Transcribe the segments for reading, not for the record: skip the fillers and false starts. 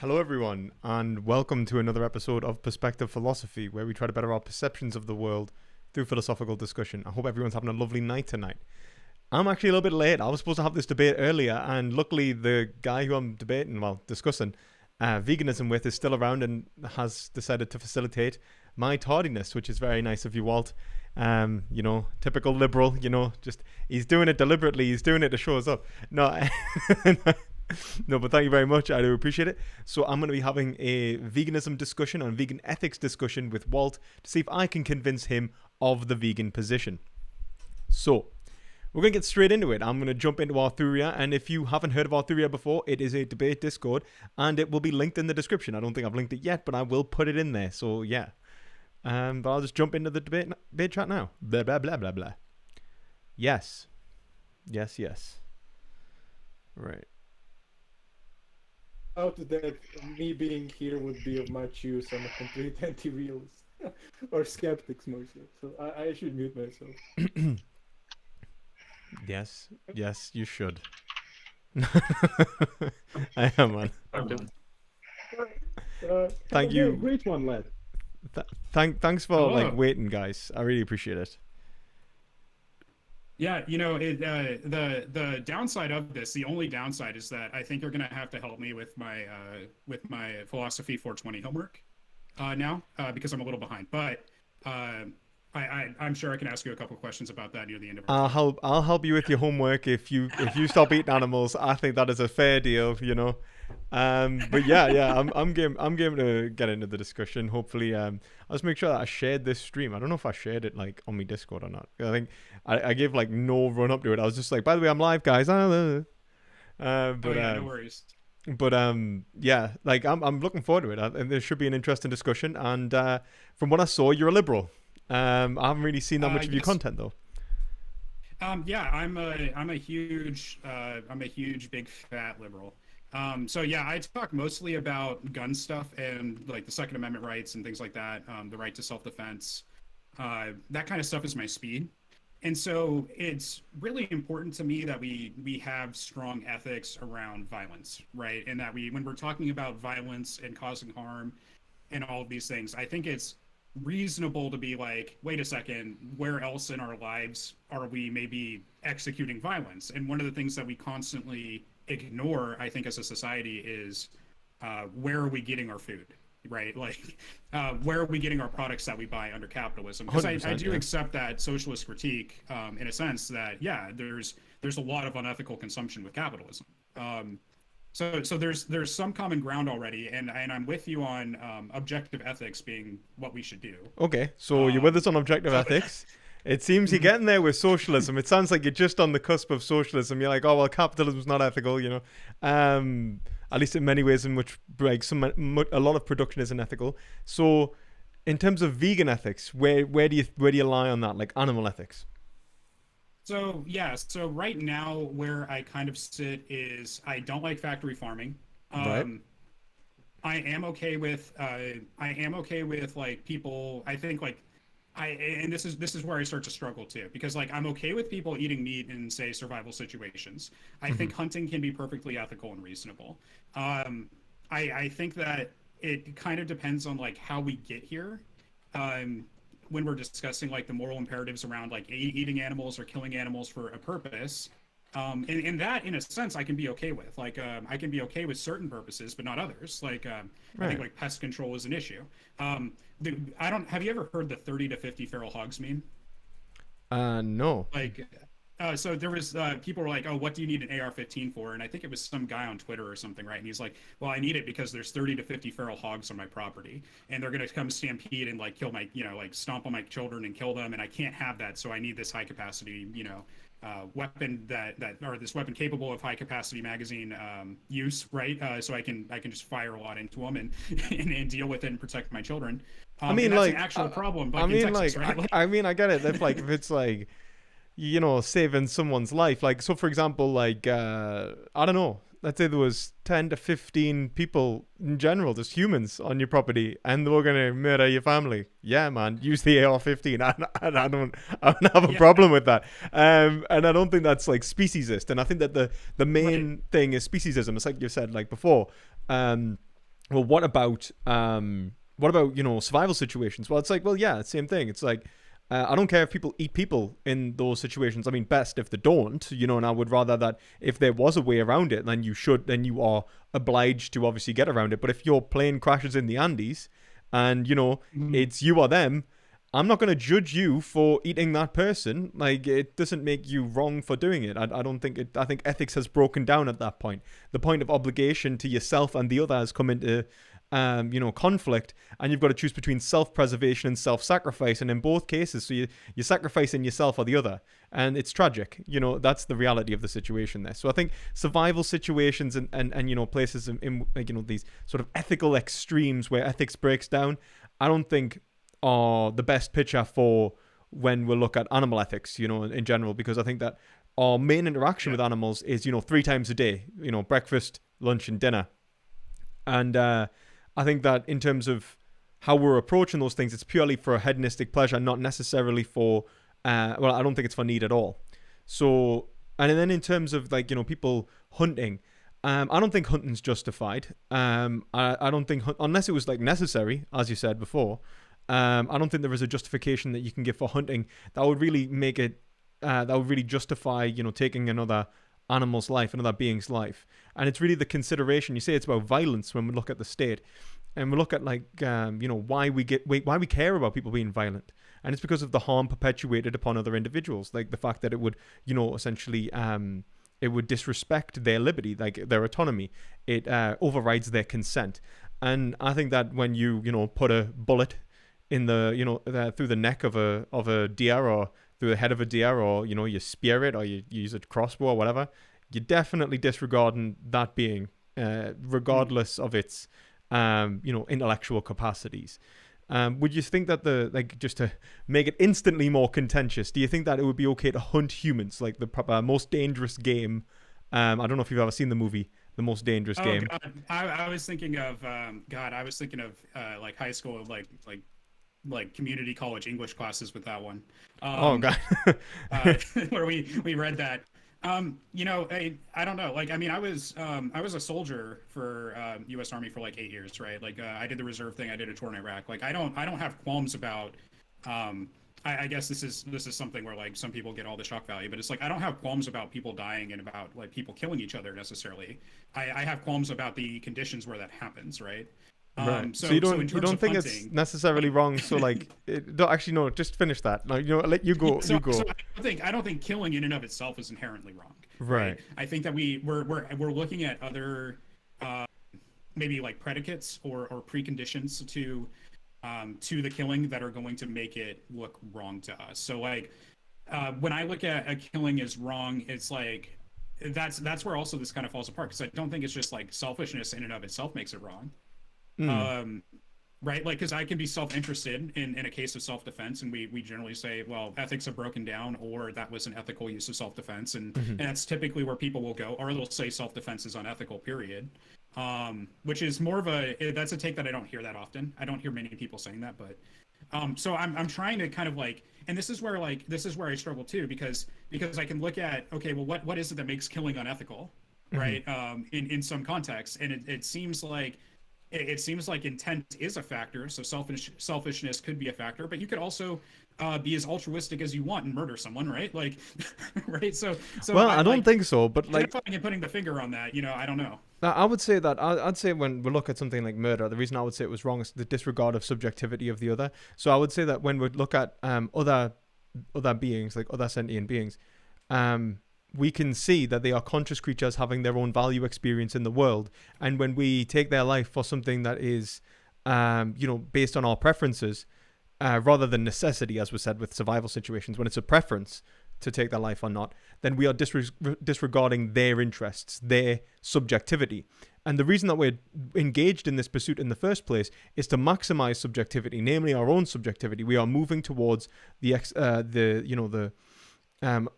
Hello, everyone, and welcome to another episode of Perspective Philosophy, where we try to better our perceptions of the world through philosophical discussion. I hope everyone's having a lovely night tonight. I'm actually a little bit late. I was supposed to have this debate earlier, and luckily, the guy who I'm discussing veganism with, is still around and has decided to facilitate my tardiness, which is very nice of you, Walt. Typical liberal. Just he's doing it deliberately. He's doing it to show us up. No, no, but thank you very much. I do appreciate it. So I'm going to be having a veganism discussion and vegan ethics discussion with Walt to see if I can convince him of the vegan position. So we're going to get straight into it. I'm going to jump into Arthuria, and if you haven't heard of Arthuria before, it is a debate Discord, and it will be linked in the description. I don't think I've linked it yet, but I will put it in there. So yeah, but I'll just jump into the debate chat now. Blah blah blah blah blah. Yes. Right. Out that me being here would be of much use. I'm a complete anti-realist or skeptics mostly, so I should mute myself. Yes, you should. I am, man. Thank you. Great one, lad. Thanks for waiting, guys. I really appreciate it. Yeah, the downside of this, the only downside is that I think you're gonna have to help me with my philosophy 420 homework now because I'm a little behind. But I'm sure I can ask you a couple questions about that near the end of our time. I'll help you with your homework if you stop eating animals. I think that is a fair deal, But yeah, I'm game to get into the discussion. Hopefully, I'll just make sure that I shared this stream. I don't know if I shared it on my Discord or not. I think I gave no run up to it. I was just like, by the way, I'm live, guys. No worries. But yeah, I'm looking forward to it. And there should be an interesting discussion. And from what I saw, you're a liberal. I haven't really seen that much of your content though. Yeah, I'm a huge big fat liberal. So yeah, I talk mostly about gun stuff and the Second Amendment rights and things like that, the right to self-defense. That kind of stuff is my speed. And so it's really important to me that we have strong ethics around violence, right? And that when we're talking about violence and causing harm and all of these things, I think it's reasonable to be like, wait a second, where else in our lives are we maybe executing violence? And one of the things that we constantly ignore, I think, as a society is where are we getting our food, right? Where are we getting our products that we buy under capitalism? Because I do accept that socialist critique in a sense that, yeah, there's a lot of unethical consumption with capitalism. So there's some common ground already, and I'm with you on objective ethics being what we should do. Okay, so you're with us on objective ethics. It seems you're getting there with socialism. It sounds like you're just on the cusp of socialism. You're like, oh well, capitalism's not ethical, at least in many ways in which a lot of production isn't ethical. So, in terms of vegan ethics, where do you lie on that, like animal ethics? So yeah, so right now where I kind of sit is I don't like factory farming. Right. I am okay with people. I think and this is where I start to struggle too, because I'm okay with people eating meat in, say, survival situations. I think hunting can be perfectly ethical and reasonable. I think that it kind of depends on how we get here. When we're discussing the moral imperatives around eating animals or killing animals for a purpose, and that in a sense I can be okay with. I can be okay with certain purposes, but not others. I think pest control is an issue. Have you ever heard the 30 to 50 feral hogs meme? No. So there was people were like, oh, what do you need an AR-15 for? And I think it was some guy on Twitter or something, right? And he's like, well, I need it because there's 30 to 50 feral hogs on my property, and they're gonna come stampede and kill my, stomp on my children and kill them, and I can't have that, so I need this high capacity, weapon or this weapon capable of high capacity magazine use, right? So I can just fire a lot into them and deal with it and protect my children. I mean, that's an actual problem. I mean, Texas, right? I mean, I get it. If if it's saving someone's life. So for example, I don't know, let's say there was 10 to 15 people in general, just humans on your property, and they were going to murder your family. Yeah, man, use the AR-15. I don't have a problem with that. And I don't think that's speciesist. And I think that the main thing is speciesism. It's like you said before. well, what about survival situations? Well, it's like, well, yeah, same thing. It's like, I don't care if people eat people in those situations. I mean, best if they don't, and I would rather that if there was a way around it, then you are obliged to obviously get around it. But if your plane crashes in the Andes and, it's you or them, I'm not going to judge you for eating that person. Like, it doesn't make you wrong for doing it. I don't think it. I think ethics has broken down at that point. The point of obligation to yourself and the other has come into, conflict, and you've got to choose between self-preservation and self-sacrifice. And in both cases, so you're sacrificing yourself or the other, and it's tragic. That's the reality of the situation there. So I think survival situations and places in these sort of ethical extremes where ethics breaks down, I don't think are the best picture for when we look at animal ethics, in general, because I think that our main interaction with animals is, 3 times a day, breakfast, lunch, and dinner. And I think that in terms of how we're approaching those things, it's purely for a hedonistic pleasure, not necessarily for, I don't think it's for need at all. So, and then in terms of people hunting, I don't think hunting's justified. I don't think, unless it was necessary, as you said before, I don't think there is a justification that you can give for hunting that would really make it, that would really justify, taking another animal's life, another being's life. And it's really the consideration. You say it's about violence when we look at the state, and we look at why we care about people being violent, and it's because of the harm perpetuated upon other individuals, like the fact that it would, essentially, it would disrespect their liberty, like their autonomy. It overrides their consent. And I think that when you put a bullet in the through the neck of a deer, or through the head of a deer, or you spear it, or you use a crossbow or whatever, you're definitely disregarding that being, regardless of its intellectual capacities. Would you think that just to make it instantly more contentious, do you think that it would be okay to hunt humans, like the most dangerous game? I don't know if you've ever seen the movie The Most Dangerous Game. God. I was thinking of like high school, like community college English classes with that one. Oh God. Where we read that. I don't know. I was a soldier for U.S. Army for 8 years, right? I did the reserve thing. I did a tour in Iraq. I don't have qualms about. I guess this is something where some people get all the shock value, but it's I don't have qualms about people dying and about people killing each other necessarily. I have qualms about the conditions where that happens, right? Right. So you don't think hunting, it's necessarily wrong? So don't actually, no. Just finish that. No, I'll let you go. So, you go. So I don't think killing in and of itself is inherently wrong. Right. I think that we're looking at other maybe predicates or preconditions to the killing that are going to make it look wrong to us. So when I look at a killing as wrong, it's that's where also this kind of falls apart, because I don't think it's just selfishness in and of itself makes it wrong. Right? Because I can be self-interested in a case of self-defense, and we generally say, well, ethics are broken down, or that was an ethical use of self-defense, and that's typically where people will go, or they'll say self-defense is unethical, period. Which is more of that's a take that I don't hear that often. I don't hear many people saying that, but so I'm trying to kind of and this is where I struggle too, because I can look at, okay, well, what is it that makes killing unethical, right? In some contexts, and it seems like. It seems like intent is a factor, so selfishness could be a factor, but you could also be as altruistic as you want and murder someone, right? Right? So well, I don't think so, but and putting the finger on that, I don't know. I would say that I'd say when we look at something like murder, the reason I would say it was wrong is the disregard of subjectivity of the other. So I would say that when we look at other beings, like other sentient beings, we can see that they are conscious creatures having their own value experience in the world. And when we take their life for something that is, based on our preferences, rather than necessity, as was said with survival situations, when it's a preference to take their life or not, then we are disregarding their interests, their subjectivity. And the reason that we're engaged in this pursuit in the first place is to maximize subjectivity, namely our own subjectivity. We are moving towards I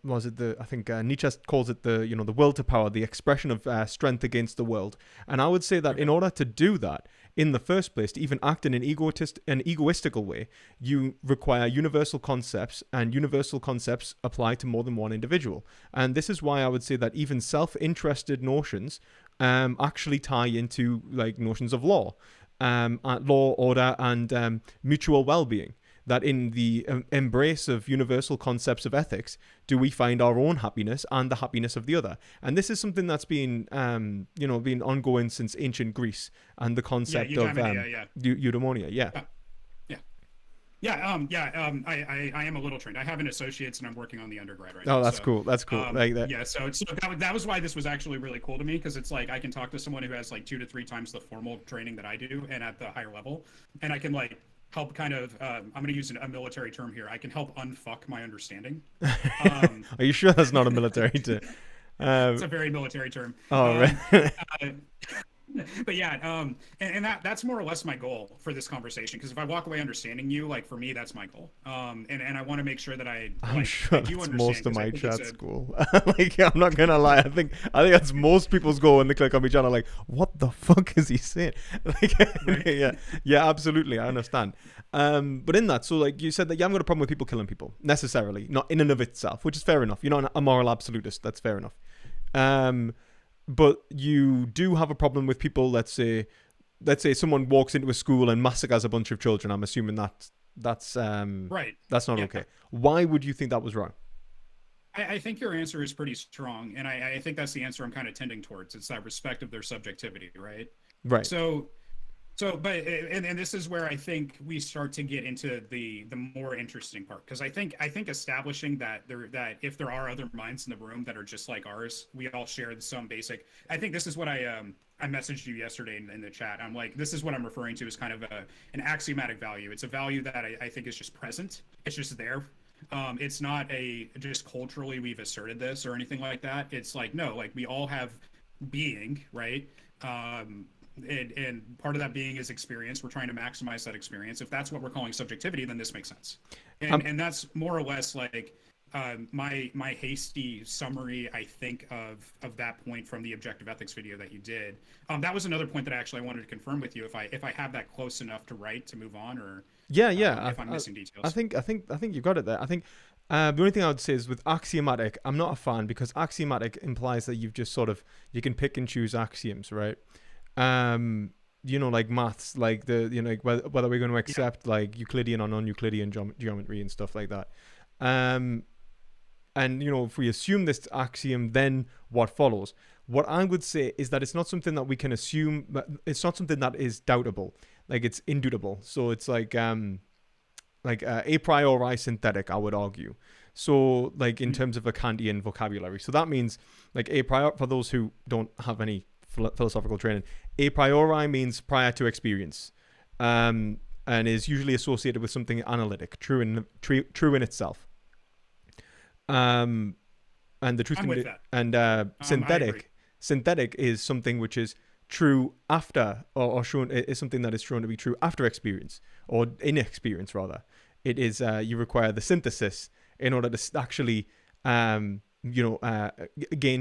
think Nietzsche calls it the will to power, the expression of strength against the world. And I would say that in order to do that in the first place, to even act in an egoistical way, you require universal concepts, and universal concepts apply to more than one individual. And this is why I would say that even self-interested notions actually tie into like notions of law, law, order, and mutual well-being. That in the embrace of universal concepts of ethics, do we find our own happiness and the happiness of the other? And this is something that's been, been ongoing since ancient Greece, and the concept of eudaimonia. Yeah. I am a little trained. I have an associate's and I'm working on the undergrad right now. now. That's cool. That's cool. Like that. Yeah, so that was why this was actually really cool to me, because it's like I can talk to someone who has like 2 to 3 times the formal training that I do and at the higher level, and I can like help kind of I'm going to use a military term here. I can help unfuck my understanding. Are you sure that's not a military term? It's a very military term. Right. But yeah, and that's more or less my goal for this conversation, because if I walk away understanding you, like for me, that's my goal. And I want to make sure that I'm sure that's most of my chat's goal. Like, I'm not gonna lie, I think that's most people's goal when they click on my channel. Like, what the fuck is he saying? Like, right. yeah, absolutely, I understand. But in that, so like you said that you haven't got a problem with people killing people necessarily, not in and of itself, which is fair enough. You're not a moral absolutist. That's fair enough. But you do have a problem with people. Let's say someone walks into a school and massacres a bunch of children. I'm assuming that's right. That's not okay. Why would you think that was wrong? I think your answer is pretty strong, and I think that's the answer I'm kind of tending towards. It's that respect of their subjectivity, right? Right. But this is where I think we start to get into the more interesting part, because I think establishing that if there are other minds in the room that are just like ours, we all share some basic. I think this is what I messaged you yesterday in the chat. I'm like, this is what I'm referring to as kind of an axiomatic value. It's a value that I think is just present. It's just there. It's not just culturally we've asserted this or anything like that. It's like, no, like we all have being, right? And part of that being is experience. We're trying to maximize that experience. If that's what we're calling subjectivity, then this makes sense. And that's more or less like my hasty summary, I think, of that point from the objective ethics video that you did. That was another point that I wanted to confirm with you, if I have that close enough to write to move on, or if I'm missing details. I think you've got it there. I think the only thing I would say is with axiomatic, I'm not a fan, because axiomatic implies that you've just you can pick and choose axioms, right? Like maths, like like whether we're going to accept like Euclidean or non-Euclidean geometry and stuff like that. And if we assume this axiom, then what follows? What I would say is that it's not something that we can assume, but it's not something that is doubtable. Like, it's indubitable. So it's like a priori synthetic, I would argue. So like in terms of a Kantian vocabulary. So that means like a priori, for those who don't have any philosophical training, a priori means prior to experience, and is usually associated with something analytic, true in itself. And the truth synthetic is something which is true after, or shown, is something that is shown to be true after experience, or inexperience rather. It is you require the synthesis in order to actually gain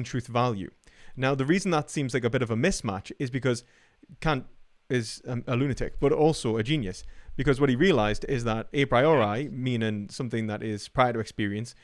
truth value. Now, the reason that seems like a bit of a mismatch is because Kant is a lunatic, but also a genius. Because what he realized is that a priori, meaning something that is prior to experience,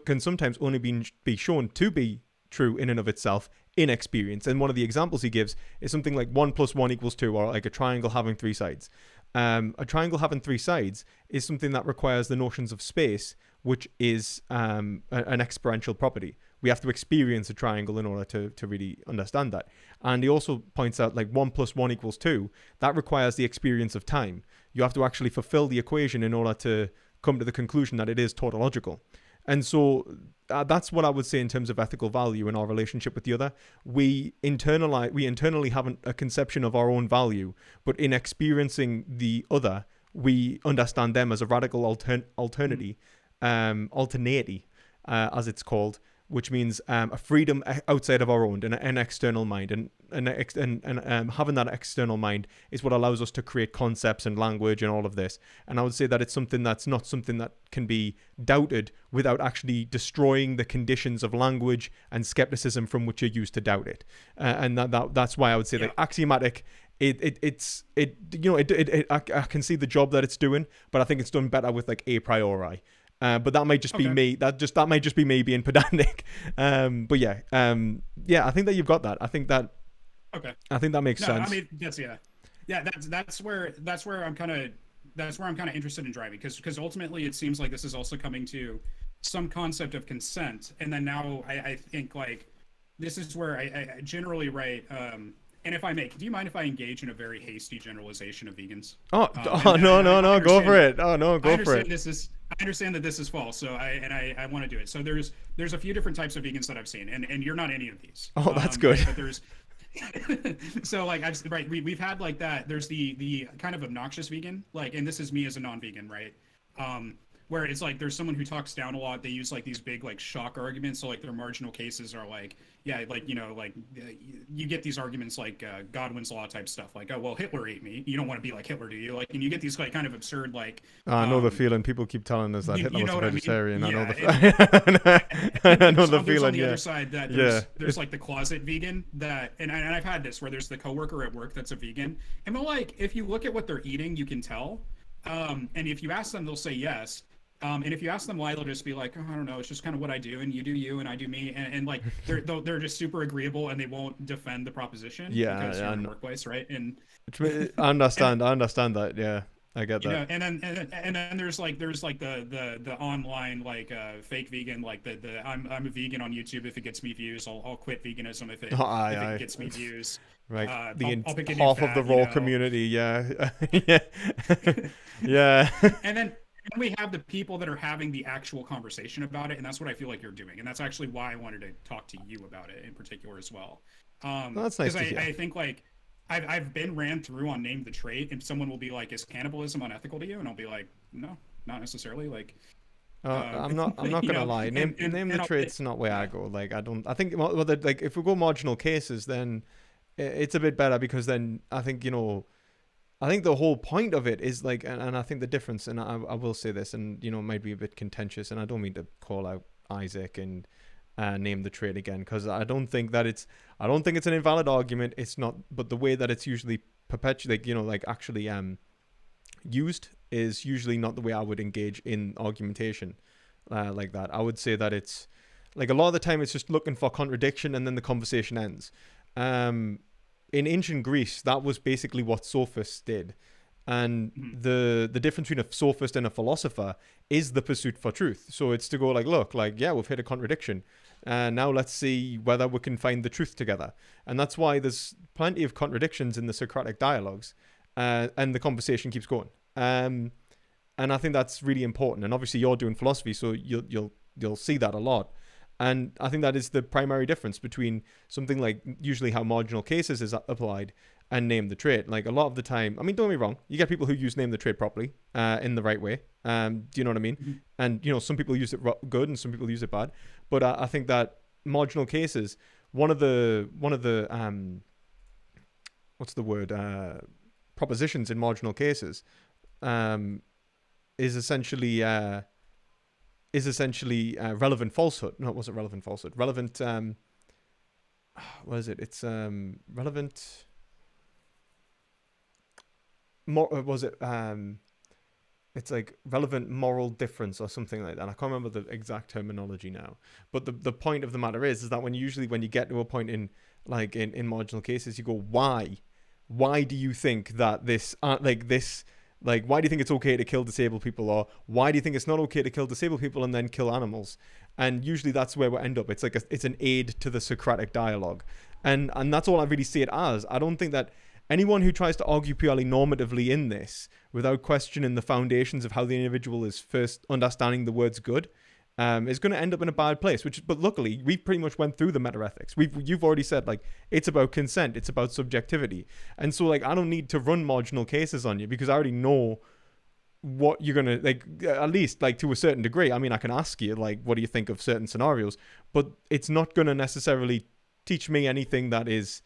can sometimes only be shown to be true in and of itself in experience. And one of the examples he gives is something like 1 + 1 = 2, or like a triangle having 3 sides. A triangle having 3 sides is something that requires the notions of space, which is an experiential property. We have to experience a triangle in order to really understand that. And he also points out like 1 + 1 = 2. That requires the experience of time. You have to actually fulfill the equation in order to come to the conclusion that it is tautological. And so that's what I would say in terms of ethical value in our relationship with the other. We internally have a conception of our own value, but in experiencing the other, we understand them as a radical alternity, as it's called, which means a freedom outside of our own, an external mind, and having that external mind is what allows us to create concepts and language and all of this. And I would say that it's something that's not something that can be doubted without actually destroying the conditions of language and skepticism from which you're used to doubt it. And that's why I would say that axiomatic. I can see the job that it's doing, but I think it's done better with like a priori. But that might just be me. That might just be me being pedantic. I think that you've got that. I think that Okay. I think that makes No, sense. I mean yeah. That's where I'm kind of interested in driving because ultimately it seems like this is also coming to some concept of consent, and then now I think like this is where I generally write. And if I make, do you mind if I engage in a very hasty generalization of vegans? Oh, And, oh no, no, I no, go for understand. it. Oh no, I go for it. understand this is. I understand that this is false, so I want to do it. So there's a few different types of vegans that I've seen, and you're not any of these. Oh, that's good. But there's so like I've right we've had like that. There's the kind of obnoxious vegan, like, and this is me as a non-vegan, right? Where it's like there's someone who talks down a lot. They use like these big like shock arguments. So like their marginal cases are like, yeah, like like you get these arguments like Godwin's law type stuff. Like, oh well, Hitler ate me. You don't want to be like Hitler, do you? Like, and you get these like kind of absurd like. I know the feeling. People keep telling us that Hitler You was know a what I mean? vegetarian. I know Yeah, I know the there's on feeling. the Yeah. other side that there's like the closet vegan that, and I've had this where there's the coworker at work that's a vegan, and they're like, if you look at what they're eating, you can tell. And if you ask them, they'll say yes. And if you ask them why, they'll just be like, oh, I don't know, it's just kind of what I do, and you do you, and I do me, and like they're just super agreeable, and they won't defend the proposition because you're in a workplace, right? And I understand. I understand that. Yeah, I get that. you know, and then there's like the online like fake vegan, like the I'm a vegan on YouTube. If it gets me views, I'll quit veganism if it gets me views. Right, I'll pick a half new of the fad, raw community, yeah, yeah, yeah. And then we have the people that are having the actual conversation about it, and that's what I feel like you're doing, and that's actually why I wanted to talk to you about it in particular as well. That's nice to hear. I think like I've been ran through on Name the Trait, and someone will be like, "Is cannibalism unethical to you?" And I'll be like, "No, not necessarily." Like, I'm not gonna lie. Name the Trait's not where I go. Like, I think like if we go marginal cases, then it's a bit better because then I think I think the whole point of it is like, and I think the difference, and I will say this, and it might be a bit contentious, and I don't mean to call out Isaac and Name the Trait again, because I don't think it's an invalid argument. It's not, but the way that it's usually perpetuated, like actually used is usually not the way I would engage in argumentation like that. I would say that it's like a lot of the time it's just looking for contradiction, and then the conversation ends. In ancient Greece, that was basically what sophists did. And the difference between a sophist and a philosopher is the pursuit for truth. So it's to go like, look, like, yeah, we've hit a contradiction. Now let's see whether we can find the truth together. And that's why there's plenty of contradictions in the Socratic dialogues, and the conversation keeps going. And I think that's really important. And obviously you're doing philosophy, so you'll see that a lot. And I think that is the primary difference between something like usually how marginal cases is applied and Name the Trait. Like a lot of the time, I mean, don't get me wrong, you get people who use Name the Trait properly, in the right way. Do you know what I mean? Mm-hmm. And some people use it good and some people use it bad. But I think that marginal cases, one of the what's the word? Propositions in marginal cases, is essentially relevant falsehood. No, it wasn't relevant falsehood. Relevant. What is it? It's relevant. Was it? It's like relevant moral difference or something like that. I can't remember the exact terminology now. But the point of the matter is that when you get to a point in marginal cases, you go, why? Why do you think that this Like, why do you think it's okay to kill disabled people? Or why do you think it's not okay to kill disabled people and then kill animals? And usually that's where we end up. It's like it's an aid to the Socratic dialogue. And that's all I really see it as. I don't think that anyone who tries to argue purely normatively in this, without questioning the foundations of how the individual is first understanding the words good, is going to end up in a bad place. But luckily, we pretty much went through the meta-ethics. You've already said, like, it's about consent, it's about subjectivity, and so like I don't need to run marginal cases on you because I already know what you're gonna like. At least like to a certain degree. I mean, I can ask you like, what do you think of certain scenarios? But it's not going to necessarily teach me anything that is,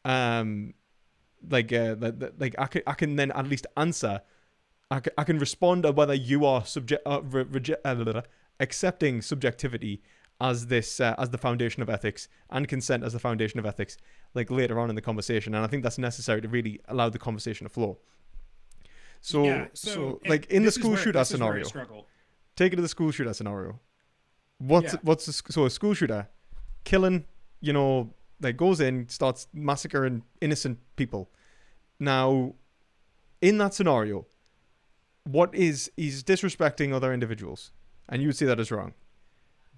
like I can then at least answer. I can respond to whether you are accepting subjectivity as the foundation of ethics and consent as the foundation of ethics, like later on in the conversation. And I think that's necessary to really allow the conversation to flow. So like in the school shooter scenario, take it to the school shooter scenario. So a school shooter killing, like goes in, starts massacring innocent people. Now, in that scenario, he's disrespecting other individuals, and you would see that as wrong.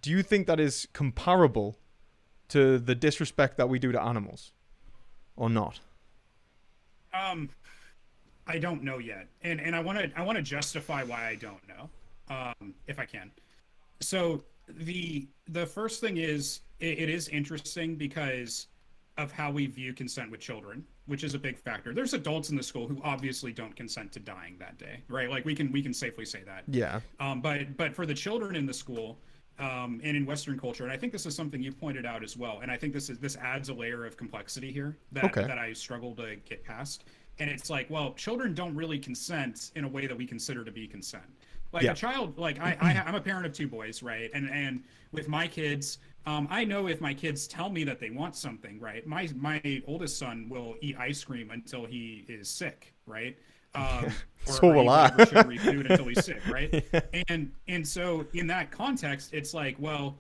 Do you think that is comparable to the disrespect that we do to animals, or not? I don't know yet, and I want to justify why I don't know, if I can. So the first thing is it is interesting because of how we view consent with children, which is a big factor. There's adults in the school who obviously don't consent to dying that day, right? Like we can safely say that. Yeah. But for the children in the school, and in Western culture, and I think this is something you pointed out as well, and I think this adds a layer of complexity here that I struggle to get past. And it's like, well, children don't really consent in a way that we consider to be consent. Like a child, like I'm a parent of 2 boys, right? And with my kids, I know if my kids tell me that they want something, right? My oldest son will eat ice cream until he is sick, right? So will I. Sugary food until he's sick, right? Yeah. And so in that context, it's like, well,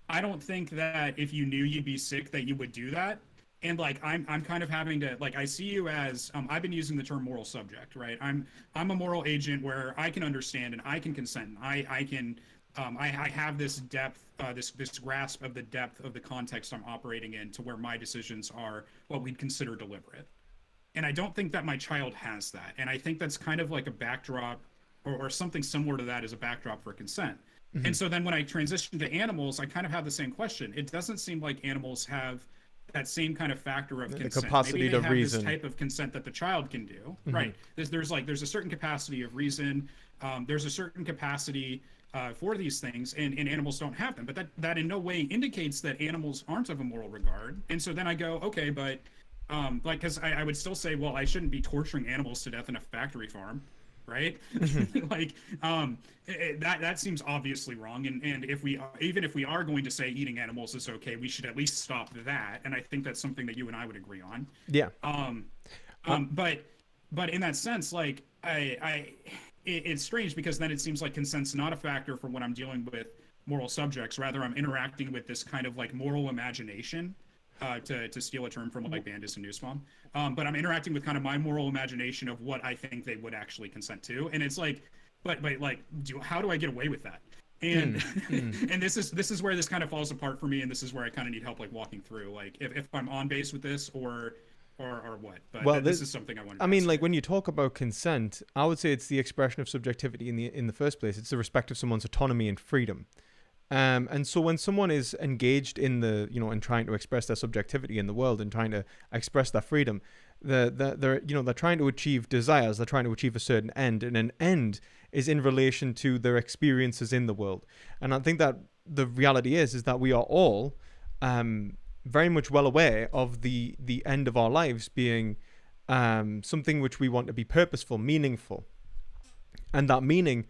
I don't think that if you knew you'd be sick that you would do that. And like I'm kind of having to, like, I see you as I've been using the term moral subject, right? I'm a moral agent where I can understand and I can consent. I can I have this depth, this grasp of the depth of the context I'm operating in, to where my decisions are what we'd consider deliberate. And I don't think that my child has that. And I think that's kind of like a backdrop, or something similar to that as a backdrop for consent. Mm-hmm. And so then when I transition to animals, I kind of have the same question. It doesn't seem like animals have that same kind of factor of consent. The capacity Maybe they to have reason. This type of consent that the child can do, mm-hmm. right? There's a certain capacity of reason. There's a certain capacity for these things, and animals don't have them. But that in no way indicates that animals aren't of a moral regard. And so then I go, okay, but like, because I would still say, well, I shouldn't be torturing animals to death in a factory farm, right? Like, that seems obviously wrong. And if we are going to say eating animals is okay, we should at least stop that. And I think that's something that you and I would agree on. Yeah. But in that sense, like, it's strange, because then it seems like consent's not a factor for when I'm dealing with moral subjects. Rather, I'm interacting with this kind of like moral imagination. To steal a term from like Bandis and Nussbaum. But I'm interacting with kind of my moral imagination of what I think they would actually consent to. And it's like, but like, how do I get away with that? And and this is where this kind of falls apart for me. And this is where I kind of need help, like walking through, like if I'm on base with this or what. But well, this is something I wanted to ask. Like when you talk about consent, I would say it's the expression of subjectivity in the first place. It's the respect of someone's autonomy and freedom. And so when someone is engaged in in trying to express their subjectivity in the world and trying to express their freedom, they're trying to achieve desires, they're trying to achieve a certain end, and an end is in relation to their experiences in the world. And I think that the reality is that we are all very much well aware of the end of our lives being something which we want to be purposeful, meaningful, and that meaning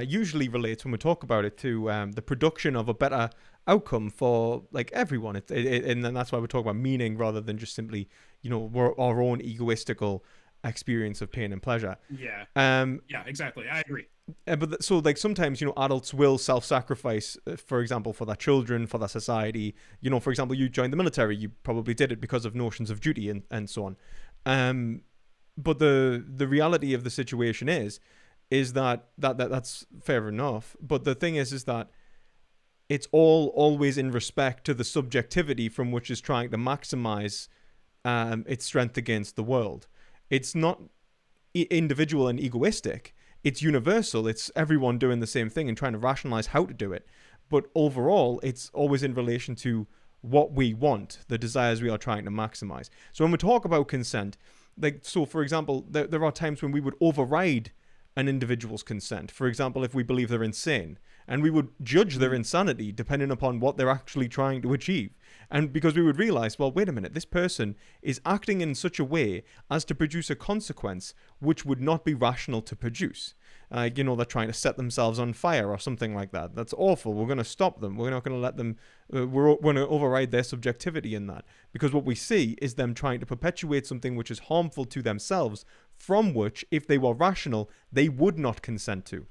usually relates, when we talk about it, to the production of a better outcome for like everyone. And then that's why we talk about meaning rather than just simply, our own egoistical experience of pain and pleasure. Yeah. Yeah, exactly. I agree. But so like sometimes, adults will self-sacrifice, for example, for their children, for their society. For example, you joined the military, you probably did it because of notions of duty and so on. But the reality of the situation is that's fair enough. But the thing is that it's always in respect to the subjectivity from which is trying to maximize its strength against the world. It's not individual and egoistic. It's universal. It's everyone doing the same thing and trying to rationalize how to do it. But overall, it's always in relation to what we want, the desires we are trying to maximize. So when we talk about consent, for example, there are times when we would override an individual's consent. For example, if we believe they're insane, and we would judge their insanity depending upon what they're actually trying to achieve. And because we would realize, well, wait a minute, this person is acting in such a way as to produce a consequence which would not be rational to produce. They're trying to set themselves on fire or something like that. That's awful. We're going to stop them. We're not going to let them, we're going to override their subjectivity in that. Because what we see is them trying to perpetuate something which is harmful to themselves, from which, if they were rational, they would not consent to.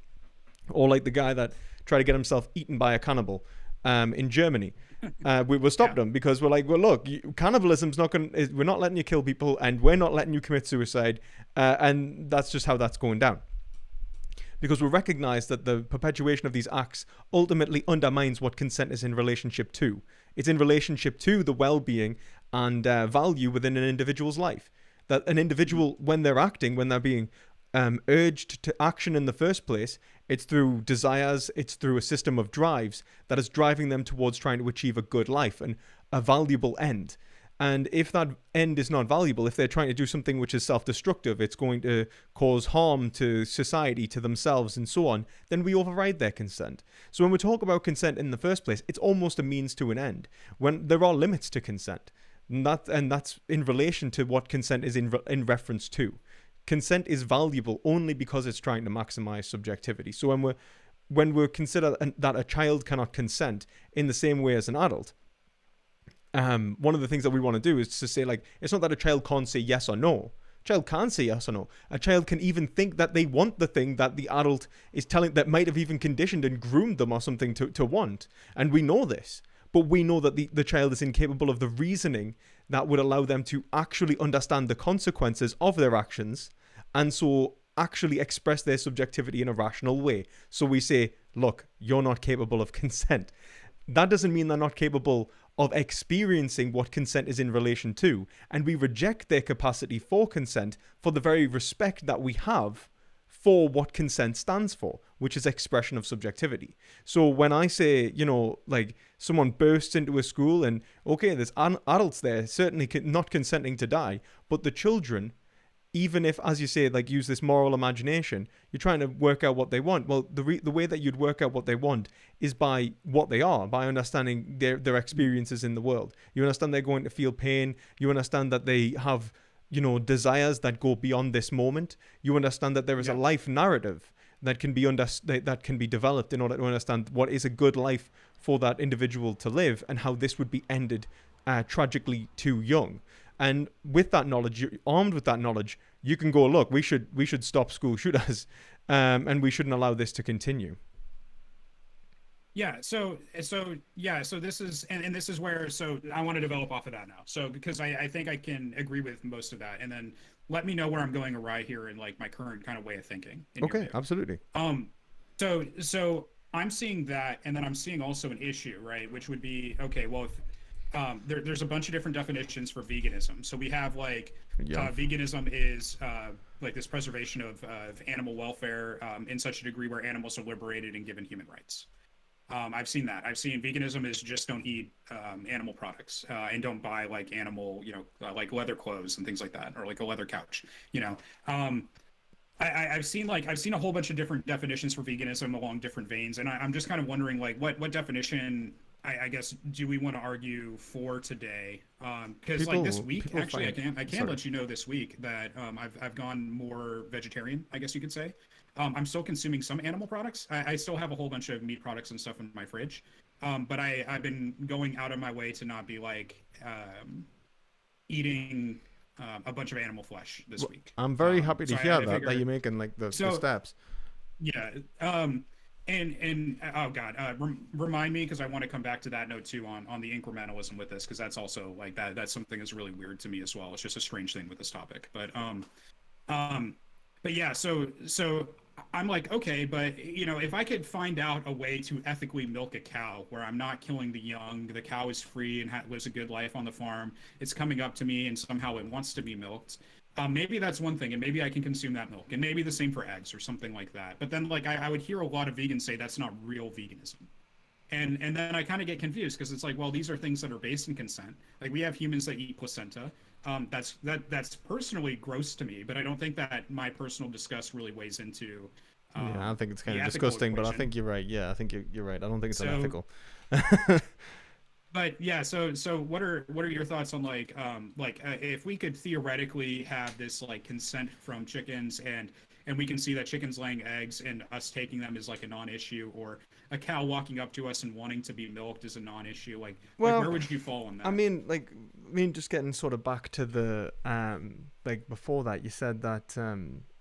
Or like the guy that tried to get himself eaten by a cannibal. in Germany. We stopped them because we're like, well, look, cannibalism's not going. We're not letting you kill people, and we're not letting you commit suicide, and that's just how that's going down. Because we recognize that the perpetuation of these acts ultimately undermines what consent is in relationship to. It's in relationship to the well-being and value within an individual's life. That an individual, when they're acting, when they're being urged to action in the first place, it's through desires, it's through a system of drives that is driving them towards trying to achieve a good life and a valuable end. And if that end is not valuable, if they're trying to do something which is self-destructive, it's going to cause harm to society, to themselves, and so on, then we override their consent. So when we talk about consent in the first place, it's almost a means to an end, when there are limits to consent. And that's in relation to what consent is in reference to. Consent is valuable only because it's trying to maximize subjectivity. So when we consider that a child cannot consent in the same way as an adult, one of the things that we want to do is to say, like, it's not that a child can't say yes or no. A child can say yes or no. A child can even think that they want the thing that the adult is telling, that might have even conditioned and groomed them or something to want. And we know this. But we know that the child is incapable of the reasoning that would allow them to actually understand the consequences of their actions, and so actually express their subjectivity in a rational way. So we say, look, you're not capable of consent. That doesn't mean they're not capable of experiencing what consent is in relation to, and we reject their capacity for consent for the very respect that we have for what consent stands for, which is expression of subjectivity. So when I say, like, someone bursts into a school and, okay, there's adults there certainly not consenting to die, but the children, even if, as you say, like, use this moral imagination, you're trying to work out what they want. Well, the way that you'd work out what they want is by what they are, by understanding their experiences in the world. You understand they're going to feel pain. You understand that they have, desires that go beyond this moment. You understand that there is a life narrative that can be that can be developed in order to understand what is a good life for that individual to live, and how this would be ended tragically too young. And with that knowledge, you're armed with that knowledge, you can go, look, we should stop school shooters, and we shouldn't allow this to continue. Yeah. So this is, and this is where, so I want to develop off of that now. So, because I think I can agree with most of that, and then let me know where I'm going awry here in, like, my current kind of way of thinking. Okay, absolutely. So I'm seeing that, and then I'm seeing also an issue, right? Which would be, okay, well, if there's a bunch of different definitions for veganism. So we have, like, veganism is like this preservation of animal welfare in such a degree where animals are liberated and given human rights. I've seen that. I've seen veganism is just don't eat animal products and don't buy, like, animal, like leather clothes and things like that, or like a leather couch. I've seen a whole bunch of different definitions for veganism along different veins, and I'm just kind of wondering, like, what definition I guess do we want to argue for today? Because, like, this week, actually, I can let you know this week that I've gone more vegetarian, I guess you could say. I'm still consuming some animal products. I still have a whole bunch of meat products and stuff in my fridge, but I've been going out of my way to not be, like, eating a bunch of animal flesh this week. I'm very happy to hear that you're making, like, the steps. Yeah. And oh god, remind me, because I want to come back to that note too on the incrementalism with this, because that's also, like, that's something that's really weird to me as well. It's just a strange thing with this topic, but yeah. So I'm like, okay, but if I could find out a way to ethically milk a cow where I'm not killing the young, the cow is free and lives a good life on the farm, it's coming up to me and somehow it wants to be milked. Maybe that's one thing, and maybe I can consume that milk, and maybe the same for eggs or something like that. But then, like, I would hear a lot of vegans say that's not real veganism, and then I kind of get confused, because it's like, well, these are things that are based in consent. Like, we have humans that eat placenta. That's personally gross to me, but I don't think that my personal disgust really weighs into. I think it's kind of disgusting, equation. But I think you're right. Yeah, I think you're right. I don't think it's unethical. But yeah, so what are your thoughts on, like if we could theoretically have this, like, consent from chickens, and we can see that chickens laying eggs and us taking them is, like, a non-issue, or a cow walking up to us and wanting to be milked is a non-issue, like, where would you fall on that? I mean, just getting sort of back to the like, before that, you said that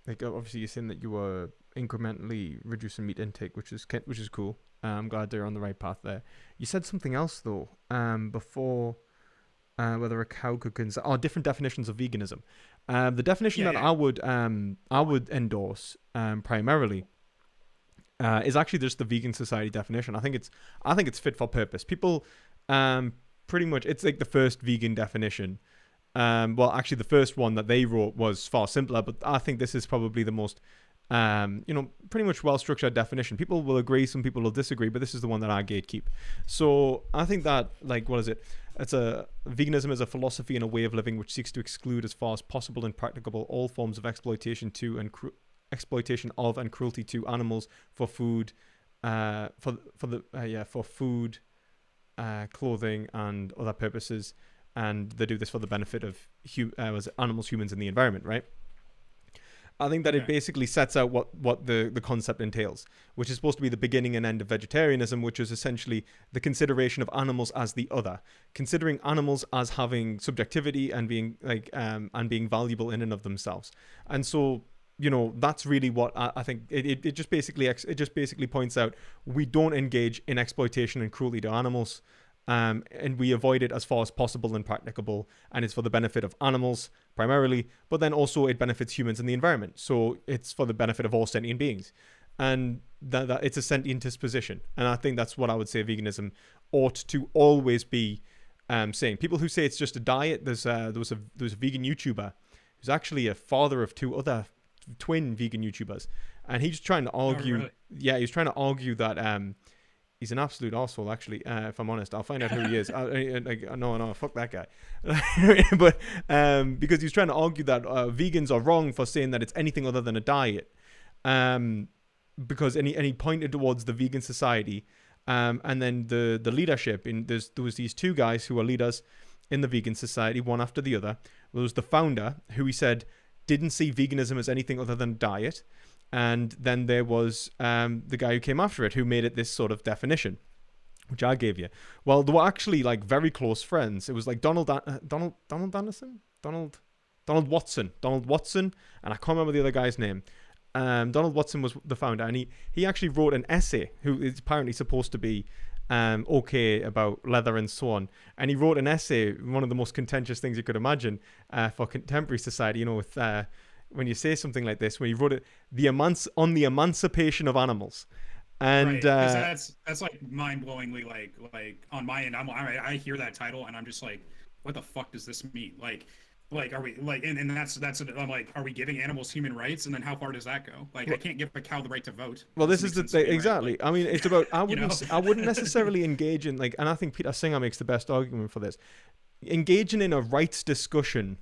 like, obviously you're saying that you were incrementally reducing meat intake, which is cool. I'm glad you're on the right path there. You said something else though. Before whether a cow could consider different definitions of veganism. The definition that I would endorse primarily is actually just the Vegan Society definition. I think it's fit for purpose. People pretty much, it's like the first vegan definition. Well, actually, the first one that they wrote was far simpler, but I think this is probably the most, pretty much well-structured definition. People will agree, some people will disagree, but this is the one that I gatekeep. So I think that, like, what is it? Veganism is a philosophy and a way of living which seeks to exclude as far as possible and practicable all forms of exploitation of and cruelty to animals for food, for food, clothing, and other purposes. And they do this for the benefit of animals, humans, and the environment, right? I think that it basically sets out what the concept entails, which is supposed to be the beginning and end of vegetarianism, which is essentially the consideration of animals as the other, considering animals as having subjectivity and being being valuable in and of themselves. And so, that's really what I think it just basically points out: we don't engage in exploitation and cruelty to animals. And we avoid it as far as possible and practicable, and it's for the benefit of animals primarily, but then also it benefits humans and the environment. So it's for the benefit of all sentient beings, and that it's a sentient disposition. And I think that's what I would say veganism ought to always be saying. People who say it's just a diet, there was a vegan YouTuber who's actually a father of two other twin vegan YouTubers, and he's trying to argue. Oh, really? Yeah, he's trying to argue that he's an absolute arsehole, actually, if I'm honest. I'll find out who he is. No, fuck that guy. But because he's trying to argue that vegans are wrong for saying that it's anything other than a diet. Because he pointed towards the Vegan Society, and then the leadership. There was these two guys who were leaders in the Vegan Society, one after the other. There was the founder, who he said didn't see veganism as anything other than diet. And then there was the guy who came after it, who made it this sort of definition, which I gave you. Well, they were actually like very close friends. It was like Donald Watson, and I can't remember the other guy's name. Donald Watson was the founder, and he actually wrote an essay, who is apparently supposed to be okay about leather and so on. And he wrote an essay, one of the most contentious things you could imagine for contemporary society, with when you say something like this, when you wrote it, on the emancipation of animals, and right, that's like mind-blowingly like on my end, I hear that title and I'm just like, what the fuck does this mean? Like are we like, and that's I'm like, are we giving animals human rights? And then how far does that go? Like, I can't give a cow the right to vote. Well, this is the thing, exactly. Right? Like, I mean, it's about I wouldn't necessarily engage in and I think Peter Singer makes the best argument for this. Engaging in a rights discussion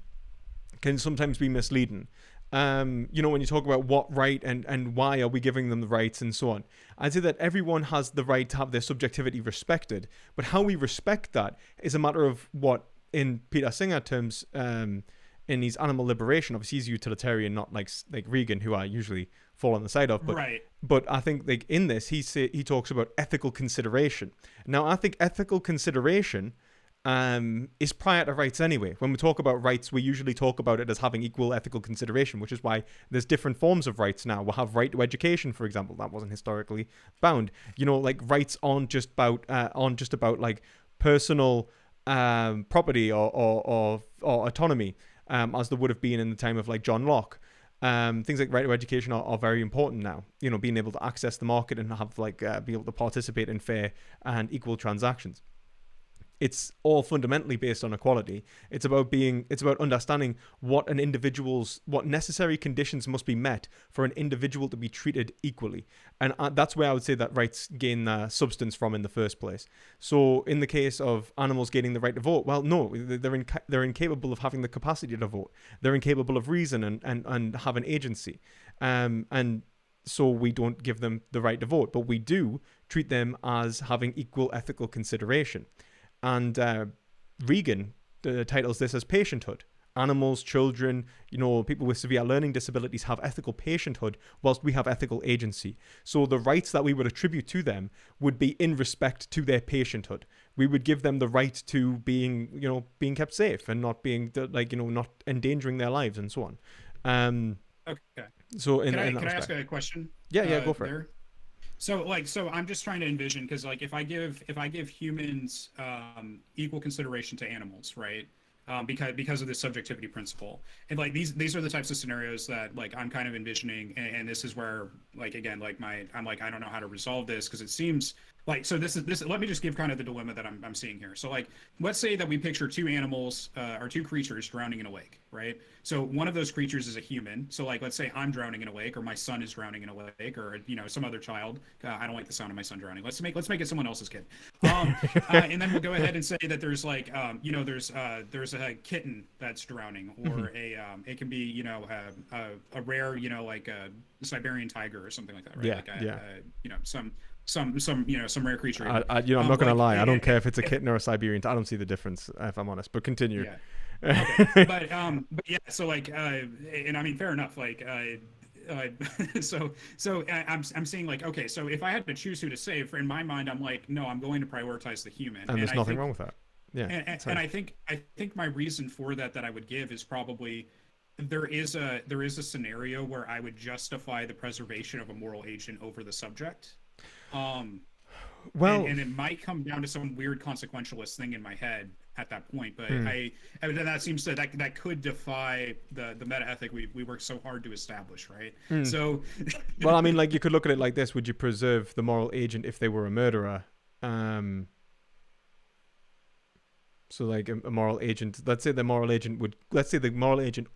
can sometimes be misleading. When you talk about what right and why are we giving them the rights and so on, I'd say that everyone has the right to have their subjectivity respected, but how we respect that is a matter of what, in Peter Singer terms, in his animal liberation, obviously he's utilitarian, not like Regan, who I usually fall on the side of, but right. But I think in this he talks about ethical consideration. Now I think ethical consideration is prior to rights anyway. When we talk about rights, we usually talk about it as having equal ethical consideration, which is why there's different forms of rights now. We'll have right to education, for example, that wasn't historically bound. Rights aren't just about like personal property or autonomy, as there would have been in the time of like John Locke. Things like right to education are very important now. Being able to access the market and have be able to participate in fair and equal transactions. It's all fundamentally based on equality. It's about understanding what necessary conditions must be met for an individual to be treated equally. And that's where I would say that rights gain their substance from in the first place. So in the case of animals gaining the right to vote, well, no, they're incapable of having the capacity to vote. They're incapable of reason and have an agency. And so we don't give them the right to vote, but we do treat them as having equal ethical consideration. And Regan titles this as patienthood. Animals, children, people with severe learning disabilities have ethical patienthood, whilst we have ethical agency. So the rights that we would attribute to them would be in respect to their patienthood. We would give them the right to being kept safe and not being not endangering their lives and so on. Okay. So can I ask a question? Yeah, go for it. So I'm just trying to envision because like if I give humans equal consideration to animals, right? Because of the subjectivity principle, and like these are the types of scenarios that like I'm kind of envisioning, and this is where like again like I'm like I don't know how to resolve this because it seems like so this let me just give kind of the dilemma that I'm seeing here. So like let's say that we picture two animals or two creatures drowning in a lake, right? So one of those creatures is a human. So like let's say I'm drowning in a lake, or my son is drowning in a lake, or some other child. I don't like the sound of my son drowning. Let's make it someone else's kid. And then we'll go ahead and say that there's like there's a kitten that's drowning, or it can be a rare like a Siberian tiger or something like that, right? Yeah, like yeah. Some rare creature. I'm not gonna lie. I don't care if it's a if- kitten or a Siberian. I don't see the difference, if I'm honest. But continue. Yeah. Okay. But yeah. So like, and I mean, fair enough. Like, I'm seeing like, okay, so if I had to choose who to save, in my mind, I'm like, no, I'm going to prioritize the human. And there's I nothing think, wrong with that. Yeah. and I think my reason for that I would give is probably there is a scenario where I would justify the preservation of a moral agent over the subject. Well, And it might come down to some weird consequentialist thing in my head at that point, but and that seems that could defy the meta ethic we worked so hard to establish, right? So, well, I mean, like you could look at it like this: would you preserve the moral agent if they were a murderer? So, like a moral agent. Let's say the moral agent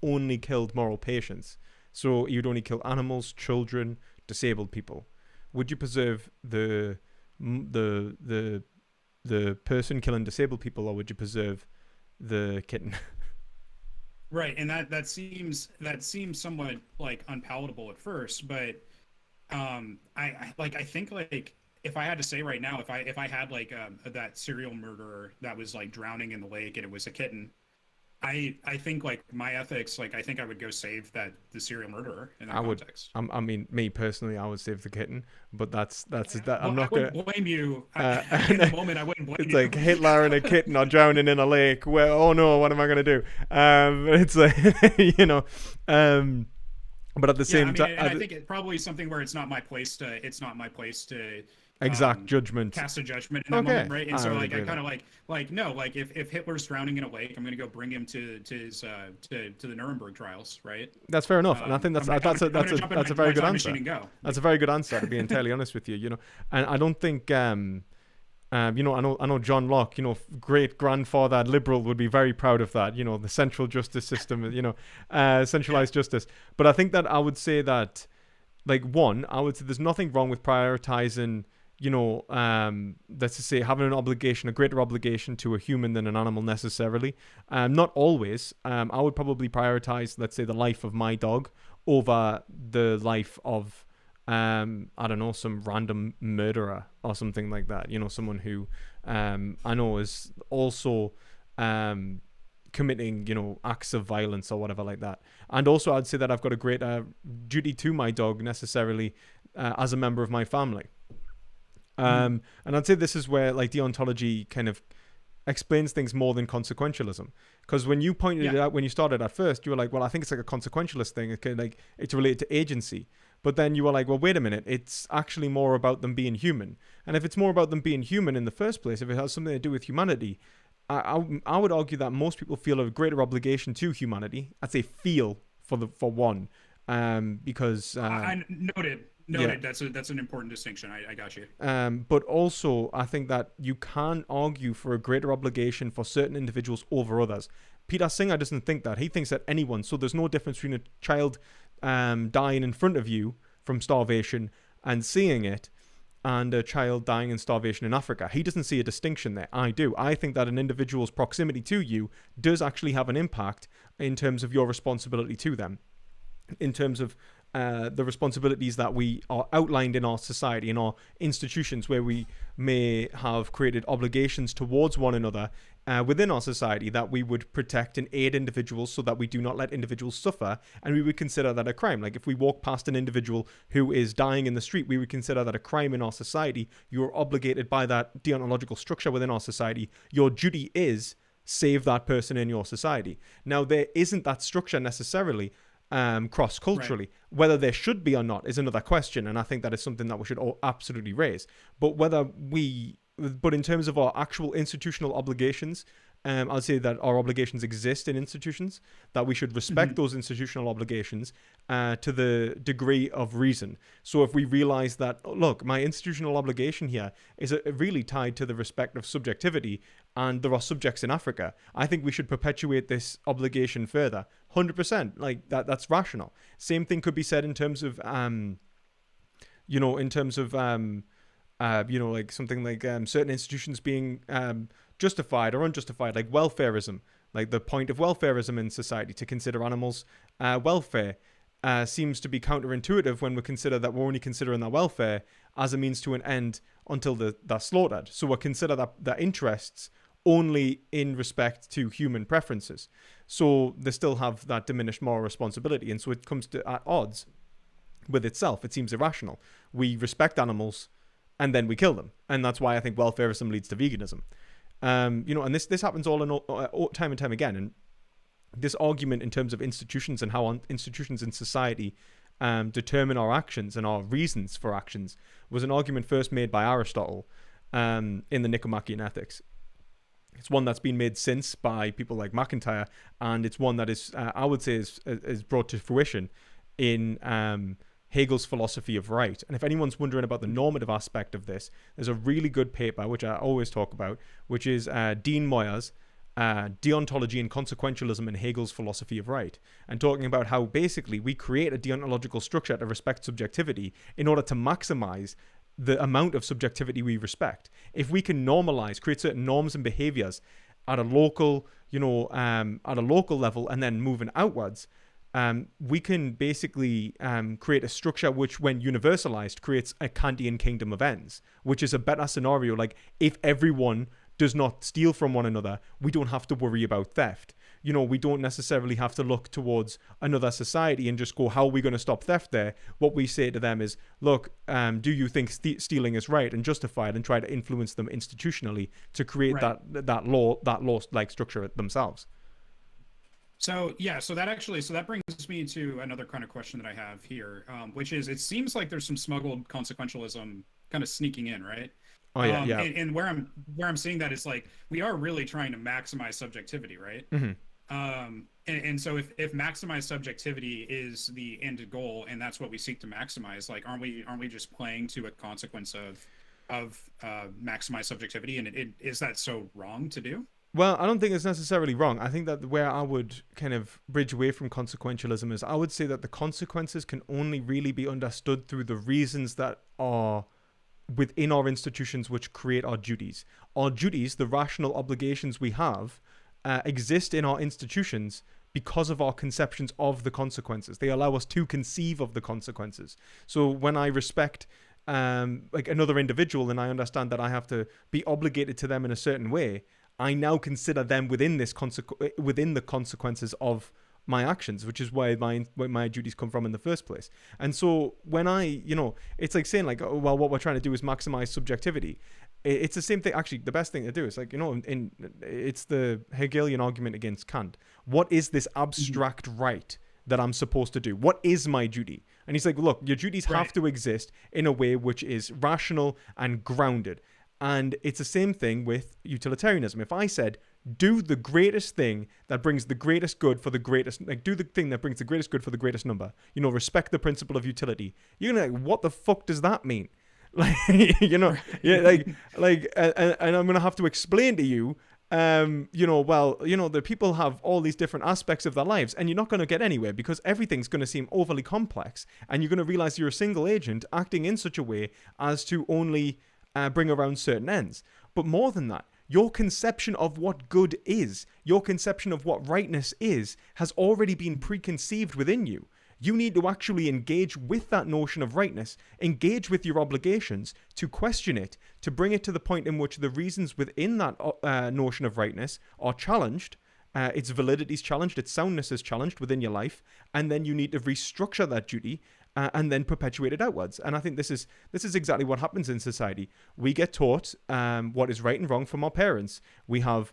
only killed moral patients. So you'd only kill animals, children, disabled people. Would you preserve the person killing disabled people, or would you preserve the kitten? right, and that seems somewhat like unpalatable at first, but I think like if I had to say right now, if I had like that serial murderer that was like drowning in the lake and it was a kitten, I think like my ethics, like I think I would go save the serial murderer in that context. I mean, me personally, I would save the kitten, but that's that. Well, I'm not I gonna wouldn't blame you. In the moment, I wouldn't blame It's you. like Hitler and a kitten are drowning in a lake. Well, oh no, what am I gonna do? It's like but at the same time, and I think it's probably something where it's not my place to exact judgment. cast a judgment in that moment, right? And so like I kind of like no, like if Hitler's drowning in a lake, I'm gonna go bring him to the Nuremberg trials, right? That's fair enough, and I think that's a very good answer. That's a very good answer, to be entirely honest with you. And I don't think I know John Locke, great grandfather liberal, would be very proud of that. The central justice system, centralized justice. But I think that I would say that, like, I would say there's nothing wrong with prioritizing, let's just say having a greater obligation to a human than an animal necessarily. Not always. I would probably prioritize, let's say, the life of my dog over the life of I don't know, some random murderer or something like that. Someone who I know is also committing, acts of violence or whatever like that. And also, I'd say that I've got a great duty to my dog necessarily as a member of my family. And I'd say this is where like deontology kind of explains things more than consequentialism. Because when you pointed it out, when you started at first, you were like, well, I think it's like a consequentialist thing. It's kind of like it's related to agency. But then you were like, well, wait a minute. It's actually more about them being human. And if it's more about them being human in the first place, if it has something to do with humanity, I would argue that most people feel a greater obligation to humanity. I'd say feel for one, because I noted. Yeah. That's an important distinction. I got you. But also, I think that you can argue for a greater obligation for certain individuals over others. Peter Singer doesn't think that. He thinks that anyone. So there's no difference between a child dying in front of you from starvation and seeing it, and a child dying in starvation in Africa. He doesn't see a distinction there. I do. I think that an individual's proximity to you does actually have an impact in terms of your responsibility to them, in terms of the responsibilities that we are outlined in our society, in our institutions, where we may have created obligations towards one another within our society that we would protect and aid individuals so that we do not let individuals suffer, and we would consider that a crime. Like if we walk past an individual who is dying in the street, we would consider that a crime in our society. You're obligated by that deontological structure within our society. Your duty is save that person in your society. Now, there isn't that structure necessarily cross-culturally. Whether there should be or not is another question, and I think that is something that we should all absolutely raise. But in terms of our actual institutional obligations, I'll say that our obligations exist in institutions, that we should respect those institutional obligations to the degree of reason. So if we realize that, look, my institutional obligation here is really tied to the respect of subjectivity, and there are subjects in Africa, I think we should perpetuate this obligation further. 100%. Like that's rational. Same thing could be said in terms of, like something like certain institutions being justified or unjustified, like welfarism, like the point of welfarism in society to consider animals' welfare seems to be counterintuitive when we consider that we're only considering their welfare as a means to an end until they're slaughtered. So we consider their interests only in respect to human preferences. So they still have that diminished moral responsibility, and so it comes to at odds with itself. It seems irrational. We respect animals and then we kill them, and that's why I think welfarism leads to veganism. And this happens all time and time again. And this argument in terms of institutions and how institutions in society determine our actions and our reasons for actions was an argument first made by Aristotle in the Nicomachean Ethics. It's one that's been made since by people like McIntyre, and it's one that is, I would say, is brought to fruition in Hegel's philosophy of right. And if anyone's wondering about the normative aspect of this, there's a really good paper, which I always talk about, which is Dean Moyer's Deontology and Consequentialism in Hegel's Philosophy of Right, and talking about how basically we create a deontological structure to respect subjectivity in order to maximize the amount of subjectivity we respect. If we can create certain norms and behaviors at a local, level, and then moving outwards, we can basically create a structure which, when universalized, creates a Kantian kingdom of ends, which is a better scenario. Like, if everyone does not steal from one another, we don't have to worry about theft. We don't necessarily have to look towards another society and just go, how are we going to stop theft there? What we say to them is, look, do you think stealing is right and justified, and try to influence them institutionally to create that law-like structure themselves. So that brings me to another kind of question that I have here, which is, it seems like there's some smuggled consequentialism kind of sneaking in, right? Oh yeah, yeah. And where I'm seeing that is, like, we are really trying to maximize subjectivity, right? Mm-hmm. And so if maximize subjectivity is the end goal, and that's what we seek to maximize, like, aren't we just playing to a consequence of maximize subjectivity? And is that so wrong to do? Well, I don't think it's necessarily wrong. I think that where I would kind of bridge away from consequentialism is, I would say that the consequences can only really be understood through the reasons that are within our institutions which create our duties. Our duties, the rational obligations we have, exist in our institutions because of our conceptions of the consequences. They allow us to conceive of the consequences. So when I respect like another individual, and I understand that I have to be obligated to them in a certain way, I now consider them within the consequences of my actions, which is where my duties come from in the first place. And so when it's like saying, like, oh, well, what we're trying to do is maximize subjectivity. It's the same thing. Actually, the best thing to do is, like, it's the Hegelian argument against Kant. What is this abstract right that I'm supposed to do? What is my duty? And he's like, look, your duties have to exist in a way which is rational and grounded. And it's the same thing with utilitarianism. If I said, do the greatest thing that brings the greatest good for the greatest, like, do the thing that brings the greatest good for the greatest number, respect the principle of utility, you're gonna like, what the fuck does that mean? Like, and I'm gonna have to explain to you, the people have all these different aspects of their lives, and you're not going to get anywhere because everything's going to seem overly complex, and you're going to realize you're a single agent acting in such a way as to only bring around certain ends. But more than that, your conception of what good is, your conception of what rightness is, has already been preconceived within you. You need to actually engage with that notion of rightness, engage with your obligations, to question it, to bring it to the point in which the reasons within that notion of rightness are challenged, its validity is challenged, its soundness is challenged within your life, and then you need to restructure that duty and then perpetuate it outwards. And I think this is exactly what happens in society. We get taught what is right and wrong from our parents. We have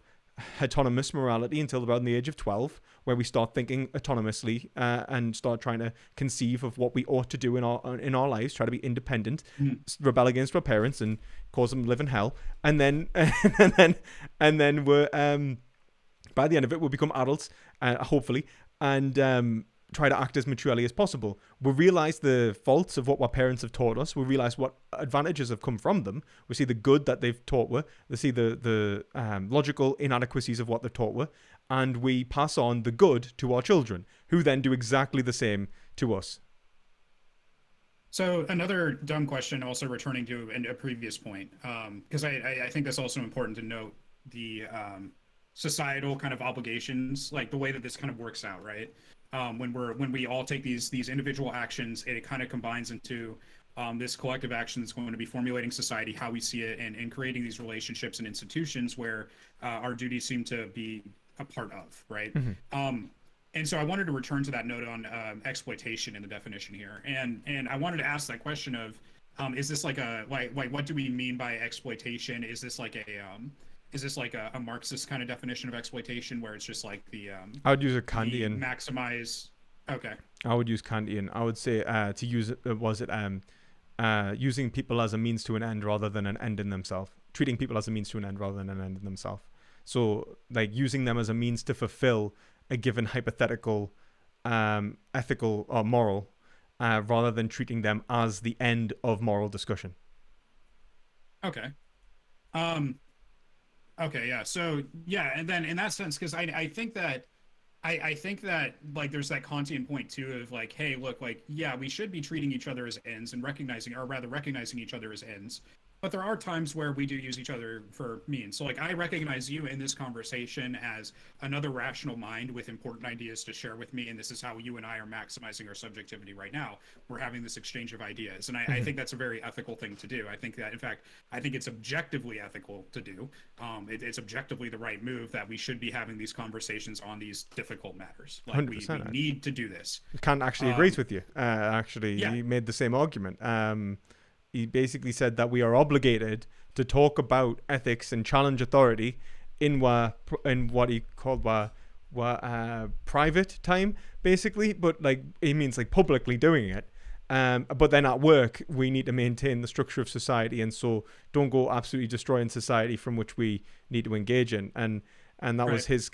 autonomous morality until about the age of 12, where we start thinking autonomously and start trying to conceive of what we ought to do in our lives, try to be independent, rebel against our parents, and cause them to live in hell. And then we're by the end of it, we'll become adults, hopefully, and try to act as maturely as possible. We'll realize the faults of what our parents have taught us. We'll realize what advantages have come from them. We see the good that they've taught us. We see the logical inadequacies of what they've taught us. And we pass on the good to our children, who then do exactly the same to us. So another dumb question, also returning to a previous point, because I think that's also important to note the societal kind of obligations, like the way that this kind of works out, right? When we all take these individual actions, it kind of combines into this collective action that's going to be formulating society, how we see it, and creating these relationships and institutions where our duties seem to be a part of, right? And so I wanted to return to that note on exploitation in the definition here, and I wanted to ask that question of, is this like what do we mean by exploitation? Is this like a Marxist kind of definition of exploitation, where it's just like I would use a Kantian. Maximize. Okay. I would use Kantian. I would say to use using people as a means to an end rather than an end in themselves. Treating people as a means to an end rather than an end in themselves. So like using them as a means to fulfill a given hypothetical, ethical or moral, rather than treating them as the end of moral discussion. Okay. Okay, yeah. So yeah, and then in that sense, because I think that like there's that Kantian point too of like, hey, look, like, yeah, we should be treating each other as ends and recognizing each other as ends. But there are times where we do use each other for means. So like I recognize you in this conversation as another rational mind with important ideas to share with me, and this is how you and I are maximizing our subjectivity right now. We're having this exchange of ideas, and I think that's a very ethical thing to do. I think that, in fact, I think it's objectively ethical to do. It's objectively the right move that we should be having these conversations on these difficult matters. Like we need to do this. Kant actually agrees with you. He made the same argument. He basically said that we are obligated to talk about ethics and challenge authority in what he called private time, basically. But like he means like publicly doing it. But then at work, we need to maintain the structure of society, and so don't go absolutely destroying society from which we need to engage in. And that was his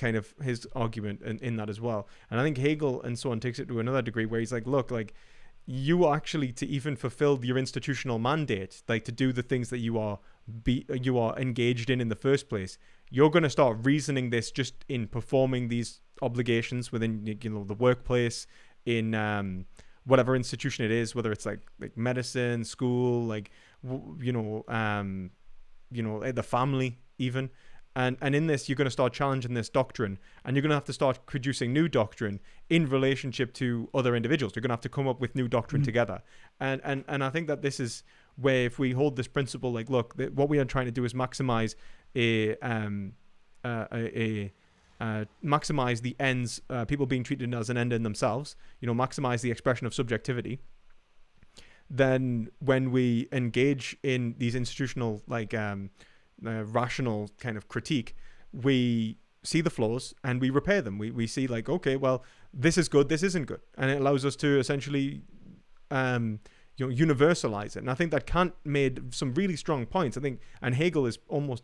argument in that as well. And I think Hegel and so on takes it to another degree where he's like, look, like, you actually, to even fulfill your institutional mandate, like to do the things that you are engaged in the first place, you're going to start reasoning this just in performing these obligations within, you know, the workplace, in whatever institution it is, whether it's like medicine, school, like the family even. And in this, you're going to start challenging this doctrine, and you're going to have to start producing new doctrine in relationship to other individuals. You're going to have to come up with new doctrine together. And I think that this is where, if we hold this principle, like, look, what we are trying to do is maximize maximize the ends, people being treated as an end in themselves, you know, maximize the expression of subjectivity. Then when we engage in these institutional, like, rational kind of critique, we see the flaws and we repair them. We see like, okay, well, this is good, this isn't good, and it allows us to essentially universalize it. And I think that Kant made some really strong points. I think, and Hegel is almost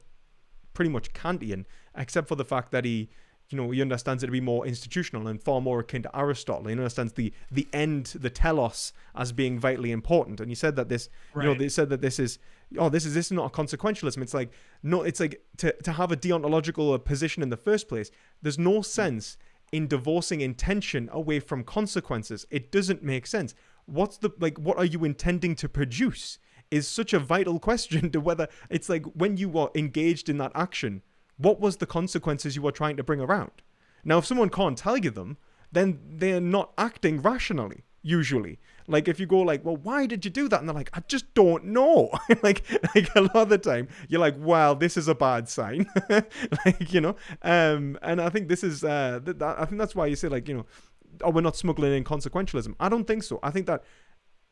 pretty much Kantian, except for the fact that he understands it to be more institutional and far more akin to Aristotle. He understands the end, the telos, as being vitally important. And he said that this, they said that this is not a consequentialism. It's like, no, it's like to have a deontological position in the first place. There's no sense in divorcing intention away from consequences. It doesn't make sense. What are you intending to produce is such a vital question to whether it's like, when you are engaged in that action, what was the consequences you were trying to bring around? Now, if someone can't tell you them, then they're not acting rationally, usually. Like, if you go like, well, why did you do that? And they're like, I just don't know. like a lot of the time, you're like, well, this is a bad sign. And I think this is, I think that's why you say, like, we're not smuggling in consequentialism. I don't think so. I think that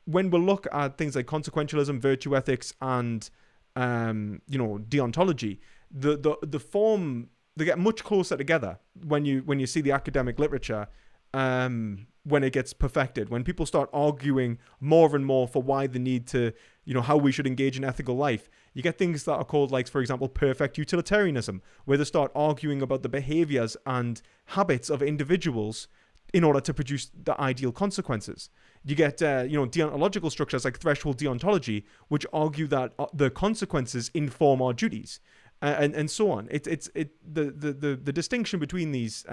when we look at things like consequentialism, virtue ethics, and, deontology, the form they get much closer together when you see the academic literature, when it gets perfected, when people start arguing more and more for why the need to, how we should engage in ethical life. You get things that are called, like, for example, perfect utilitarianism, where they start arguing about the behaviors and habits of individuals in order to produce the ideal consequences. You get, deontological structures like threshold deontology, which argue that the consequences inform our duties, and so on. The distinction between these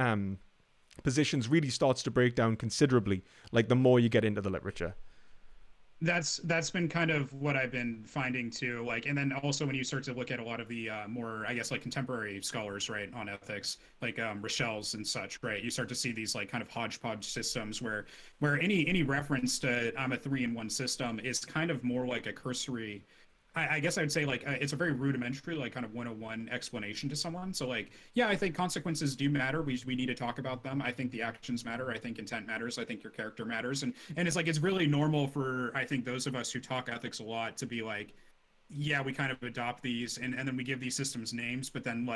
positions really starts to break down considerably, like the more you get into the literature. That's been kind of what I've been finding too. Like, and then also when you start to look at a lot of the more, I guess, like contemporary scholars, right, on ethics, like Rochelle's and such, right, you start to see these like kind of hodgepodge systems where any reference to I'm a 3-in-1 system is kind of more like a cursory. I guess I would say like it's a very rudimentary, like kind of 101 explanation to someone. So like, yeah, I think consequences do matter. We need to talk about them. I think the actions matter. I think intent matters. I think your character matters. And it's like, it's really normal for, I think, those of us who talk ethics a lot to be like, yeah, we kind of adopt these and then we give these systems names, but then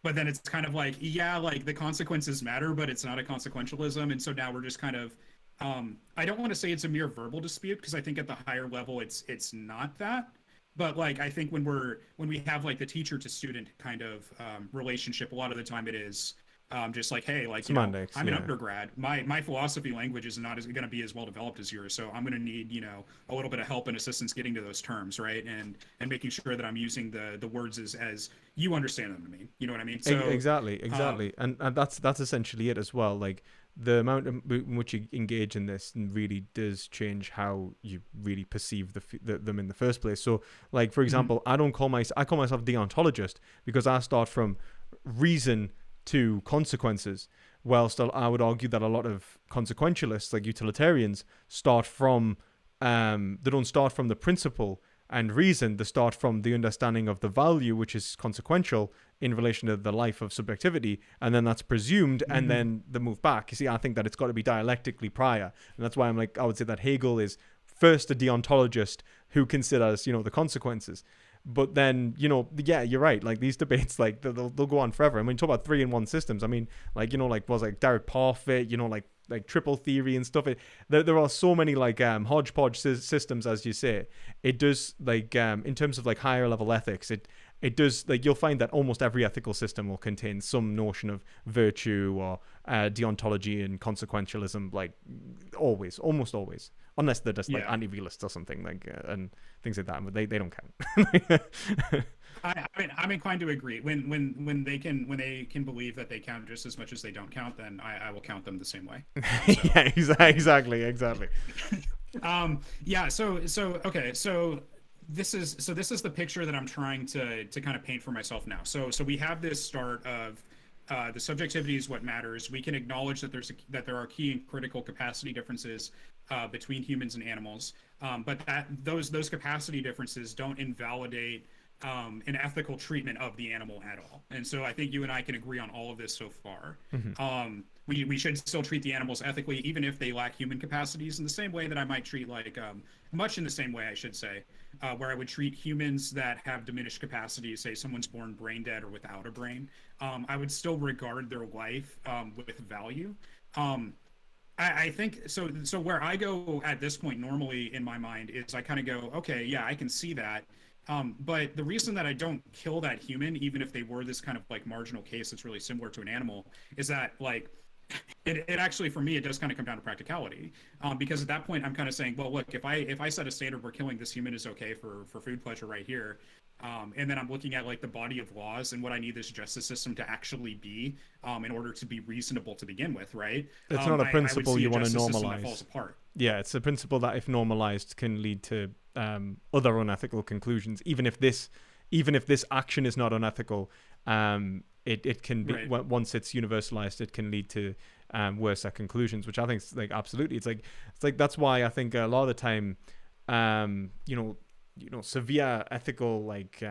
it's kind of like, yeah, like the consequences matter, but it's not a consequentialism. And so now we're just kind of, I don't want to say it's a mere verbal dispute, because I think at the higher level, it's not that. But like, I think when we have like the teacher to student kind of relationship, a lot of the time it is just like, hey, like, I'm an undergrad. My philosophy language is not going to be as well developed as yours, so I'm going to need a little bit of help and assistance getting to those terms, right? And making sure that I'm using the words as you understand them to mean. You know what I mean? So exactly. And that's essentially it as well. Like, the amount in which you engage in this really does change how you really perceive them in the first place. So, like, for example, I call myself deontologist because I start from reason to consequences, whilst I would argue that a lot of consequentialists, like utilitarians, start from they don't start from the principle and reason. They start from the understanding of the value, which is consequential in relation to the life of subjectivity, and then that's presumed, and then they move back. You see, I think that it's got to be dialectically prior, and that's why I would say that Hegel is first a deontologist who considers, the consequences. But then, yeah, you're right. Like, these debates, like, they'll go on forever. I mean, talk about 3-in-1 systems. I mean, like, was like Derek Parfit, like triple theory and stuff. There are so many like hodgepodge systems, as you say. It does, like, in terms of like higher level ethics, it does, like, you'll find that almost every ethical system will contain some notion of virtue or deontology and consequentialism, like, almost always, unless they're just like anti-realists or something, like, and things like that, but they don't count. I'm inclined to agree. When they can believe that they count just as much as they don't count, then I will count them the same way. So. Yeah, exactly. Yeah. So okay. So this is the picture that I'm trying to kind of paint for myself now. So we have this start of the subjectivity is what matters. We can acknowledge that there are key and critical capacity differences between humans and animals, but that those capacity differences don't invalidate an ethical treatment of the animal at all. And so I think you and I can agree on all of this so far. We should still treat the animals ethically, even if they lack human capacities, in the same way that I might treat, like, much in the same way, I should say, where I would treat humans that have diminished capacities, say someone's born brain dead or without a brain. I would still regard their life with value. I think so where I go at this point normally in my mind is I kind of go, okay, yeah, I can see that. But the reason that I don't kill that human, even if they were this kind of like marginal case that's really similar to an animal, is that, like, it actually, for me, it does kind of come down to practicality, because at that point I'm kind of saying, well, look, if I set a standard where killing this human is okay for food pleasure right here, and then I'm looking at like the body of laws and what I need this justice system to actually be in order to be reasonable to begin with, right? It's not a principle you want to normalize. That falls apart. Yeah, it's a principle that, if normalized, can lead to other unethical conclusions. Even if this action is not unethical, it can be, right, once it's universalized, it can lead to worse conclusions, which I think is, like, absolutely. It's like that's why I think a lot of the time, severe ethical, like,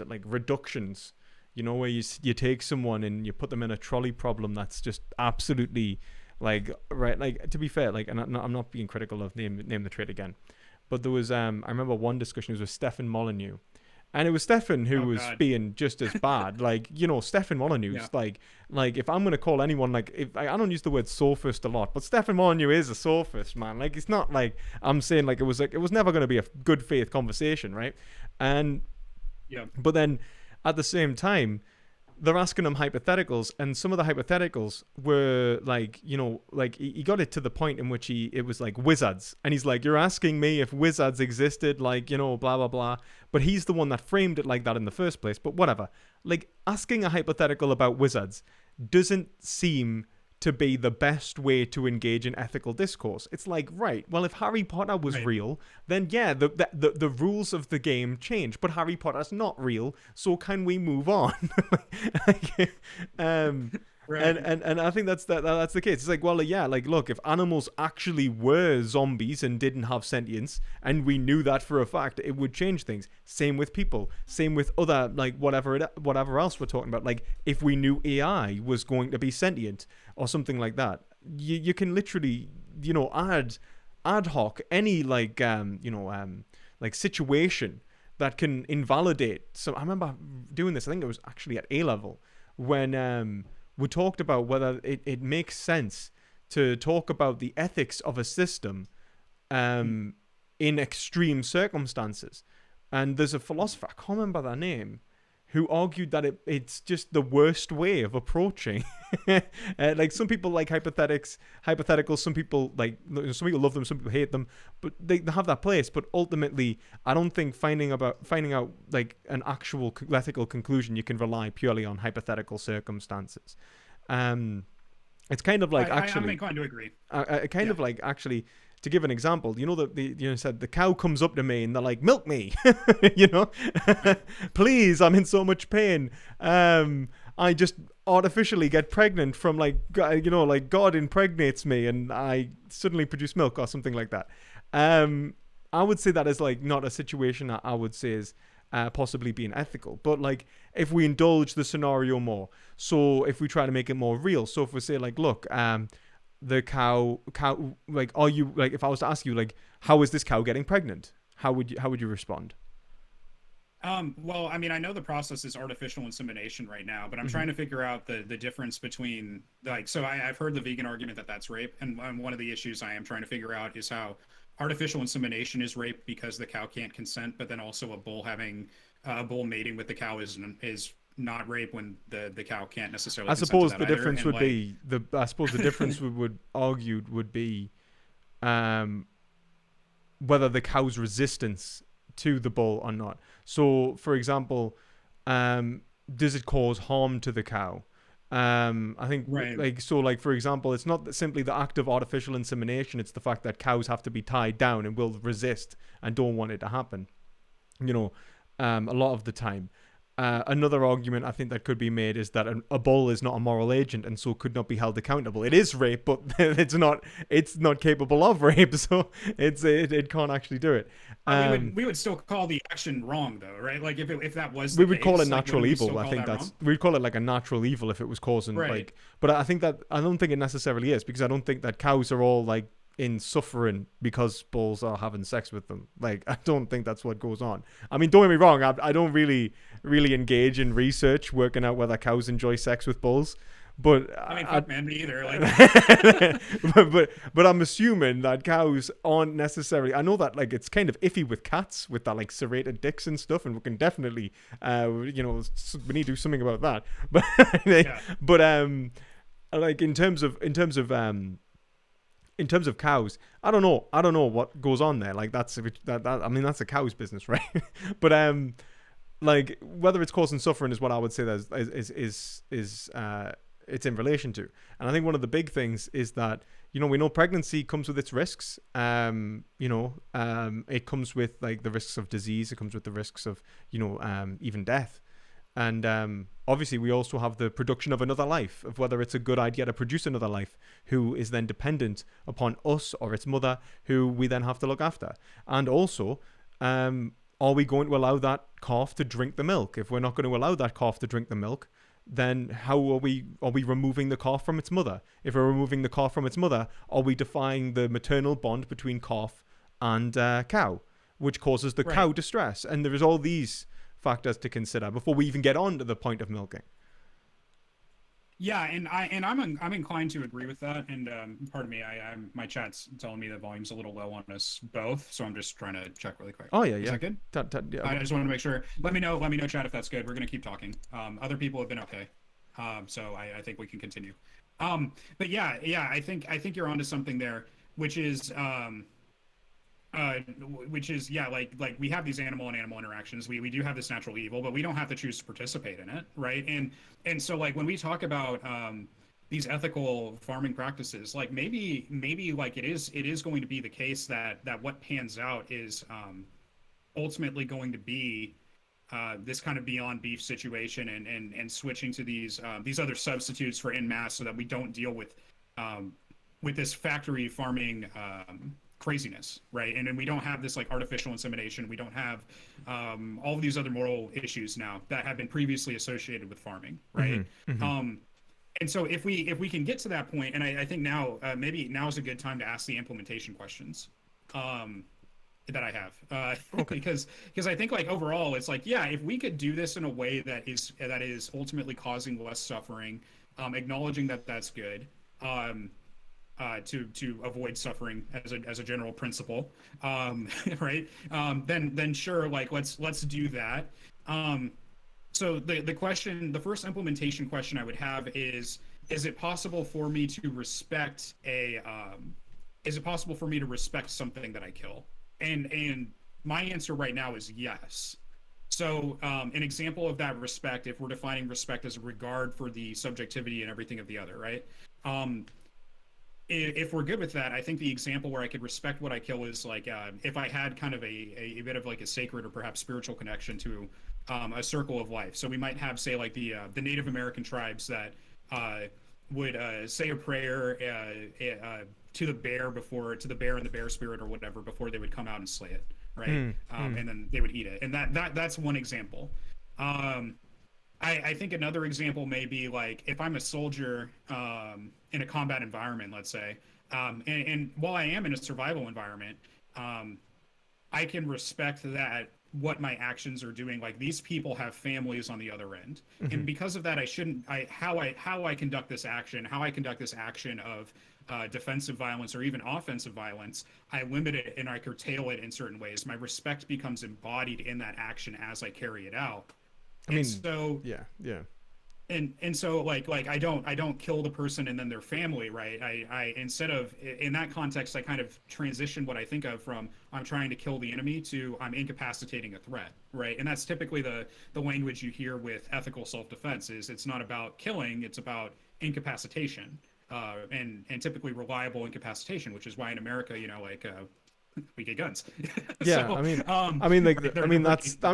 like reductions, where you take someone and you put them in a trolley problem that's just absolutely, like, right, like, to be fair, like, and I'm not being critical of name the trait again, but there was I remember one discussion, it was with Stefan Molyneux, And it was Stefan who Oh, was God. being just as bad. Like, Stefan Molyneux's Yeah. like if I'm gonna call anyone like, if I don't use the word sophist a lot, but Stefan Molyneux is a sophist, man. Like, it's not like I'm saying like it was never gonna be a good faith conversation, right? And Yeah. but then at the same time, they're asking him hypotheticals, and some of the hypotheticals were like, like he got it to the point in which it was like wizards, and he's like, you're asking me if wizards existed, like, blah blah blah. But he's the one that framed it like that in the first place. But whatever. Like, asking a hypothetical about wizards doesn't seem to be the best way to engage in ethical discourse. It's like, right, well, if Harry Potter was Right. real, then yeah, the rules of the game change, but Harry Potter's not real, so can we move on? Right. And I think that's the case. It's like, well, yeah, like, look, if animals actually were zombies and didn't have sentience, and we knew that for a fact, it would change things. Same with people. Same with other, like, whatever else we're talking about. Like, if we knew AI was going to be sentient or something like that, you can literally, add ad hoc any like situation that can invalidate. So I remember doing this. I think it was actually at A level when we talked about whether it makes sense to talk about the ethics of a system in extreme circumstances. And there's a philosopher, I can't remember their name, who argued that it's just the worst way of approaching. Like, some people like hypotheticals. Some people love them, some people hate them, but they have that place. But ultimately, I don't think finding out like an actual ethical conclusion, you can rely purely on hypothetical circumstances. It's kind of like I'm inclined to agree. kind of like, actually, to give an example, said the cow comes up to me and they're like, milk me, please, I'm in so much pain. I just artificially get pregnant from like God impregnates me and I suddenly produce milk or something like that. I would say that is like not a situation that I would say is possibly being ethical. But like, if we indulge the scenario more, so if we try to make it more real, so if we say like, look, the cow, like, are you, like, if I was to ask you, like, how is this cow getting pregnant? How would you respond? Well, I mean, I know the process is artificial insemination right now, but I'm trying to figure out the difference between, like, so I've heard the vegan argument that that's rape, and one of the issues I am trying to figure out is how artificial insemination is rape because the cow can't consent, but then also a bull mating with the cow is not rape when the cow can't necessarily. I suppose consent to the that difference either. would And, be I suppose the difference we would argued would be whether the cow's resistance to the bull or not. So, for example, does it cause harm to the cow? I think, Right. like, so, like, for example, it's not simply the act of artificial insemination, it's the fact that cows have to be tied down and will resist and don't want it to happen, a lot of the time. Another argument I think that could be made is that a bull is not a moral agent and so could not be held accountable. It is rape, but it's not capable of rape, so it can't actually do it. we would still call the action wrong, though, right? Like, if that was We the would call case, it like, natural wouldn't we evil. still I call think that that's wrong? we'd call it like a natural evil if it was causing Right. like. But I don't think it necessarily is, because I don't think that cows are all like in suffering because bulls are having sex with them. Like, I don't think that's what goes on. I mean, don't get me wrong. I don't really engage in research working out whether cows enjoy sex with bulls. But I mean, fuck, man, me either. Like, but I'm assuming that cows aren't necessarily. I know that, like, it's kind of iffy with cats with that, like, serrated dicks and stuff, and we can definitely, we need to do something about that. But Yeah. but like, in terms of cows, I don't know what goes on there. Like, I mean, that's a cow's business, right? But like, whether it's causing suffering is what I would say that is it's in relation to. And I think one of the big things is that, we know pregnancy comes with its risks. It comes with, like, the risks of disease. It comes with the risks of, even death. And obviously, we also have the production of another life, of whether it's a good idea to produce another life who is then dependent upon us or its mother, who we then have to look after. And also, are we going to allow that calf to drink the milk? If we're not going to allow that calf to drink the milk, then how are we removing the calf from its mother? If we're removing the calf from its mother, are we defying the maternal bond between calf and cow, which causes the Right. cow distress? And there is all these factors to consider before we even get on to the point of milking. Yeah, and I'm inclined to agree with that. And pardon me, I'm my chat's telling me the volume's a little low on us both, so I'm just trying to check really quick. Oh yeah, Is yeah. that good? Yeah. I just want to make sure. Let me know, chat, if that's good. We're gonna keep talking. Other people have been okay, so I think we can continue. But yeah, I think you're onto something there, which is yeah, like we have these animal and animal interactions. We do have this natural evil, but we don't have to choose to participate in it, right? And so like when we talk about these ethical farming practices, like maybe like it is going to be the case that what pans out is ultimately going to be this kind of beyond beef situation, and switching to these other substitutes for en masse, so that we don't deal with this factory farming craziness, right? And then we don't have this like artificial insemination. We don't have all of these other moral issues now that have been previously associated with farming, right? And so if we can get to that point, and I think now maybe now is a good time to ask the implementation questions that I have, Okay. because I think like overall it's like, yeah, if we could do this in a way that is ultimately causing less suffering, acknowledging that that's good. To avoid suffering as a general principle, right? Then sure, like let's do that. So the first implementation question I would have is it possible for me to respect something that I kill? And my answer right now is yes. So an example of that respect, if we're defining respect as a regard for the subjectivity and everything of the other, right? If we're good with that, I think the example where I could respect what I kill is like if I had kind of a bit of like a sacred or perhaps spiritual connection to a circle of life. So we might have, say, like the Native American tribes that would say a prayer to the bear and the bear spirit or whatever before they would come out and slay it, right? And then they would eat it, and that's one example. I think another example may be like if I'm a soldier in a combat environment, let's say, and while I am in a survival environment, I can respect that what my actions are doing. Like these people have families on the other end, and because of that, how I conduct this action, of defensive violence or even offensive violence, I limit it and I curtail it in certain ways. My respect becomes embodied in that action as I carry it out. I mean, so yeah. And so like I don't kill the person and then their family, right? I instead of, in that context, I kind of transition what I think of from I'm trying to kill the enemy to I'm incapacitating a threat, right? And that's typically the language you hear with ethical self-defense. Is it's not about killing, it's about incapacitation, and typically reliable incapacitation, which is why in America, we get guns. Yeah, So,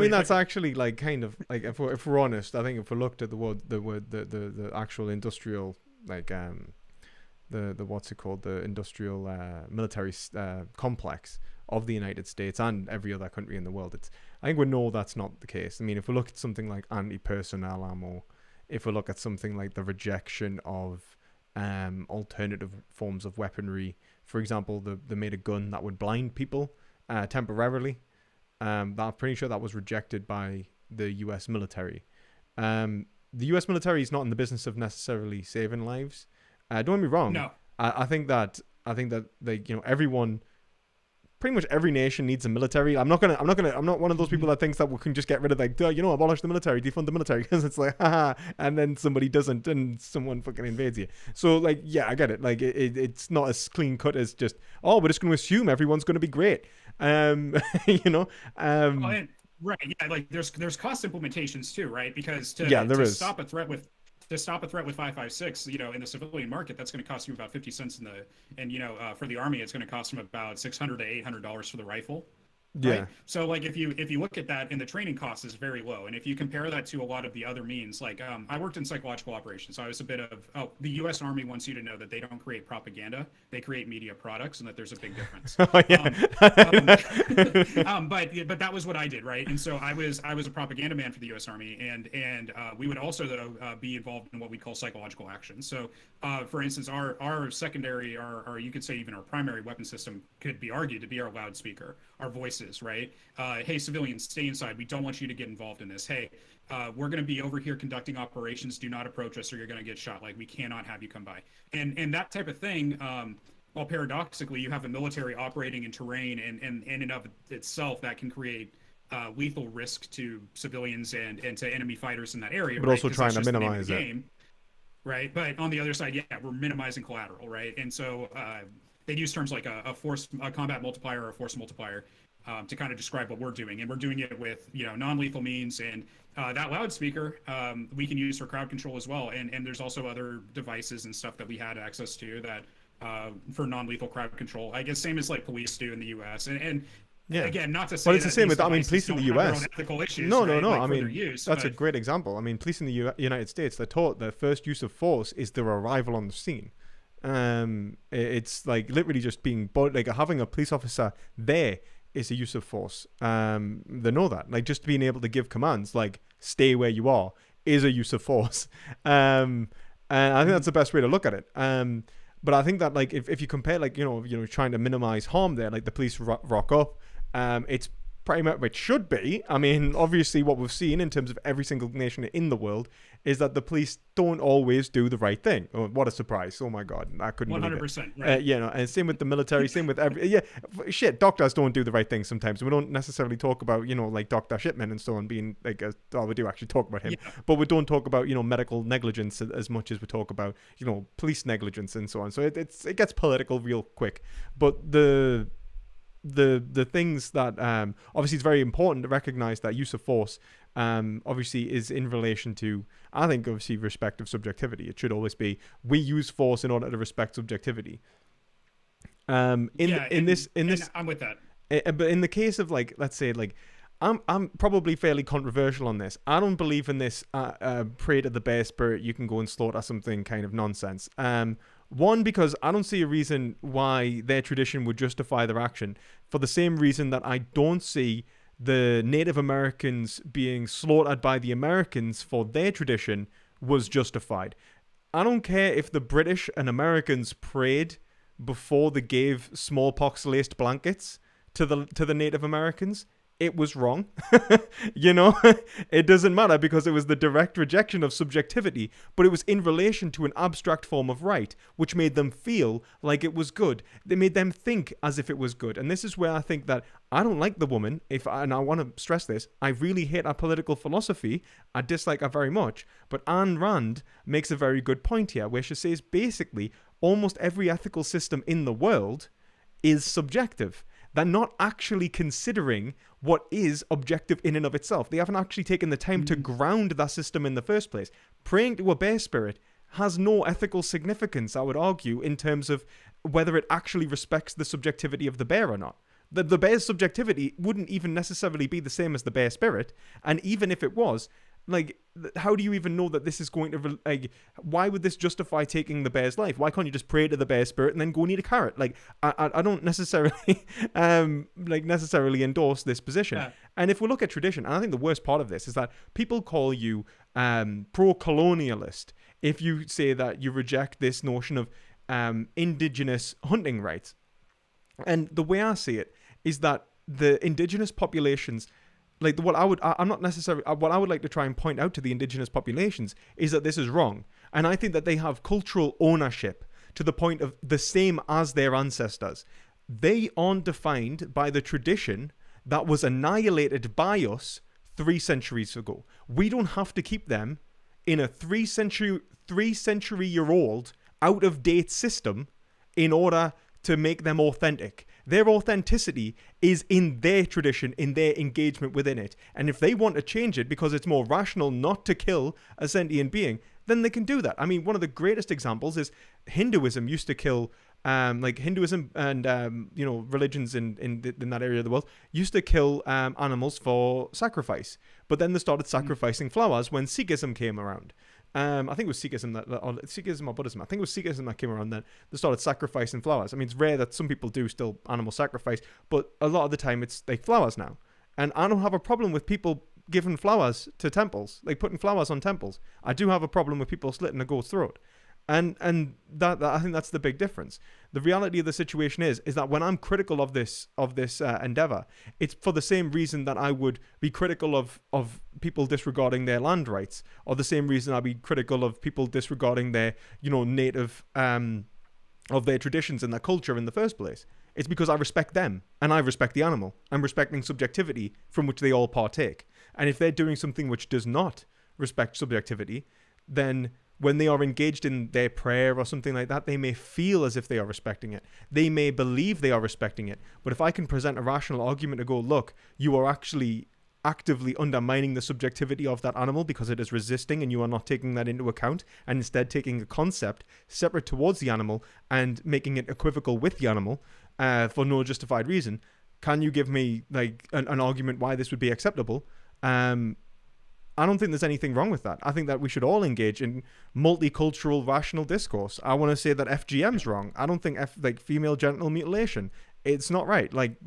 that's actually like kind of like if we're honest, I think if we looked at the actual industrial the what's it called, the industrial military complex of the United States and every other country in the world, I think we know that's not the case. I mean, if we look at something like anti-personnel ammo, if we look at something like the rejection of alternative forms of weaponry. For example, they made a gun that would blind people temporarily. I'm pretty sure that was rejected by the U.S. military. The U.S. military is not in the business of necessarily saving lives. Don't get me wrong. No. I think that they, everyone, pretty much every nation needs a military. I'm not one of those people that thinks that we can just get rid of abolish the military, defund the military, because it's like, haha, and then somebody doesn't and someone fucking invades you. So like, yeah, I get it. Like it's not as clean cut as just, we're just going to assume everyone's going to be great. Right. Yeah. Like there's cost implementations too, right? Because to stop a threat with 5.56, in the civilian market, that's going to cost you about 50 cents for the Army, it's going to cost them about $600 to $800 for the rifle. Yeah. Right? So like if you look at that, and the training cost is very low, and if you compare that to a lot of the other means, like I worked in psychological operations, so I was a bit of the U.S. Army wants you to know that they don't create propaganda, they create media products, and that there's a big difference. But that was what I did, right? And so I was a propaganda man for the U.S. Army, and we would also though be involved in what we call psychological action. So for instance, our secondary, or you could say even our primary weapon system could be argued to be our loudspeaker, our voice choices, right? Hey, civilians, stay inside. We don't want you to get involved in this. Hey, we're going to be over here conducting operations. Do not approach us, or you're going to get shot. Like, we cannot have you come by. And that type of thing. Well, paradoxically, you have a military operating in terrain, and in and of itself, that can create lethal risk to civilians and to enemy fighters in that area. But right? also trying to the name of minimize the it. game. Right, but on the other side, yeah, we're minimizing collateral, right? And so they use terms like a combat multiplier, or a force multiplier, to kind of describe what we're doing, and we're doing it with non-lethal means. And that loudspeaker we can use for crowd control as well. And there's also other devices and stuff that we had access to that for non-lethal crowd control. I guess same as like police do in the U.S. And Yeah. again, not to say But it's the same with, I mean, police in the US. Issues, No, right? no. Like I for their mean, use, that's a but- great example. I mean, police in the United States, they're taught their first use of force is their arrival on the scene. It's like literally just being, like having a police officer there is a use of force. They know that. Like just being able to give commands, like stay where you are, is a use of force. And I think that's the best way to look at it. But I think that like if you compare like, trying to minimize harm there, like the police rock up, it's pretty much, it should be. I mean, obviously what we've seen in terms of every single nation in the world is that the police don't always do the right thing. Oh, what a surprise. Oh my God. I couldn't believe it. 100%, right? And same with the military, same with doctors don't do the right thing sometimes. We don't necessarily talk about, like Dr. Shipman and so on being like, we do actually talk about him, but we don't talk about, medical negligence as much as we talk about, police negligence and so on. So it gets political real quick. But the things that obviously it's very important to recognize that use of force obviously is in relation to, I think, obviously respect of subjectivity. It should always be, we use force in order to respect subjectivity. I'm with that. But in the case of like, let's say like, I'm probably fairly controversial on this. I don't believe in this pray to the bear spirit, you can go and slaughter something kind of nonsense. One, because I don't see a reason why their tradition would justify their action, for the same reason that I don't see the Native Americans being slaughtered by the Americans for their tradition was justified. I don't care if the British and Americans prayed before they gave smallpox-laced blankets to the Native Americans. It was wrong. It doesn't matter because it was the direct rejection of subjectivity, but it was in relation to an abstract form of right, which made them feel like it was good. They made them think as if it was good. And this is where I think that I don't like the woman, and I want to stress this, I really hate her political philosophy. I dislike her very much. But Ayn Rand makes a very good point here, where she says basically almost every ethical system in the world is subjective. They're not actually considering what is objective in and of itself. They haven't actually taken the time to ground that system in the first place. Praying to a bear spirit has no ethical significance, I would argue, in terms of whether it actually respects the subjectivity of the bear or not. The bear's subjectivity wouldn't even necessarily be the same as the bear spirit, and even if it was, like, how do you even know that this is going to, like, why would this justify taking the bear's life? Why can't you just pray to the bear spirit and then go and eat a carrot? Like, I don't necessarily, necessarily endorse this position. Yeah. And if we look at tradition, and I think the worst part of this is that people call you pro-colonialist if you say that you reject this notion of indigenous hunting rights. And the way I see it is that the indigenous populations, like what I would like to try and point out to the indigenous populations is that this is wrong. And I think that they have cultural ownership to the point of the same as their ancestors. They aren't defined by the tradition that was annihilated by us 3 centuries ago. We don't have to keep them in a 3 century year old out of date system in order to make them authentic. Their authenticity is in their tradition, in their engagement within it. And if they want to change it because it's more rational not to kill a sentient being, then they can do that. I mean, one of the greatest examples is Hinduism used to kill, Hinduism and, religions in that area of the world used to kill animals for sacrifice. But then they started sacrificing flowers when Sikhism came around. I think it was Sikhism Sikhism or Buddhism. I think it was Sikhism that came around then. They started sacrificing flowers. I mean, it's rare that some people do still animal sacrifice, but a lot of the time it's like flowers now. And I don't have a problem with people giving flowers to temples, like putting flowers on temples. I do have a problem with people slitting a goat's throat. And that I think that's the big difference. The reality of the situation is that when I'm critical of this endeavor, it's for the same reason that I would be critical of people disregarding their land rights, or the same reason I'd be critical of people disregarding their native of their traditions and their culture in the first place. It's because I respect them and I respect the animal. I'm respecting subjectivity from which they all partake. And if they're doing something which does not respect subjectivity, then when they are engaged in their prayer or something like that, they may feel as if they are respecting it. They may believe they are respecting it. But if I can present a rational argument to go, look, you are actually actively undermining the subjectivity of that animal because it is resisting and you are not taking that into account, and instead taking a concept separate towards the animal and making it equivocal with the animal for no justified reason, can you give me like an argument why this would be acceptable? I don't think there's anything wrong with that. I think that we should all engage in multicultural rational discourse. I want to say that FGM's wrong. I don't think female genital mutilation, it's not right. Like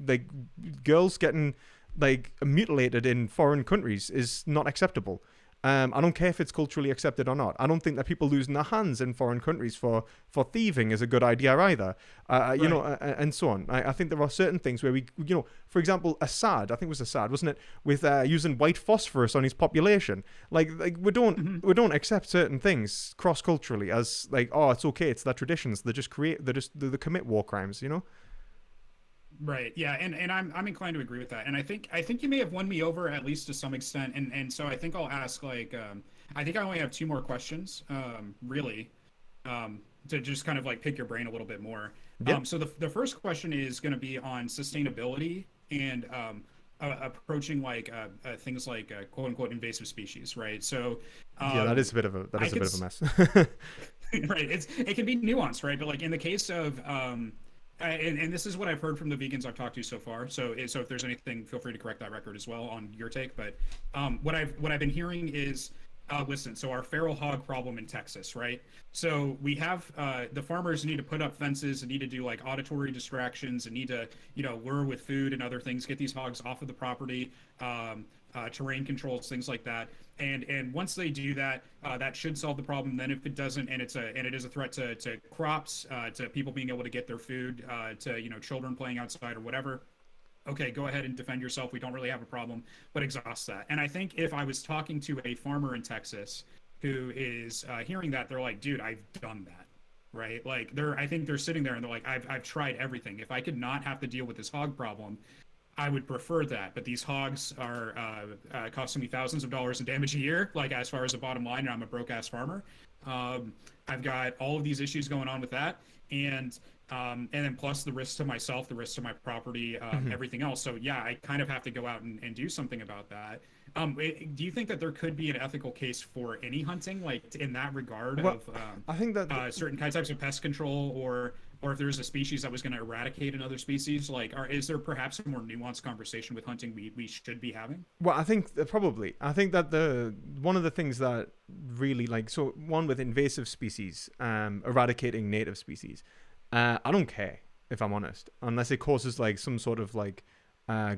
girls getting like mutilated in foreign countries is not acceptable. I don't care if it's culturally accepted or not. I don't think that people losing their hands in foreign countries for thieving is a good idea either. You know, and so on. I think there are certain things where we, for example, Assad, I think it was Assad, wasn't it, with using white phosphorus on his population. Like we don't accept certain things cross culturally as like, oh, it's okay, it's their traditions. They commit war crimes. Right. Yeah. And I'm inclined to agree with that. And I think you may have won me over at least to some extent. And so I think I'll ask I think I only have two more questions, really, to just kind of like pick your brain a little bit more. Yep. So the first question is going to be on sustainability and approaching things like quote unquote invasive species. Right. So that is a bit of a mess. Right. It can be nuanced. Right. But like in the case of and this is what I've heard from the vegans I've talked to so far. So if there's anything, feel free to correct that record as well on your take. But what I've been hearing is, listen. So our feral hog problem in Texas, right? So we have the farmers need to put up fences and need to do like auditory distractions and need to lure with food and other things, get these hogs off of the property. Terrain controls, things like that, and once they do that, that should solve the problem. Then if it doesn't, and it is a threat to crops, to people being able to get their food, to children playing outside or whatever, okay, go ahead and defend yourself. We don't really have a problem, but exhaust that. And I think if I was talking to a farmer in Texas who is hearing that, they're like, dude, I've done that. Right? Like I think they're sitting there and they're like, I've tried everything. If I could not have to deal with this hog problem, I would prefer that, but these hogs are costing me thousands of dollars in damage a year, like as far as the bottom line, and I'm a broke-ass farmer. I've got all of these issues going on with that, and then plus the risk to myself, the risk to my property, everything else. So yeah, I kind of have to go out and do something about that. Do you think that there could be an ethical case for any hunting, like in that regard, I think that certain types of pest control, or if there's a species that was going to eradicate another species, is there perhaps a more nuanced conversation with hunting we should be having? Well, I think probably. I think that one of the things that really one with invasive species, eradicating native species, I don't care, if I'm honest, unless it causes like some sort of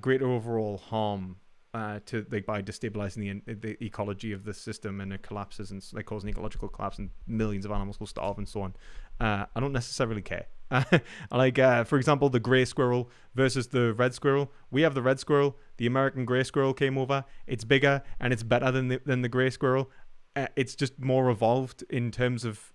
greater overall harm to by destabilizing the ecology of the system, and it collapses and causing ecological collapse and millions of animals will starve and so on. I don't necessarily care. For example, the gray squirrel versus the red squirrel. We have the red squirrel. The American gray squirrel came over. It's bigger and it's better than the gray squirrel. It's just more evolved in terms of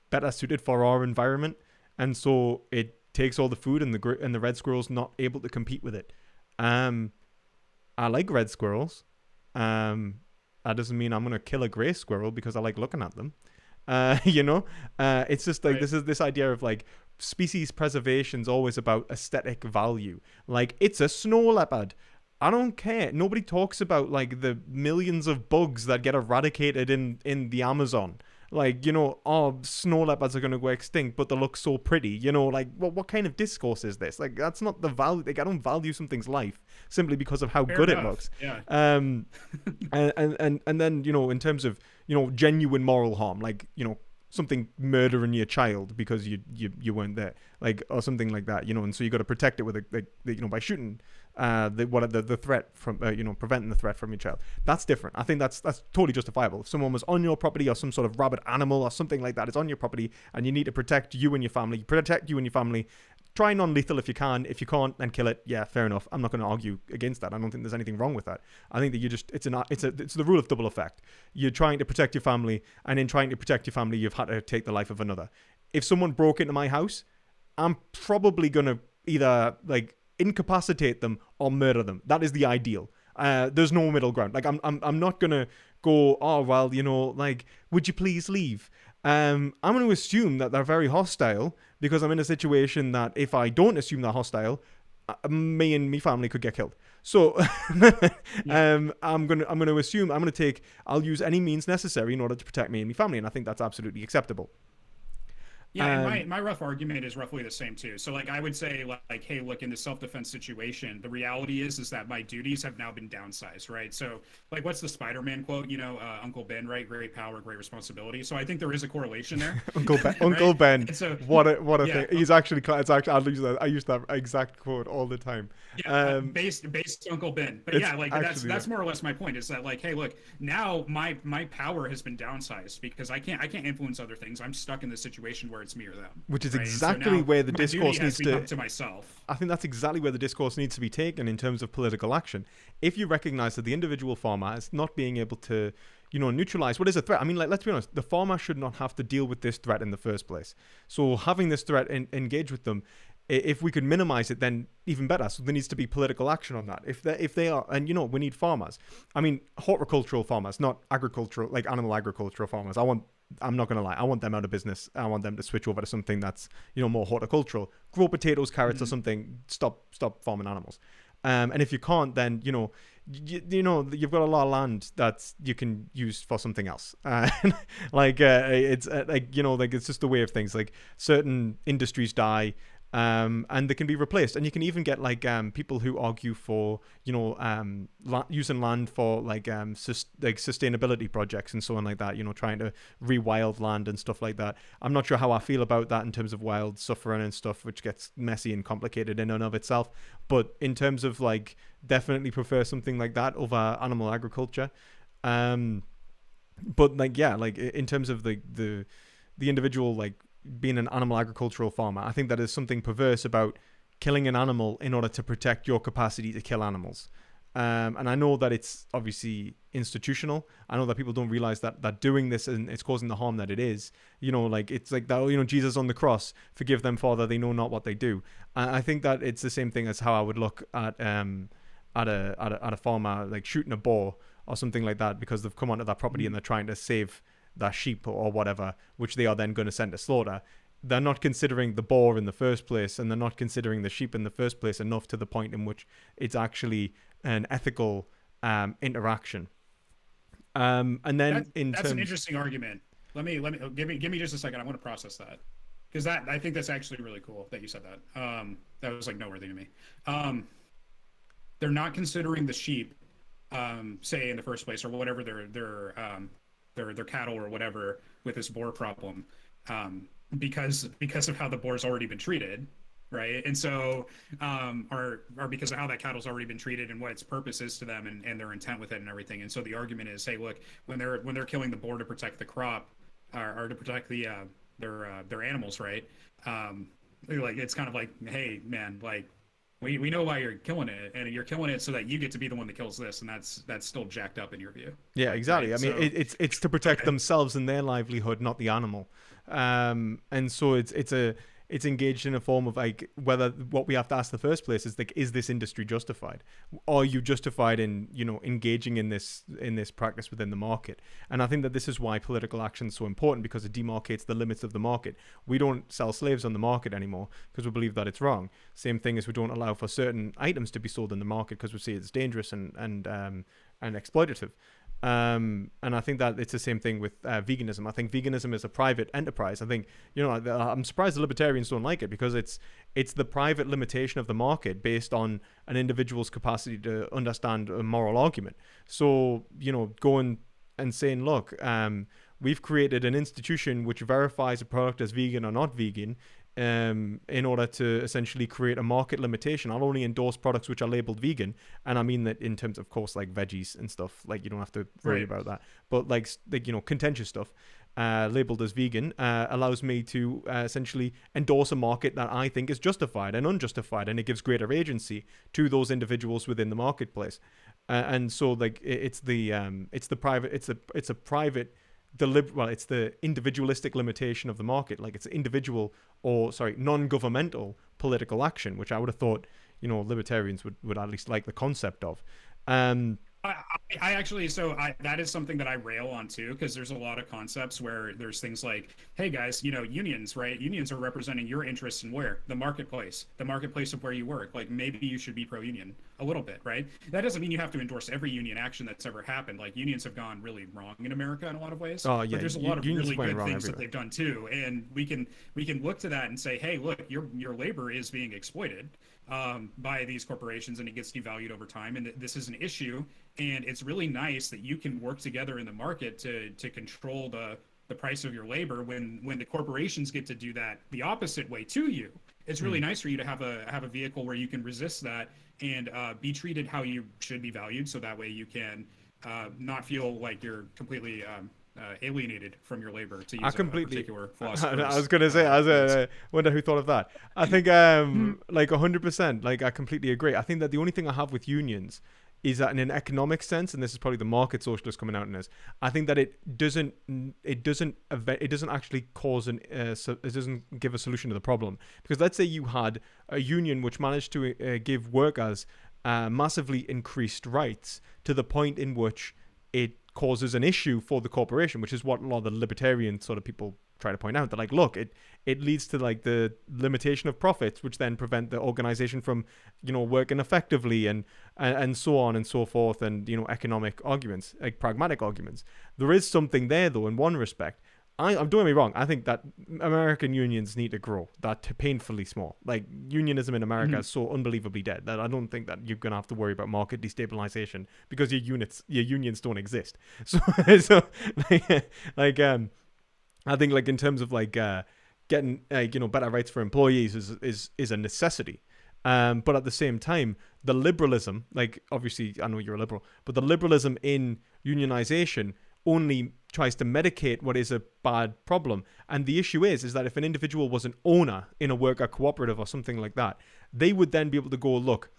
better suited for our environment, and so it takes all the food, and the red squirrel's not able to compete with it. I like red squirrels. That doesn't mean I'm gonna kill a gray squirrel because I like looking at them. It's just like right. This idea of like species preservation is always about aesthetic value. Like, it's a snow leopard. I don't care. Nobody talks about like the millions of bugs that get eradicated in the Amazon. Like, snow leopards are going to go extinct, but they look so pretty. What kind of discourse is this? Like, that's not the value. Like, I don't value something's life simply because of how Fair good enough. It looks. Yeah. And then, in terms of, genuine moral harm, like, something murdering your child because you weren't there, like, or something like that, and so you got to protect it with by shooting the threat from preventing the threat from your child. That's different. I think that's totally justifiable. If someone was on your property, or some sort of rabid animal or something like that is on your property, and you need to protect you and your family, try non-lethal if you can. If you can't, then kill it. Yeah, fair enough. I'm not going to argue against that. I don't think there's anything wrong with that. I think that it's the rule of double effect. You're trying to protect your family, and in trying to protect your family, you've had to take the life of another. If someone broke into my house, I'm probably going to either like incapacitate them or murder them. That is the ideal. There's no middle ground. Like I'm not going to go, oh well, like, would you please leave? I'm going to assume that they're very hostile, because I'm in a situation that if I don't assume they're hostile, me and my family could get killed. So I'm going to assume I'll use any means necessary in order to protect me and my family, and I think that's absolutely acceptable. Yeah, and my rough argument is roughly the same too. So like I would say like, hey, look, in the self-defense situation, the reality is that my duties have now been downsized, right? So like, what's the Spider-Man quote? Uncle Ben, right? Great power, great responsibility. So I think there is a correlation there. Uncle Ben, right? Uncle Ben. So, what a thing. He's actually. It's actually. I use that exact quote all the time. Yeah, based Uncle Ben. But yeah, like that's more or less my point. Is that like, hey, look, now my power has been downsized because I can't influence other things. I'm stuck in this situation where it's me or them. Which is exactly where the discourse needs to myself. I think that's exactly where the discourse needs to be taken in terms of political action. If you recognize that the individual farmer is not being able to, neutralize what is a threat. I mean, like, let's be honest, the farmer should not have to deal with this threat in the first place. So having this threat engage with them, if we could minimize it, then even better. So there needs to be political action on that. If they are, and we need farmers. I mean, horticultural farmers, not agricultural, like animal agricultural farmers. I'm not going to lie. I want them out of business. I want them to switch over to something that's, more horticultural. Grow potatoes, carrots, or something. Stop farming animals. And if you can't, then, you've got a lot of land that you can use for something else. It's just the way of things. Like, certain industries die. And they can be replaced, and you can even get people who argue for using land for sustainability projects and so on like that, trying to rewild land and stuff like that. I'm not sure how I feel about that in terms of wild suffering and stuff, which gets messy and complicated in and of itself, but in terms of definitely prefer something like that over animal agriculture. But in terms of the individual being an animal agricultural farmer, I think that is something perverse about killing an animal in order to protect your capacity to kill animals. And I know that it's obviously institutional. I know that people don't realize that doing this and it's causing the harm that it is. It's like that. Jesus on the cross, forgive them, Father, they know not what they do. I think that it's the same thing as how I would look at a farmer shooting a boar or something like that, because they've come onto that property and they're trying to save that sheep or whatever, which they are then going to send to slaughter. They're not considering the boar in the first place, and they're not considering the sheep in the first place enough to the point in which it's actually an ethical interaction. And then that's an interesting argument. Let me give me just a second. I want to process that, because I think that's actually really cool that you said that. That was noteworthy to me. They're not considering the sheep, say in the first place, or whatever their cattle or whatever with this boar problem, because of how the boar's already been treated, right? And so or because of how that cattle's already been treated and what its purpose is to them and their intent with it and everything. And so the argument is, hey, look, when they're killing the boar to protect the crop or to protect their animals, right? It's kind of like, hey man, we know why you're killing it, and you're killing it so that you get to be the one that kills this, and that's still jacked up in your view. Yeah, exactly. Right? I mean, it's to protect themselves and their livelihood, not the animal. And so it's engaged in a form of whether what we have to ask the first place is this industry justified? Are you justified in engaging in this practice within the market? And I think that this is why political action is so important, because it demarcates the limits of the market. We don't sell slaves on the market anymore because we believe that it's wrong. Same thing as we don't allow for certain items to be sold in the market because we see it's dangerous and exploitative. And I think that it's the same thing with veganism. I think veganism is a private enterprise. I think, I'm surprised the libertarians don't like it, because it's the private limitation of the market based on an individual's capacity to understand a moral argument. So, going and saying, look, we've created an institution which verifies a product as vegan or not vegan, in order to essentially create a market limitation. I'll only endorse products which are labeled vegan, and I mean that in terms, of course, like veggies and stuff. Like you don't have to worry about that. But like contentious stuff, labeled as vegan, allows me to essentially endorse a market that I think is justified and unjustified, and it gives greater agency to those individuals within the marketplace. And so like it's the individualistic limitation of the market. Like it's individual non-governmental political action, which I would have thought, libertarians would at least like the concept of. I actually, that is something that I rail on too, because there's a lot of concepts where there's things like, hey guys, unions, right? Unions are representing your interests in where? The marketplace of where you work. Like maybe you should be pro-union a little bit, right? That doesn't mean you have to endorse every union action that's ever happened. Like unions have gone really wrong in America in a lot of ways. Oh yeah, but there's a lot of really good things everywhere that they've done too, and we can look to that and say, hey, look, your labor is being exploited by these corporations, and it gets devalued over time, and this is an issue. And it's really nice that you can work together in the market to control the price of your labor when the corporations get to do that the opposite way to you. It's really nice for you to have a vehicle where you can resist that and be treated how you should be valued, so that way you can not feel like you're completely alienated from your labor, to use a particular philosopher. I was going to say, I wonder who thought of that. I think like 100%, like I completely agree. I think that the only thing I have with unions is that in an economic sense, and this is probably the market socialist coming out in this, I think that it doesn't actually cause it doesn't give a solution to the problem. Because let's say you had a union which managed to give workers massively increased rights to the point in which it causes an issue for the corporation, which is what a lot of the libertarian sort of people try to point out. They're like, look, it leads to like the limitation of profits, which then prevent the organization from, working effectively and so on and so forth, and economic arguments, like pragmatic arguments. There is something there though in one respect. I'm don't get me wrong. I think that American unions need to grow. That painfully small. Like unionism in America is so unbelievably dead that I don't think that you're gonna have to worry about market destabilization because your unions don't exist. So I think like in terms of like getting better rights for employees is a necessity. But at the same time, the liberalism, like obviously I know you're a liberal, but the liberalism in unionization only tries to medicate what is a bad problem. And the issue is that if an individual was an owner in a worker cooperative or something like that, they would then be able to go, look,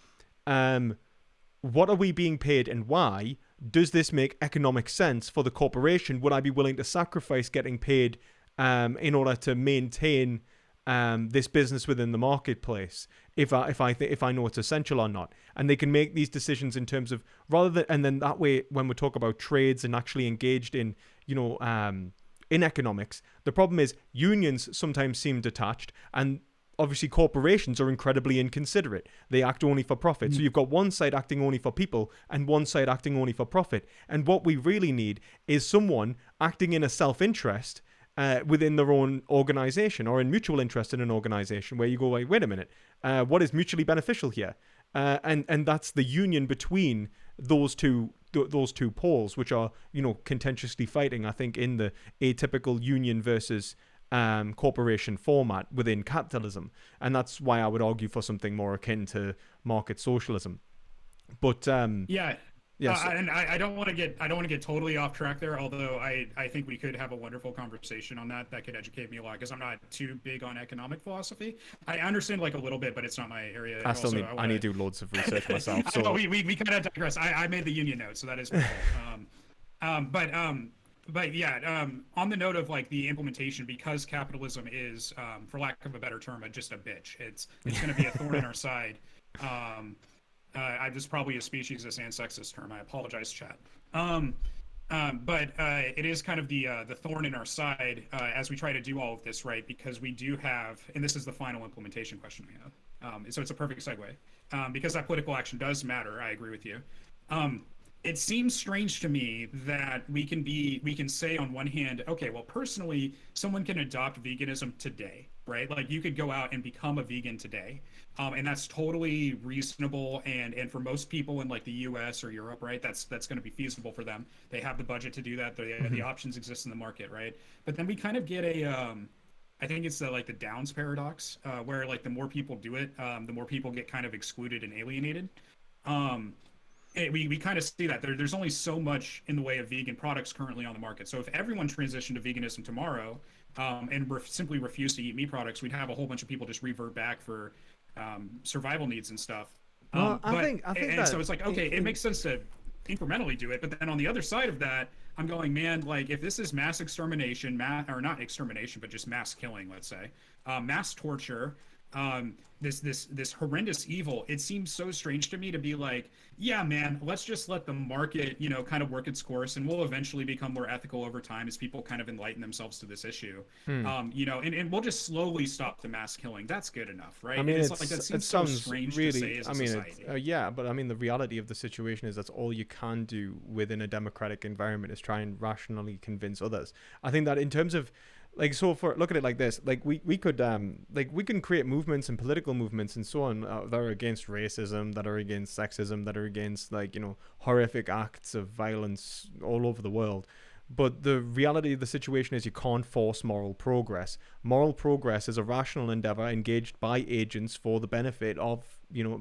what are we being paid and why? Does this make economic sense for the corporation? Would I be willing to sacrifice getting paid in order to maintain this business within the marketplace if I know it's essential or not? And they can make these decisions in terms of and then that way when we talk about trades and actually engaged in in economics, the problem is unions sometimes seem detached, and obviously corporations are incredibly inconsiderate. They act only for profit. So you've got one side acting only for people and one side acting only for profit. And what we really need is someone acting in a self-interest within their own organization, or in mutual interest in an organization, where you go, like, wait a minute, what is mutually beneficial here? And that's the union between those two poles, which are contentiously fighting, I think, in the atypical union versus corporation format within capitalism. And that's why I would argue for something more akin to market socialism. But yes. And I don't want to get totally off track there, although I think we could have a wonderful conversation on that could educate me a lot, because I'm not too big on economic philosophy. I understand like a little bit, but it's not my area. I need to do loads of research myself. So we kind of digress. I made the union note, so that is but yeah, on the note of like the implementation, because capitalism is, for lack of a better term, just a bitch. It's going to be a thorn in our side. This is probably a speciesist and sexist term. I apologize, chat. But it is kind of the thorn in our side as we try to do all of this, right? Because we do have, and this is the final implementation question we have. So it's a perfect segue. Because that political action does matter, I agree with you. It seems strange to me that we can say on one hand, okay, well, personally, someone can adopt veganism today, right? Like you could go out and become a vegan today. And that's totally reasonable. And for most people in like the US or Europe, right, that's going to be feasible for them. They have the budget to do that. The options exist in the market, right? But then we kind of get I think it's like the Downs paradox, where like the more people do it, the more people get kind of excluded and alienated. Um, we kind of see that there's only so much in the way of vegan products currently on the market. So if everyone transitioned to veganism tomorrow, and simply refused to eat meat products, we'd have a whole bunch of people just revert back for survival needs and stuff. Well, I think and that so it's like, okay, it makes sense to incrementally do it, but then on the other side of that, I'm going, man, like if this is mass extermination, or not extermination, but just mass killing, let's say, mass torture, this horrendous evil, it seems so strange to me to be like, yeah, man, let's just let the market, kind of work its course, and we'll eventually become more ethical over time as people kind of enlighten themselves to this issue. And we'll just slowly stop the mass killing. That's good enough, right? I mean, it's like that seems so strange really, to say as a society. yeah, but I mean, the reality of the situation is that's all you can do within a democratic environment is try and rationally convince others. I think that in terms of like, so for look at it like this, like we could like we can create movements and political movements and so on that are against racism, that are against sexism, that are against like horrific acts of violence all over the world. But the reality of the situation is you can't force moral progress. Moral progress is a rational endeavor engaged by agents for the benefit of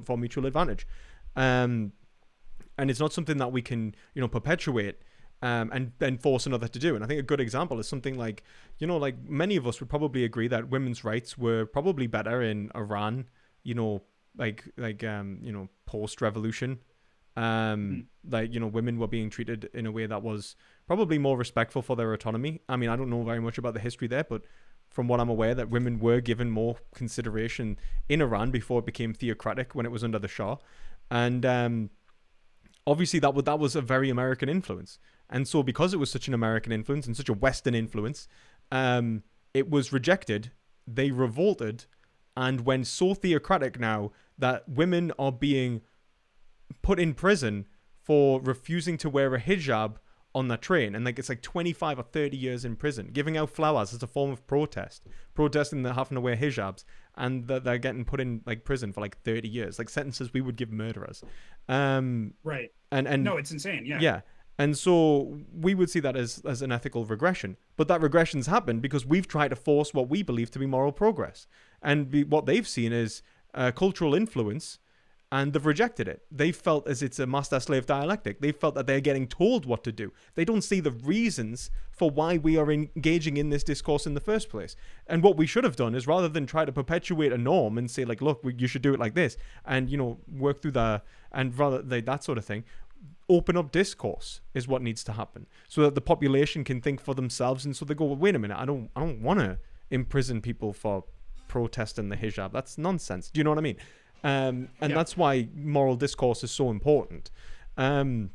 for mutual advantage, and it's not something that we can perpetuate. And then force another to do. And I think a good example is something like, like many of us would probably agree that women's rights were probably better in Iran, post-revolution. Like, women were being treated in a way that was probably more respectful for their autonomy. I mean, I don't know very much about the history there, but from what I'm aware, that women were given more consideration in Iran before it became theocratic when it was under the Shah. And obviously that was a very American influence. And so because it was such an American influence and such a Western influence, it was rejected. They revolted and went so theocratic now that women are being put in prison for refusing to wear a hijab on the train. And it's like 25 or 30 years in prison, giving out flowers as a form of protesting they're having to wear hijabs. And they're getting put in like prison for like 30 years, like sentences we would give murderers. Right. And no, it's insane. Yeah. Yeah. And so we would see that as an ethical regression. But that regression's happened because we've tried to force what we believe to be moral progress. And what they've seen is cultural influence, and they've rejected it. They felt as it's a master-slave dialectic. They felt that they're getting told what to do. They don't see the reasons for why we are engaging in this discourse in the first place. And what we should have done is, rather than try to perpetuate a norm and say, like, look, you should do it like this, and, work through that sort of thing, open up discourse is what needs to happen so that the population can think for themselves. And so they go, well, wait a minute, I don't want to imprison people for protesting the hijab. That's nonsense. Do you know what I mean? That's why moral discourse is so important. I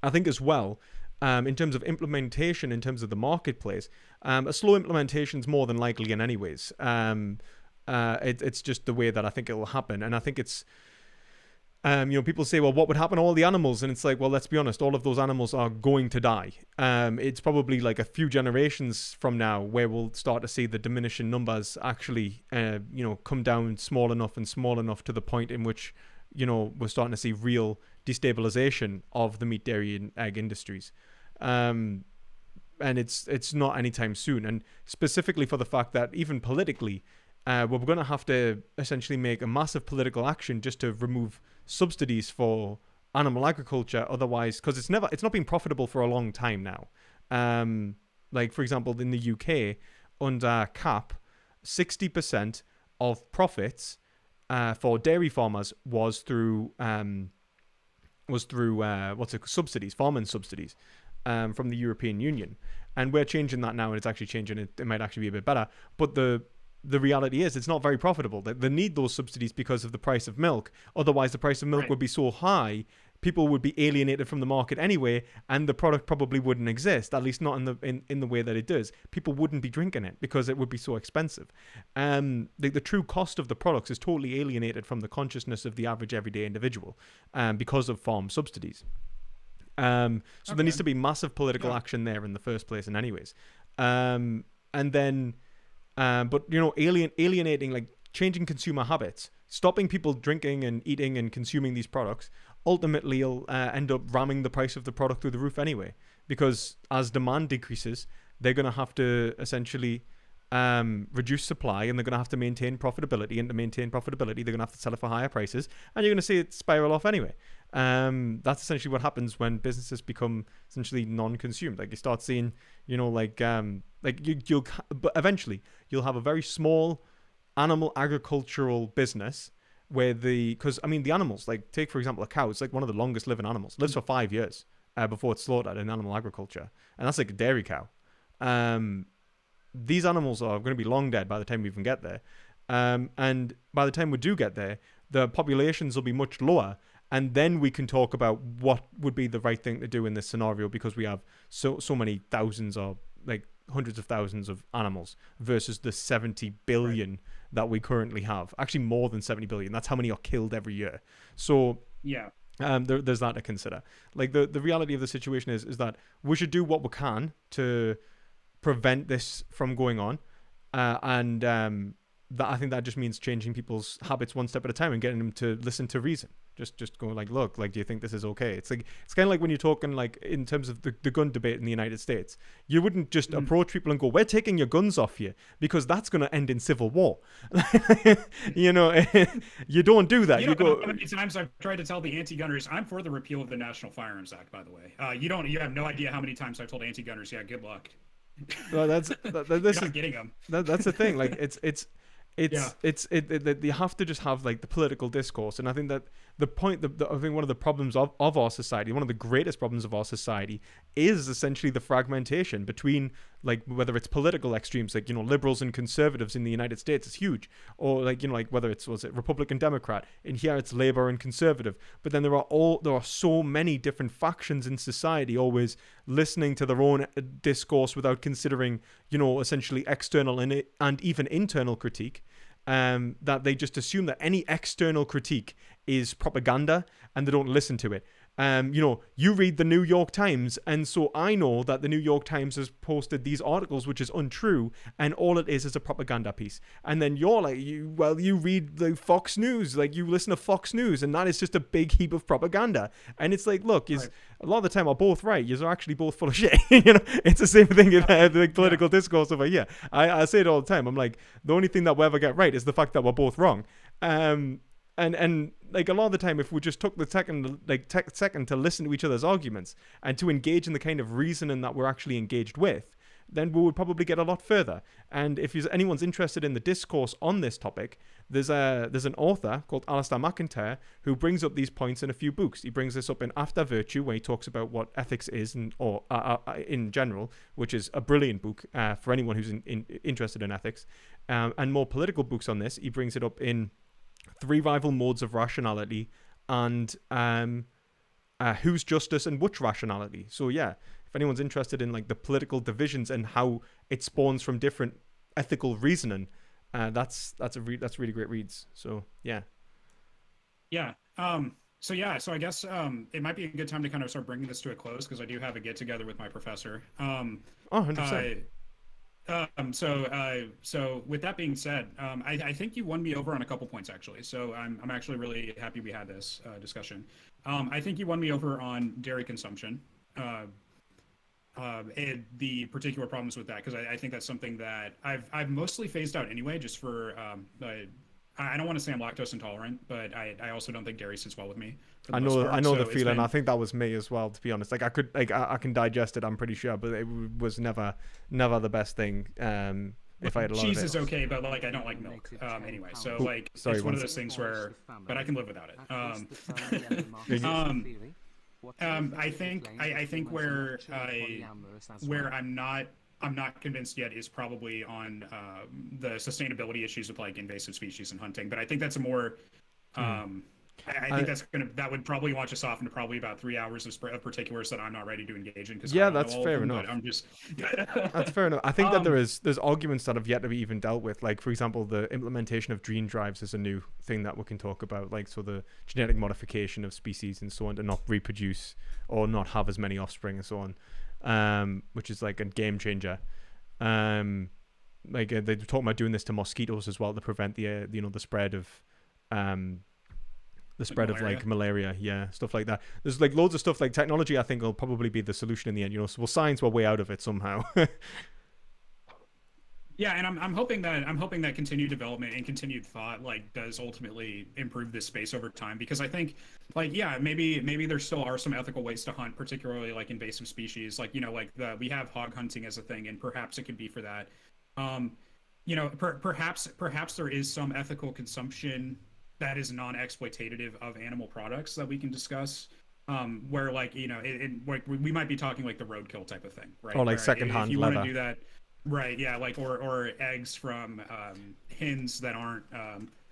think as well, in terms of implementation, in terms of the marketplace, a slow implementation is more than likely in any ways. It's just the way that I think it will happen. And I think it's, people say, well, what would happen to all the animals? And it's like, well, let's be honest, all of those animals are going to die. It's probably like a few generations from now where we'll start to see the diminishing numbers actually, come down small enough to the point in which, we're starting to see real destabilization of the meat, dairy, and egg industries. And it's not anytime soon. And specifically for the fact that even politically, we're going to have to essentially make a massive political action just to remove subsidies for animal agriculture. Otherwise, because it's not been profitable for a long time now. Like, for example, in the UK, under CAP, 60% of profits for dairy farmers was through subsidies, farming subsidies from the European Union. And we're changing that now, and it's actually changing. It might actually be a bit better. But the reality is it's not very profitable. They need those subsidies because of the price of milk. Otherwise, the price of milk would be so high, people would be alienated from the market anyway, and the product probably wouldn't exist, at least not in the way that it does. People wouldn't be drinking it because it would be so expensive. The true cost of the products is totally alienated from the consciousness of the average everyday individual because of farm subsidies. So there needs to be massive political action there in the first place in anyways. And then But alienating, like changing consumer habits, stopping people drinking and eating and consuming these products, ultimately will end up ramming the price of the product through the roof anyway. Because as demand decreases, they're going to have to essentially reduce supply, and they're going to have to maintain profitability. And to maintain profitability, they're going to have to sell it for higher prices, and you're going to see it spiral off anyway. That's essentially what happens when businesses become essentially non-consumed. Like you start seeing, but eventually you'll have a very small animal agricultural business where because the animals, like take for example a cow, it's like one of the longest living animals, lives for 5 years before it's slaughtered in animal agriculture, and that's like a dairy cow. These animals are going to be long dead by the time we even get there, and by the time we do get there, the populations will be much lower. And then we can talk about what would be the right thing to do in this scenario, because we have so many thousands or like hundreds of thousands of animals versus the 70 billion that we currently have. Actually, more than 70 billion. That's how many are killed every year. So yeah, there's that to consider. Like the reality of the situation is that we should do what we can to prevent this from going on, and that I think that just means changing people's habits one step at a time and getting them to listen to reason. Just go like, look, like, do you think this is okay? It's kind of like when you're talking like in terms of the gun debate in the United States, you wouldn't just approach people and go, we're taking your guns off you, because that's going to end in civil war. You don't do that. You go. How many times I've tried to tell the anti-gunners, I'm for the repeal of the National Firearms Act, by the way. You have no idea how many times I've told anti-gunners, yeah, good luck. Well, this is getting them. That's the thing. Like you have to just have like the political discourse, and I think that I think one of the problems of our society, one of the greatest problems of our society, is essentially the fragmentation between, like, whether it's political extremes, like, liberals and conservatives in the United States is huge, or like, like whether it's, Republican, Democrat, in here it's Labour and conservative, but then there are so many different factions in society, always listening to their own discourse without considering, essentially external and even internal critique. That they just assume that any external critique is propaganda, and they don't listen to it. You read the New York Times, and so I know that the New York Times has posted these articles which is untrue, and all it is a propaganda piece. And then you're like, you read the Fox News, like you listen to Fox News, and that is just a big heap of propaganda. And it's like, look, a lot of the time are both right. You're actually both full of shit. It's the same thing in the political discourse over here. I say it all the time. I'm like, the only thing that we'll ever get right is the fact that we're both wrong. And like a lot of the time, if we just took the second to listen to each other's arguments and to engage in the kind of reasoning that we're actually engaged with, then we would probably get a lot further. And if anyone's interested in the discourse on this topic, there's an author called Alistair McIntyre who brings up these points in a few books. He brings this up in After Virtue, where he talks about what ethics is, or in general, which is a brilliant book for anyone who's interested in ethics. And more political books on this, he brings it up in Three Rival Modes of Rationality and Whose Justice and Which Rationality. So yeah, if anyone's interested in like the political divisions and how it spawns from different ethical reasoning, that's really great reads. So yeah. So I guess it might be a good time to kind of start bringing this to a close, because I do have a get together with my professor. 100%. So with that being said, I think you won me over on a couple points, actually. So I'm actually really happy we had this discussion. I think you won me over on dairy consumption, and the particular problems with that, because I think that's something that I've mostly phased out anyway, just for I don't want to say I'm lactose intolerant, but I also don't think dairy sits well with me. I know the feeling. I think that was me as well, to be honest. Like I can digest it, I'm pretty sure, but it was never the best thing. If I had a lot of it. Cheese is okay, but like I don't like milk anyway. So like it's one of those things where, but I can live without it. I think where I'm not convinced yet is probably on the sustainability issues with like invasive species and hunting. But I think that's a more I think that would probably launch us off into probably about 3 hours of particulars that I'm not ready to engage in. Yeah, that's fair enough. I'm just that's fair enough. I think that there's arguments that have yet to be even dealt with. Like, for example, the implementation of gene drives is a new thing that we can talk about. Like, so the genetic modification of species and so on to not reproduce or not have as many offspring and so on, which is like a game changer. like they're talking about doing this to mosquitoes as well to prevent the the spread of like malaria, yeah, stuff like that. There's like loads of stuff. Like technology, I think will probably be the solution in the end. So science, we're way out of it somehow. Yeah, and I'm hoping that continued development and continued thought like does ultimately improve this space over time, because I think like yeah, maybe there still are some ethical ways to hunt, particularly like invasive species, like like we have hog hunting as a thing, and perhaps it could be for that. Perhaps there is some ethical consumption that is non-exploitative of animal products that we can discuss. Where like like we might be talking like the roadkill type of thing, right? Or like Where secondhand if you leather. want to do that. Right, yeah, like or eggs from hens that aren't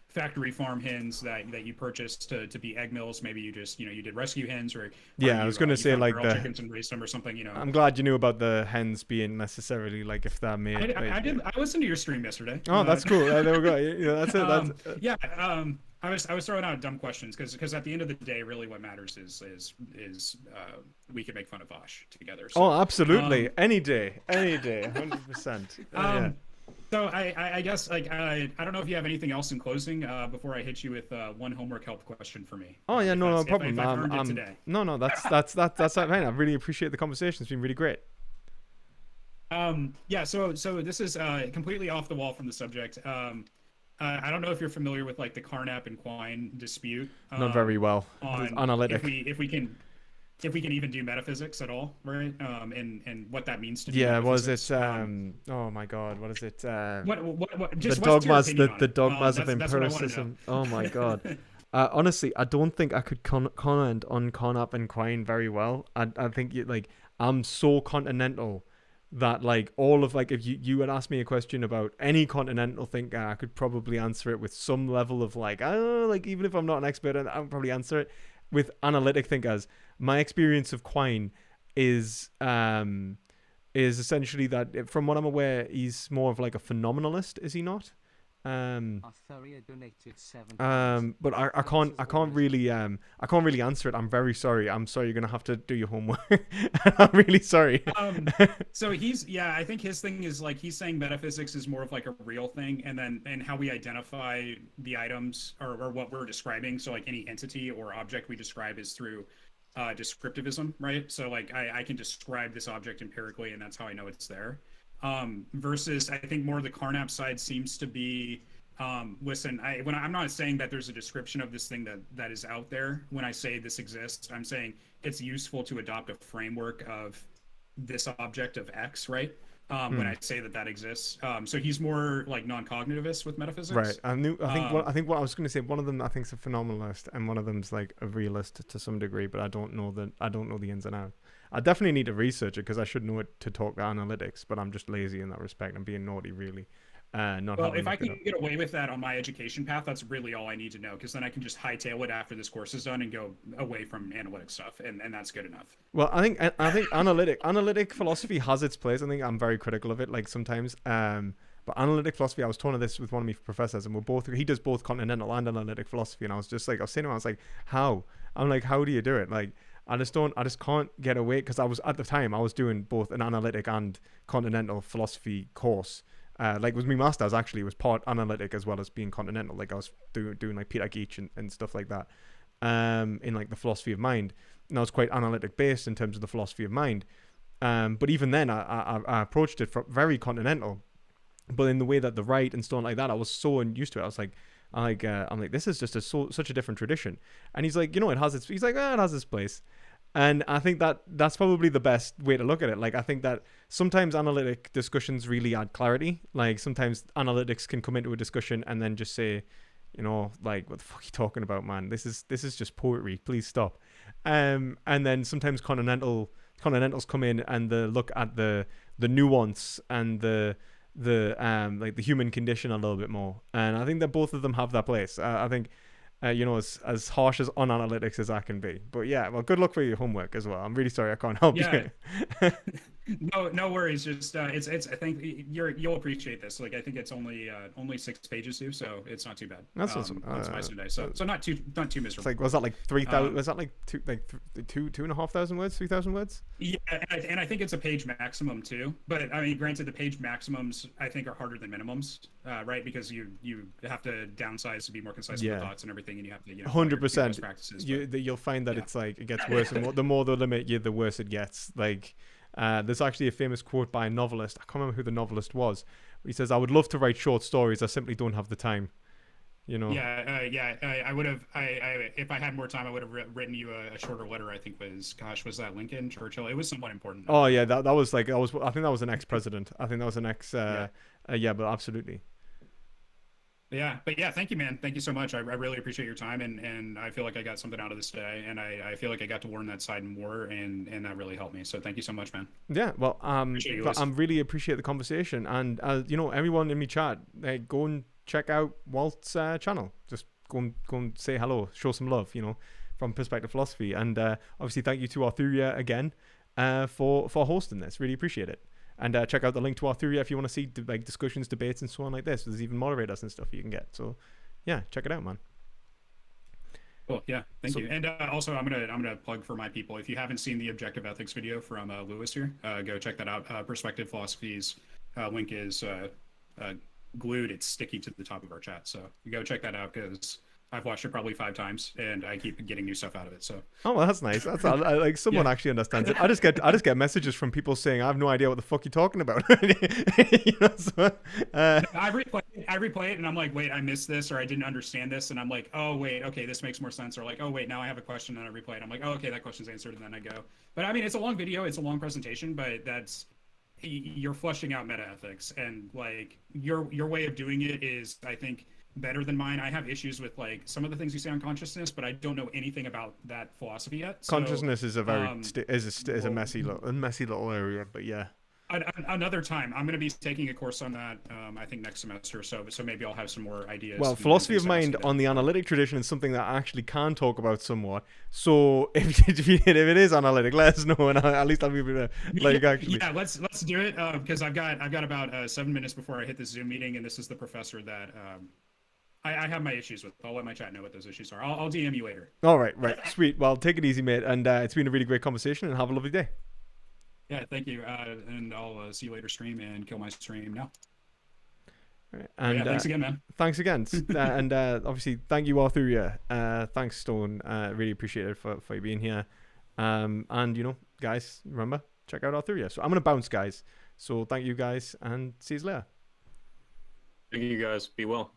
factory farm hens that you purchased to be egg mills. Maybe you just you did rescue hens, or yeah, I was gonna say like the chickens and raised them or something. I'm glad you knew about the hens being necessarily like if they're made. I did. I listened to your stream yesterday. Oh, that's cool. There we go. Yeah, that's it. Yeah. I was throwing out dumb questions because at the end of the day, really what matters is we can make fun of Vosh together. So, oh, absolutely, any day, 100%. Yeah. So I guess like I don't know if you have anything else in closing before I hit you with one homework help question for me. Oh yeah, no problem. If I've earned it today. No, that's fine. I really appreciate the conversation. It's been really great. Yeah. So this is completely off the wall from the subject. I don't know if you're familiar with like the Carnap and Quine dispute. Not very well. On analytic. If we can even do metaphysics at all, right? And what that means to yeah, was it? Oh my God, what is it? What? Just the dogmas, the dogmas that's of empiricism. Oh my God. Honestly, I don't think I could comment on Carnap and Quine very well. I think I'm so continental that like all of like if you had asked me a question about any continental thinker, I could probably answer it with some level of like even if I'm not an expert, I would probably answer it. With analytic thinkers, my experience of Quine is essentially that from what I'm aware, he's more of like a phenomenalist, is he not? But I can't really answer it. I'm very sorry. I'm sorry. You're gonna have to do your homework. I'm really sorry. So I think his thing is like he's saying metaphysics is more of like a real thing, and how we identify the items or what we're describing. So like any entity or object we describe is through descriptivism, right? So like I can describe this object empirically, and that's how I know it's there. Versus I think more the Carnap side seems to be listen, I'm not saying that there's a description of this thing that is out there. When I say this exists, I'm saying it's useful to adopt a framework of this object of X, right? When I say that exists. So he's more like non-cognitivist with metaphysics. Right. I think what I was going to say, one of them I think is a phenomenalist and one of them's like a realist to some degree, but I don't know the ins and outs. I definitely need to research it because I should know it to talk analytics, but I'm just lazy in that respect. I'm being naughty, really. If I can get away with that on my education path, that's really all I need to know, because then I can just hightail it after this course is done and go away from analytic stuff, and that's good enough. Well, I think analytic philosophy has its place. I think I'm very critical of it, like sometimes. But analytic philosophy, I was talking this with one of my professors, and he does both continental and analytic philosophy, and I was saying to him, I was like, how? I'm like, how do you do it? Like, I just can't get away, because at the time I was doing both an analytic and continental philosophy course. Like with my master's actually was part analytic as well as being continental. Like I was doing like Peter Geach and stuff like that, in like the philosophy of mind. And I was quite analytic based in terms of the philosophy of mind. But even then I approached it from very continental, but in the way that the right and stuff like that, I was so unused to it. I was like, I'm like, this is just such a different tradition. And he's like, it has its place. And I think that's probably the best way to look at it. Like, I think that sometimes analytic discussions really add clarity. Like, sometimes analytics can come into a discussion and then just say, like, what the fuck are you talking about, man? This is just poetry. Please stop. And then sometimes continentals come in and they look at the nuance and the like the human condition a little bit more. And I think that both of them have their place. I think. As harsh as on analytics as I can be. But yeah, well, good luck for your homework as well. I'm really sorry I can't help you. No worries. Just it's. I think you'll appreciate this. Like I think it's only 6 pages too, so it's not too bad. That's awesome. On Spice today, so not too It's miserable. like, was that like 3,000? Um, Was that like two and a half thousand words, 3,000 words? yeah, and I think it's a page maximum too. But I mean, granted, the page maximums I think are harder than minimums, right? Because you have to downsize to be more concise with Yeah. the thoughts and everything, and you have to follow your 100%. best practices. You'll find that yeah. it's like it gets worse and more. The more they limit you, the worse it gets. Like, there's actually a famous quote by a novelist. I can't remember who the novelist was. He says, "I would love to write short stories. I simply don't have the time." You know. Yeah. I would have. If I had more time, I would have written you a shorter letter. I think was that Lincoln Churchill? It was somewhat important. Oh yeah, that was like I think that was an ex-president. I think that was an ex. Yeah, but absolutely. Yeah, but yeah, thank you, man. Thank you so much. I really appreciate your time, and I feel like I got something out of this today, and I feel like I got to learn that side more, and that really helped me. So thank you so much, man. Yeah, well, Appreciate you, Lewis. I'm really appreciate the conversation, and everyone in my chat, go and check out Walt's channel. Just go and say hello, show some love, from Perspective Philosophy, and obviously thank you to Arthuria again for hosting this. Really appreciate it. And check out the link to Arthuria if you want to see like discussions, debates, and so on like this. There's even moderators and stuff you can get. So, yeah, check it out, man. Cool. Yeah, thank you. And also, I'm gonna plug for my people. If you haven't seen the objective ethics video from Lewis here, go check that out. Perspective Philosophy's link is glued. It's sticky to the top of our chat. So you go check that out because I've watched it probably 5 times, and I keep getting new stuff out of it. So. Oh, well, that's nice. That's like someone actually understands it. I just get messages from people saying I have no idea what the fuck you're talking about. I replay it, and I'm like, wait, I missed this, or I didn't understand this, and I'm like, oh wait, okay, this makes more sense, or like, oh wait, now I have a question, and I replay it. I'm like, oh okay, that question's answered, and then I go. But I mean, it's a long video, it's a long presentation, but you're flushing out meta ethics, and like your way of doing it is, I think, better than mine. I have issues with like some of the things you say on consciousness, but I don't know anything about that philosophy yet. So, consciousness is a very is a messy little area, but yeah. Another time, I'm going to be taking a course on that. I think next semester, so maybe I'll have some more ideas. Well, philosophy of mind on the analytic tradition is something that I actually can talk about somewhat. So if it is analytic, let us know, and at least I'll be able to like actually. Yeah, let's do it because I've got about 7 minutes before I hit this Zoom meeting, and this is the professor that I have my issues with. I'll let my chat know what those issues are. I'll DM you later. All right, sweet. Well, take it easy, mate, and it's been a really great conversation, and have a lovely day. Yeah, thank you. And I'll see you later stream and kill my stream now. Right. And yeah, thanks again, man. Thanks again. And obviously, thank you, Arthuria. Thanks, Stone. Really appreciate it for you being here. And, guys, remember, check out Arthuria. So I'm going to bounce, guys. So thank you, guys, and see you later. Thank you, guys. Be well.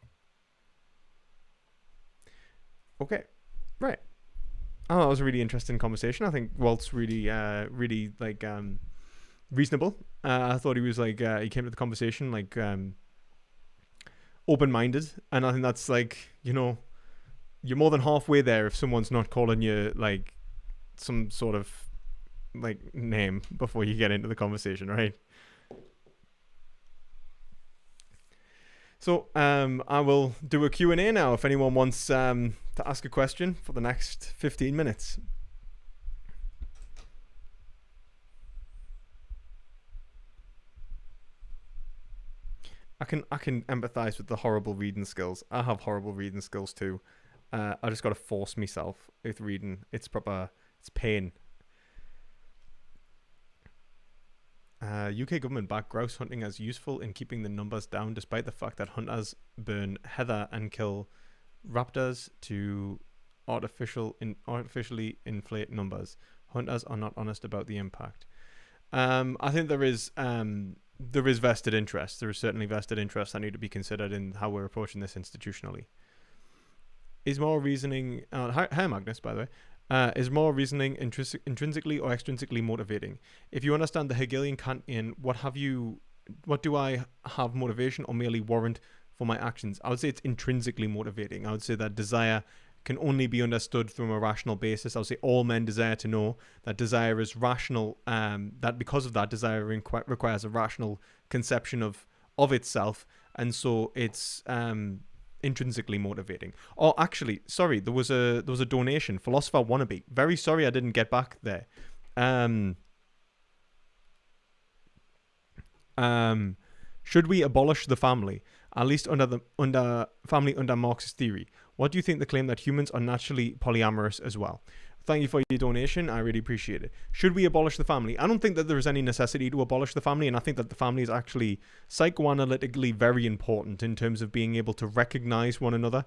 Okay. Right. Oh, that was a really interesting conversation. I think Walt's really, reasonable. I thought he was like, he came to the conversation like open-minded, and I think that's like, you're more than halfway there if someone's not calling you like some sort of like name before you get into the conversation, right? So I will do a Q&A now if anyone wants to ask a question for the next 15 minutes. I can empathize with the horrible reading skills. I have horrible reading skills too. I just got to force myself with reading. It's pain. UK government backed grouse hunting as useful in keeping the numbers down, despite the fact that hunters burn heather and kill raptors to artificially inflate numbers. Hunters are not honest about the impact. I think there is vested interest. There is certainly vested interest that need to be considered in how we're approaching this institutionally. Is more reasoning... hi, Magnus, by the way. Is more reasoning intrinsically or extrinsically motivating? If you understand the Hegelian Kantian, what do I have motivation or merely warrant for my actions? I would say it's intrinsically motivating. I would say that desire can only be understood from a rational basis. I would say all men desire to know. That desire is rational. That because of that, desire requires a rational conception of itself, and so it's intrinsically motivating. Oh, actually, sorry, there was a donation. Philosopher Wannabe. Very sorry I didn't get back there. Um, should we abolish the family, at least under Marxist theory? What do you think the claim that humans are naturally polyamorous as well? Thank you for your donation. I really appreciate it. Should we abolish the family? I don't think that there is any necessity to abolish the family, and I think that the family is actually psychoanalytically very important in terms of being able to recognize one another.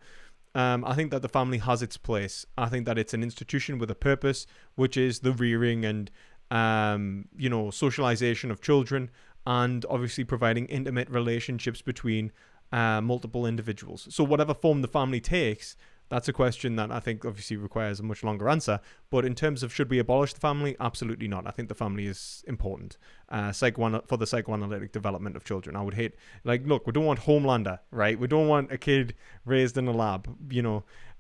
I think that the family has its place. I think that it's an institution with a purpose, which is the rearing and socialization of children, and obviously providing intimate relationships between multiple individuals. So whatever form the family takes, that's a question that I think obviously requires a much longer answer. But in terms of should we abolish the family, absolutely not. I think the family is important for the psychoanalytic development of children. I would hate, look, we don't want Homelander, right? We don't want a kid raised in a lab,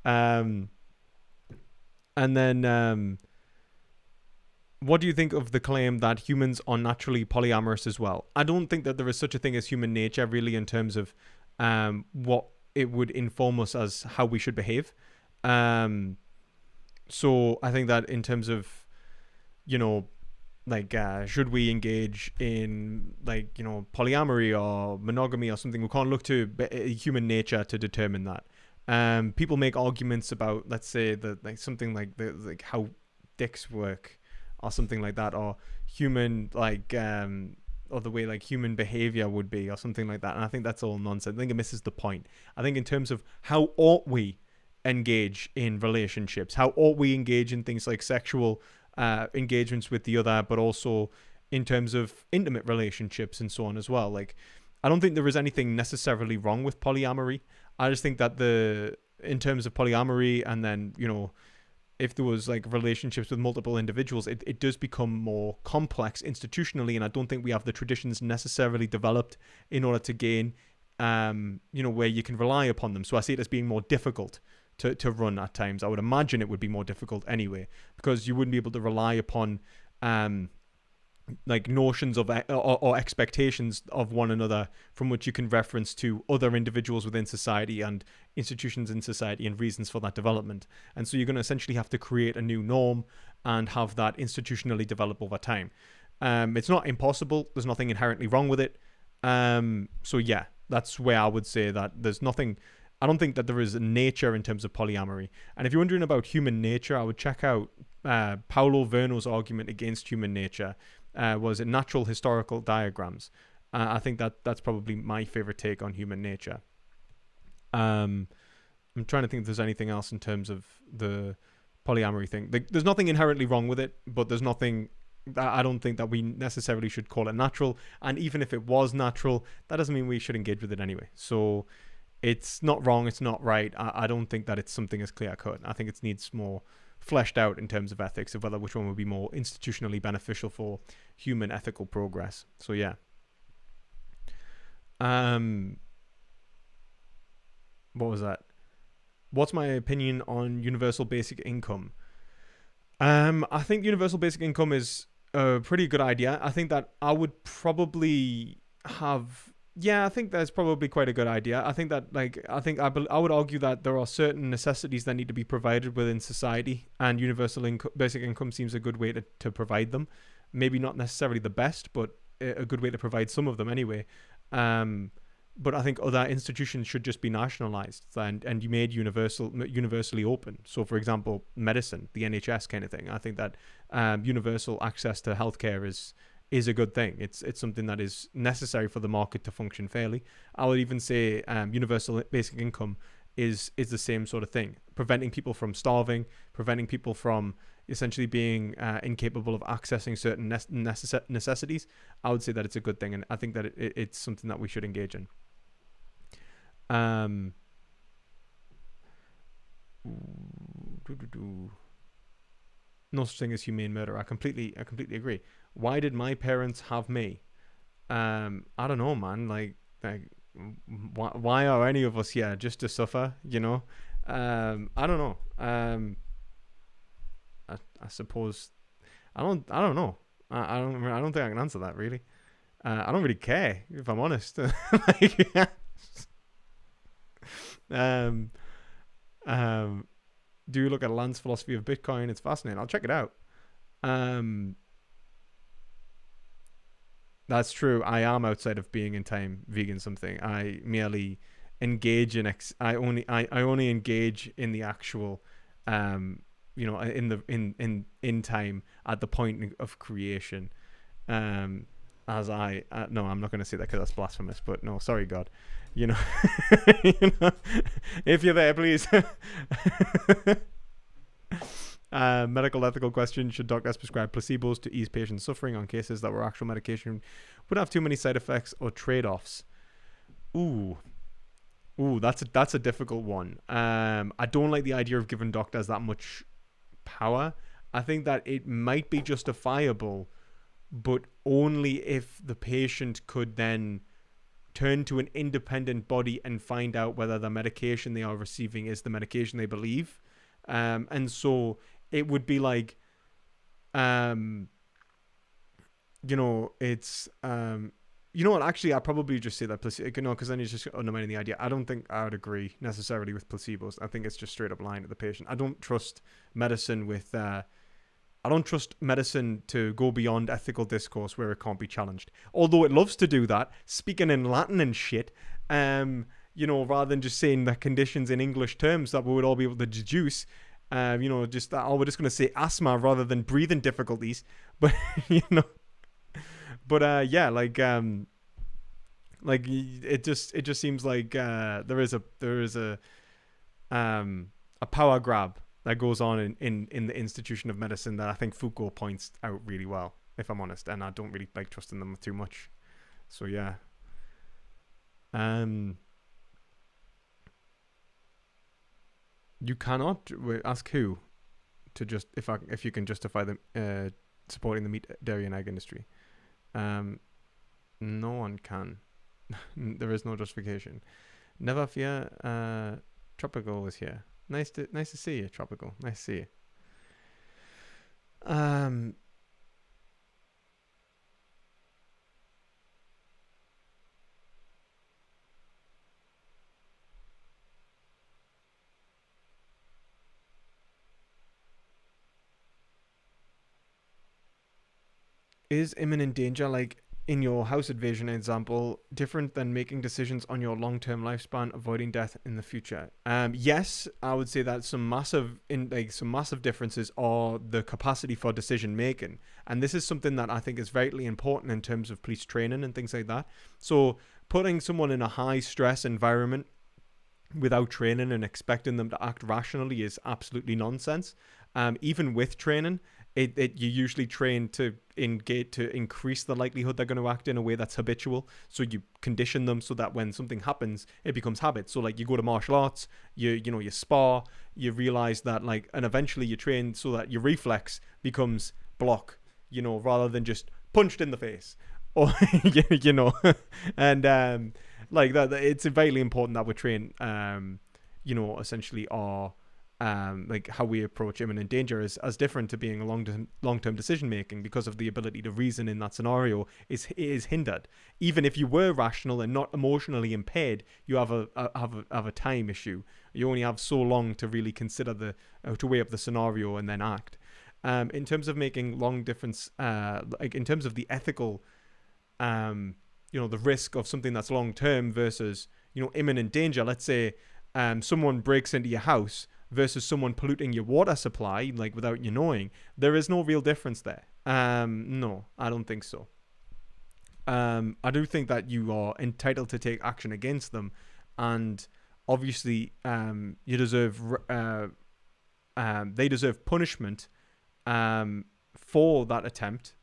And then what do you think of the claim that humans are naturally polyamorous as well? I don't think that there is such a thing as human nature, really, in terms of what it would inform us as how we should behave. So I think that in terms of, should we engage in polyamory or monogamy or something, we can't look to human nature to determine that. People make arguments about, let's say, something like how dicks work or something like that, or human or the way human behavior would be or something like that. And I think that's all nonsense. I think it misses the point. I think in terms of how ought we engage in relationships, how ought we engage in things like sexual engagements with the other, but also in terms of intimate relationships and so on as well. I don't think there is anything necessarily wrong with polyamory. I just think that in terms of polyamory, and then, if there was relationships with multiple individuals, it does become more complex institutionally, and I don't think we have the traditions necessarily developed in order to gain, where you can rely upon them. So I see it as being more difficult to run at times. I would imagine it would be more difficult anyway, because you wouldn't be able to rely upon notions of or expectations of one another from which you can reference to other individuals within society and institutions in society and reasons for that development. And so you're going to essentially have to create a new norm and have that institutionally develop over time. It's not impossible. There's nothing inherently wrong with it. So yeah, that's where I would say that there's nothing. I don't think that there is a nature in terms of polyamory. And if you're wondering about human nature, I would check out Paulo Verno's argument against human nature. Was it natural historical diagrams? I think that's probably my favorite take on human nature. I'm trying to think if there's anything else in terms of the polyamory thing. There's nothing inherently wrong with it, but there's nothing that I don't think that we necessarily should call it natural. And even if it was natural, that doesn't mean we should engage with it anyway. So it's not wrong, it's not right. I don't think that it's something as clear cut. I think it needs more fleshed out in terms of ethics of which one would be more institutionally beneficial for human ethical progress. So yeah. What was that? What's my opinion on universal basic income? I think universal basic income is a pretty good idea. I think that I would probably have. Yeah, I think that's probably quite a good idea. I think that, I would argue that there are certain necessities that need to be provided within society, and universal basic income seems a good way to provide them. Maybe not necessarily the best, but a good way to provide some of them anyway. But I think other institutions should just be nationalized and you made universally open. So, for example, medicine, the NHS kind of thing. I think that universal access to healthcare is a good thing. It's something that is necessary for the market to function fairly. I would even say universal basic income is the same sort of thing. Preventing people from starving, preventing people from essentially being incapable of accessing certain necessities. I would say that it's a good thing, and I think that it's something that we should engage in. No such thing as humane murder. I completely agree. Why did my parents have me? I don't know, man. Why are any of us here? Just to suffer, I don't know. I suppose I don't know. I don't think I can answer that really. I don't really care, if I'm honest. Do you look at Land's philosophy of Bitcoin? It's fascinating. I'll check it out. That's true. I am outside of being in time vegan something. I merely engage in I only engage in the actual in the in time at the point of creation. As I no, I'm not going to say that because that's blasphemous. But no, sorry, God, you know, you know, if you're there, please. Medical ethical question: should doctors prescribe placebos to ease patients' suffering on cases that were actual medication would have too many side effects or trade-offs? Ooh, that's a difficult one. I don't like the idea of giving doctors that much power. I think that it might be justifiable, but only if the patient could then turn to an independent body and find out whether the medication they are receiving is the medication they believe. And so it would be like, it's, you know what? Actually, I'd probably just say that placebo, because then you're just undermining the idea. I don't think I would agree necessarily with placebos. I think it's just straight up lying to the patient. I don't trust medicine to go beyond ethical discourse where it can't be challenged. Although it loves to do that, speaking in Latin and shit, rather than just saying the conditions in English terms that we would all be able to deduce. Just that, we're just going to say asthma rather than breathing difficulties. But, it just seems like there is a power grab that goes on in the institution of medicine that I think Foucault points out really well, if I'm honest, and I don't really like trusting them too much. So yeah. You cannot ask who to just if you can justify them supporting the meat, dairy, and egg industry. No one can. There is no justification. Never fear. Tropical is here. Nice to see you, Tropical. Nice to see you. Is imminent danger, like in your house invasion example, different than making decisions on your long-term lifespan, avoiding death in the future? Yes, I would say that some massive differences are the capacity for decision making, and this is something that I think is vitally important in terms of police training and things like that. So putting someone in a high stress environment without training and expecting them to act rationally is absolutely nonsense. Even with training, you usually train to increase the likelihood they're going to act in a way that's habitual. So you condition them so that when something happens, it becomes habit. So like you go to martial arts, you spar, you realize that and eventually you train so that your reflex becomes block, rather than just punched in the face, or and like that. It's vitally important that we train, essentially our. Like how we approach imminent danger is as different to being a long-term decision making, because of the ability to reason in that scenario is hindered. Even if you were rational and not emotionally impaired, you have a time issue. You only have so long to really consider to weigh up the scenario and then act. In terms of making long difference, in terms of the ethical, the risk of something that's long term versus imminent danger. Let's say someone breaks into your house versus someone polluting your water supply, without you knowing. There is no real difference there. No, I don't think so. I do think that you are entitled to take action against them, and obviously, you deserve. They deserve punishment, for that attempt,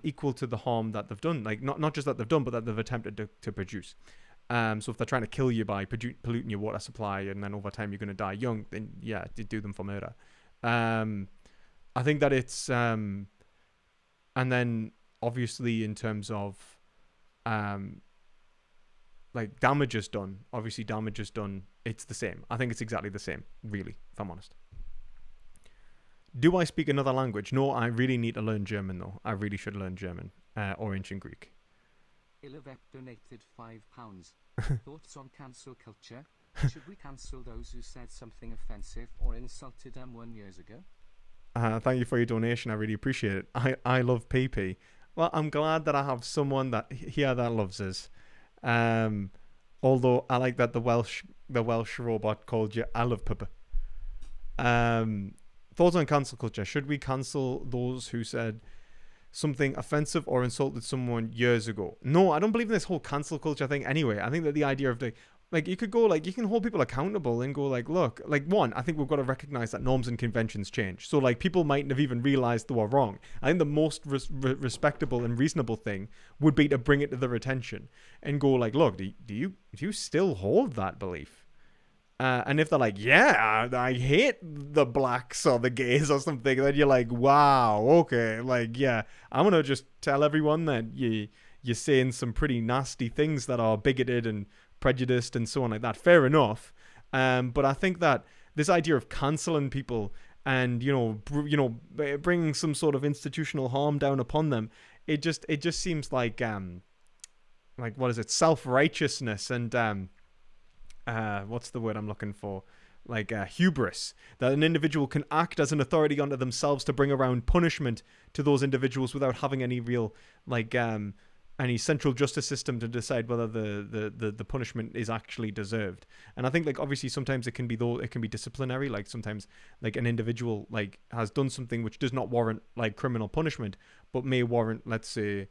equal to the harm that they've done. Not just that they've done, but that they've attempted to produce. So if they're trying to kill you by polluting your water supply, and then over time you're going to die young, then yeah, do them for murder. I think that it's and then obviously in terms of damage is done. Obviously damage is done. It's the same. I think it's exactly the same, really, if I'm honest. Do I speak another language? No, I really need to learn German though. I really should learn German or ancient Greek. Ilivep donated £5. Thoughts on cancel culture? Should we cancel those who said something offensive or insulted M1 years ago? Thank you for your donation. I really appreciate it. I love PP. Well, I'm glad that I have someone that here that loves us. Um, Although I like that the Welsh robot called you I love Papa. Um, Thoughts on cancel culture? Should we cancel those who said something offensive or insulted someone years ago? No, I don't believe in this whole cancel culture thing anyway. I think that the idea of like you could go like you can hold people accountable and go like, look, like one, I think we've got to recognize that norms and conventions change. So like people mightn't have even realized they were wrong. I think the most respectable and reasonable thing would be to bring it to their attention and go like, look, do you still hold that belief? And if they're like, yeah, I hate the blacks or the gays or something, then you're like, wow, okay, like, yeah, I'm gonna just tell everyone that you're saying some pretty nasty things that are bigoted and prejudiced and so on like that. Fair enough. But I think that this idea of canceling people and bringing some sort of institutional harm down upon them, it just seems like what is it, self-righteousness and what's the word I'm looking for? Like hubris, that an individual can act as an authority unto themselves to bring around punishment to those individuals without having any real any central justice system to decide whether the punishment is actually deserved. And I think like obviously sometimes it can be disciplinary, like sometimes like an individual like has done something which does not warrant like criminal punishment but may warrant, let's say,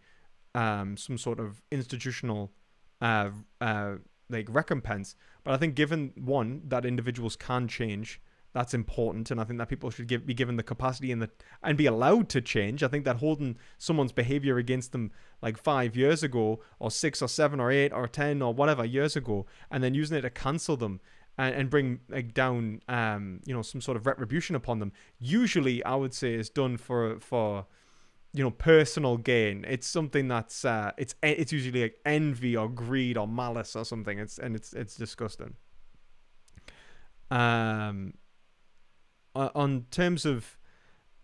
some sort of institutional like recompense. But I think given one that individuals can change, that's important, and I think that people should be given the capacity and be allowed to change. I think that holding someone's behavior against them like 5 years ago or 6 or 7 or 8 or 10 or whatever years ago and then using it to cancel them and bring like down some sort of retribution upon them, usually I would say is done for personal gain. It's something that's it's usually like envy or greed or malice or something. It's disgusting. On terms of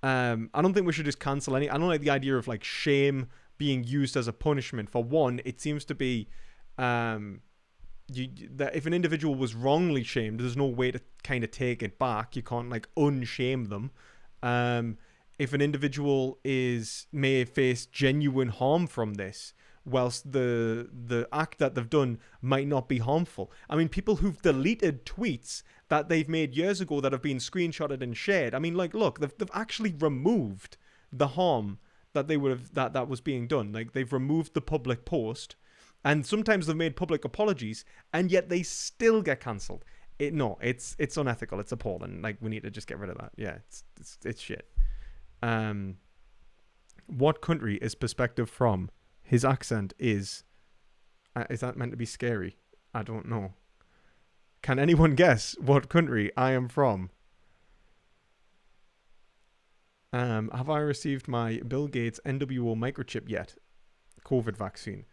I don't think we should just cancel any. I don't like the idea of like shame being used as a punishment. For one, it seems to be that if an individual was wrongly shamed, there's no way to kind of take it back. You can't like unshame them. If an individual may face genuine harm from this, whilst the act that they've done might not be harmful. I mean, people who've deleted tweets that they've made years ago that have been screenshotted and shared. I mean, like, look, they've actually removed the harm that they would have that was being done. Like, they've removed the public post, and sometimes they've made public apologies, and yet they still get cancelled. It's unethical. It's appalling. Like, we need to just get rid of that. Yeah, it's shit. What country is Perspective from? His accent is that meant to be scary? I don't know. Can anyone guess what country I am from? Have I received my Bill Gates NWO microchip yet? COVID vaccine.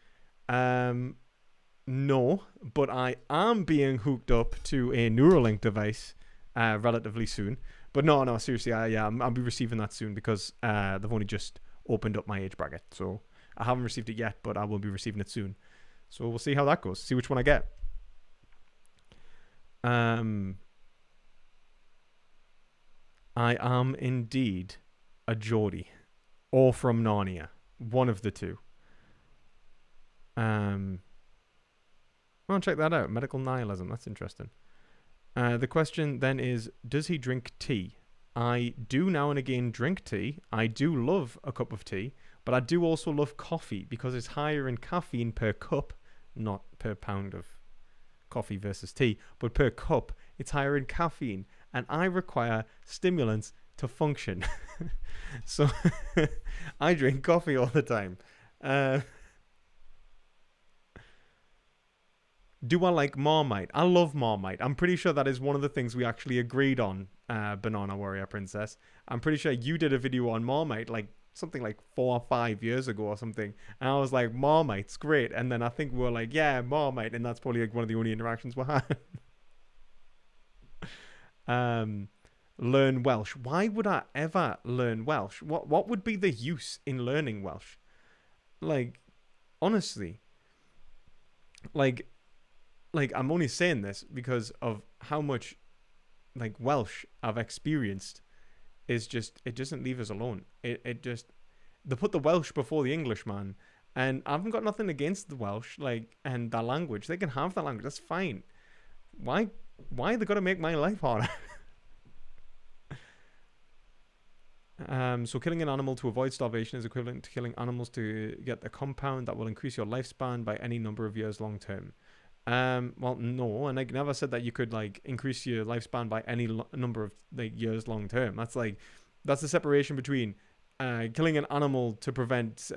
No, but I am being hooked up to a Neuralink device relatively soon. But no, seriously, I'll be receiving that soon because they've only just opened up my age bracket. So I haven't received it yet, but I will be receiving it soon. So we'll see how that goes. See which one I get. I am indeed a Geordie, or from Narnia. One of the two. I'll check that out. Medical nihilism. That's interesting. The question then is, does he drink tea? I do now and again drink tea. I do love a cup of tea, but I do also love coffee because it's higher in caffeine per cup, not per pound of coffee versus tea, but per cup, it's higher in caffeine, and I require stimulants to function. So I drink coffee all the time. Do I like Marmite? I love Marmite. I'm pretty sure that is one of the things we actually agreed on, Banana Warrior Princess. I'm pretty sure you did a video on Marmite like something like 4 or 5 years ago or something. And I was like, Marmite's great. And then I think we were like, yeah, Marmite. And that's probably like one of the only interactions we had. Learn Welsh. Why would I ever learn Welsh? What would be the use in learning Welsh? Like, honestly. Like I'm only saying this because of how much like Welsh I've experienced is just, it doesn't leave us alone. It just, they put the Welsh before the English, man. And I haven't got nothing against the Welsh, like, and that language. They can have that language. That's fine. Why they got to make my life harder? So killing an animal to avoid starvation is equivalent to killing animals to get a compound that will increase your lifespan by any number of years long term. Well, no, and I never said that you could like increase your lifespan by any number of like years long term. That's the separation between killing an animal to prevent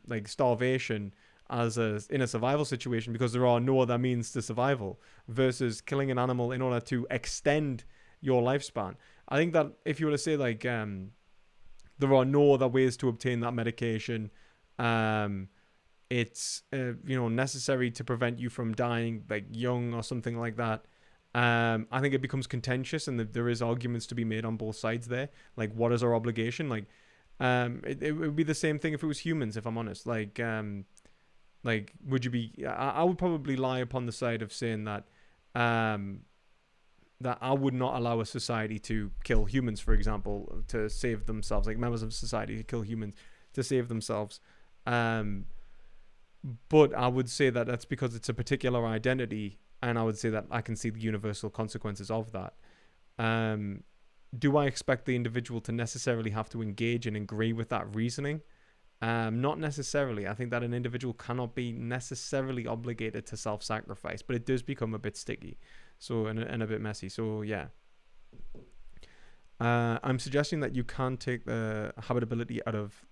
like starvation in a survival situation because there are no other means to survival versus killing an animal in order to extend your lifespan. I think that if you were to say like there are no other ways to obtain that medication, it's necessary to prevent you from dying like young or something like that. I think it becomes contentious, and there is arguments to be made on both sides there. Like, what is our obligation? Like, it would be the same thing if it was humans. If I'm honest, like, would you be? I would probably lie upon the side of saying that, that I would not allow a society to kill humans, for example, to save themselves. Like members of society to kill humans to save themselves. But I would say that that's because it's a particular identity, and I would say that I can see the universal consequences of that. Do I expect the individual to necessarily have to engage and agree with that reasoning? Not necessarily. I think that an individual cannot be necessarily obligated to self-sacrifice, but it does become a bit sticky, and a bit messy. So yeah. I'm suggesting that you can't take the habitability out of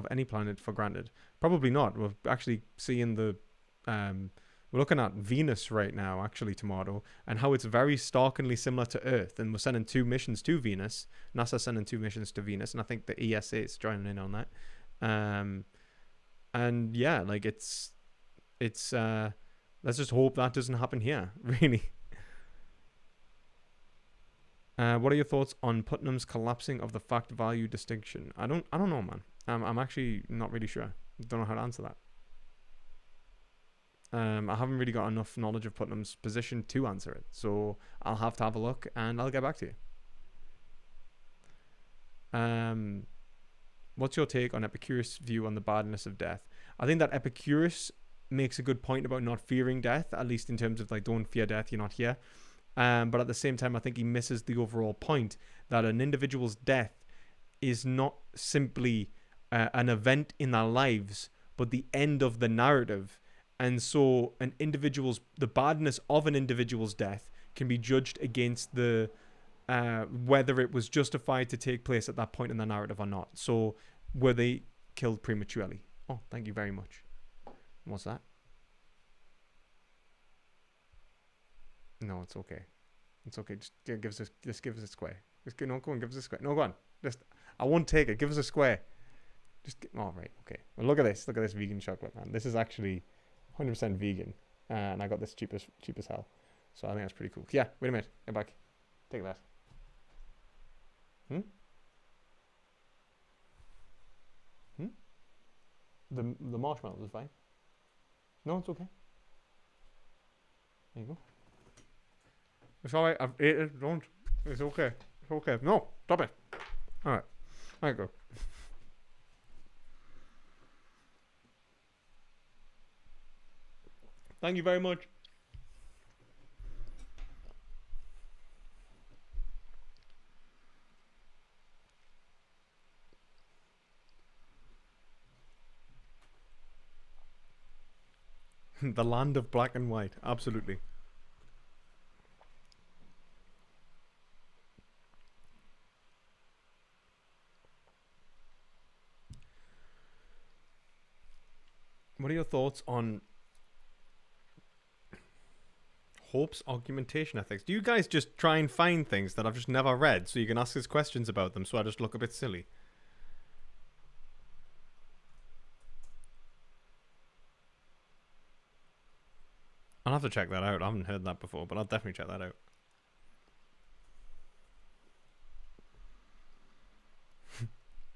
any planet for granted. Probably not. We're actually seeing we're looking at Venus right now, actually, tomorrow, and how it's very starkly similar to Earth. And we're sending 2 missions to Venus. NASA's sending 2 missions to Venus, and I think the ESA is joining in on that. And yeah, like it's let's just hope that doesn't happen here, really. What are your thoughts on Putnam's collapsing of the fact value distinction? I don't know, man. I'm actually not really sure. Don't know how to answer that. I haven't really got enough knowledge of Putnam's position to answer it, so I'll have to have a look and I'll get back to you. What's your take on Epicurus' view on the badness of death? I think that Epicurus makes a good point about not fearing death, at least in terms of like, don't fear death, you're not here. But at the same time, I think he misses the overall point that an individual's death is not simply an event in their lives, but the end of the narrative. And so the badness of an individual's death can be judged against the whether it was justified to take place at that point in the narrative or not. So were they killed prematurely? Oh, thank you very much. What's that? No, it's okay. It's okay. Just give us a square. No, go on, give us a square. No, go on. I won't take it. Give us a square. Right, okay. Well, look at this. Look at this vegan chocolate, man. This is actually 100% vegan, and I got this cheap as hell. So I think that's pretty cool. Yeah, wait a minute. Get back. Take that. The marshmallows is fine. No, it's okay. There you go. It's alright. I've ate it. Don't. It's okay. It's okay. No, stop it. Alright. There you go. Thank you very much. The land of black and white. Absolutely. What are your thoughts on Hope's augmentation ethics? Do you guys just try and find things that I've just never read so you can ask us questions about them so I just look a bit silly? I'll have to check that out. I haven't heard that before, but I'll definitely check that out.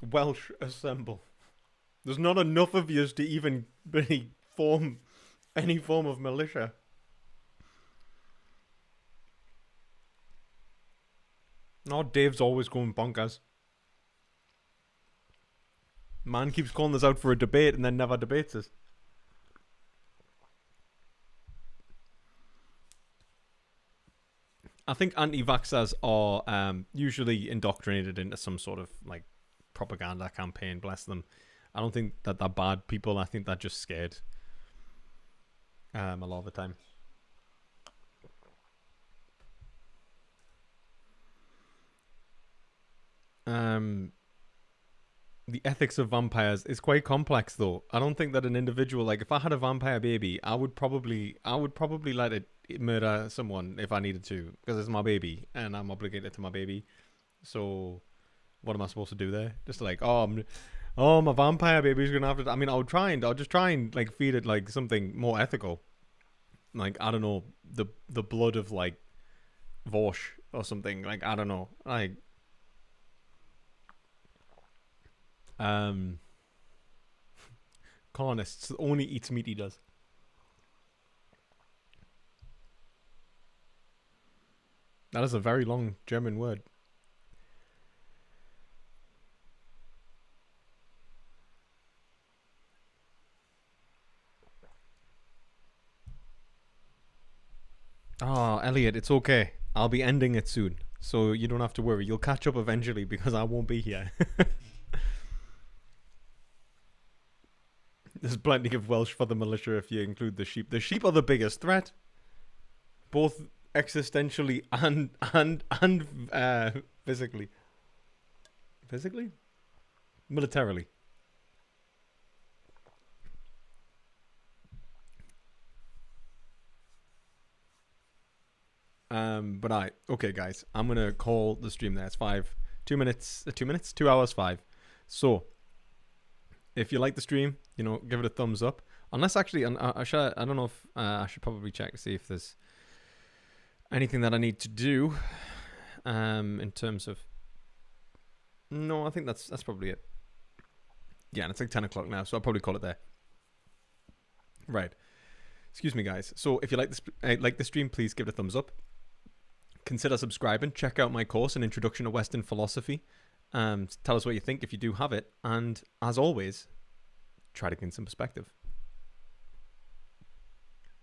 Welsh assemble. There's not enough of yous to even really form any form of militia. No, Dave's always going bonkers. Man keeps calling us out for a debate and then never debates us. I think anti-vaxxers are usually indoctrinated into some sort of like propaganda campaign. Bless them. I don't think that they're bad people. I think they're just scared. A lot of the time. The ethics of vampires is quite complex, though. I don't think that an individual, like if I had a vampire baby, I would probably let it murder someone if I needed to, because it's my baby and I'm obligated to my baby. So, what am I supposed to do there? Just like, my vampire baby's gonna have to. I mean, I'll just try and like feed it like something more ethical, like I don't know, the blood of like Vorsh or something. Like I don't know, like. Colonists only eats meat eaters. That is a very long German word. Oh, Elliot, it's okay. I'll be ending it soon, so you don't have to worry. You'll catch up eventually because I won't be here. There's plenty of Welsh for the militia if you include the sheep. The sheep are the biggest threat, both existentially and physically. Physically? Militarily. But okay, guys, I'm gonna call the stream there. It's 2 hours 5. So, if you like the stream, give it a thumbs up. Unless actually, I don't know if I should probably check to see if there's anything that I need to do, in terms of. No, I think that's probably it. Yeah, and it's like 10 o'clock now, so I'll probably call it there. Right. Excuse me, guys. So if you like the stream, please give it a thumbs up. Consider subscribing. Check out my course, An Introduction to Western Philosophy. Tell us what you think if you do have it. And as always, try to gain some perspective.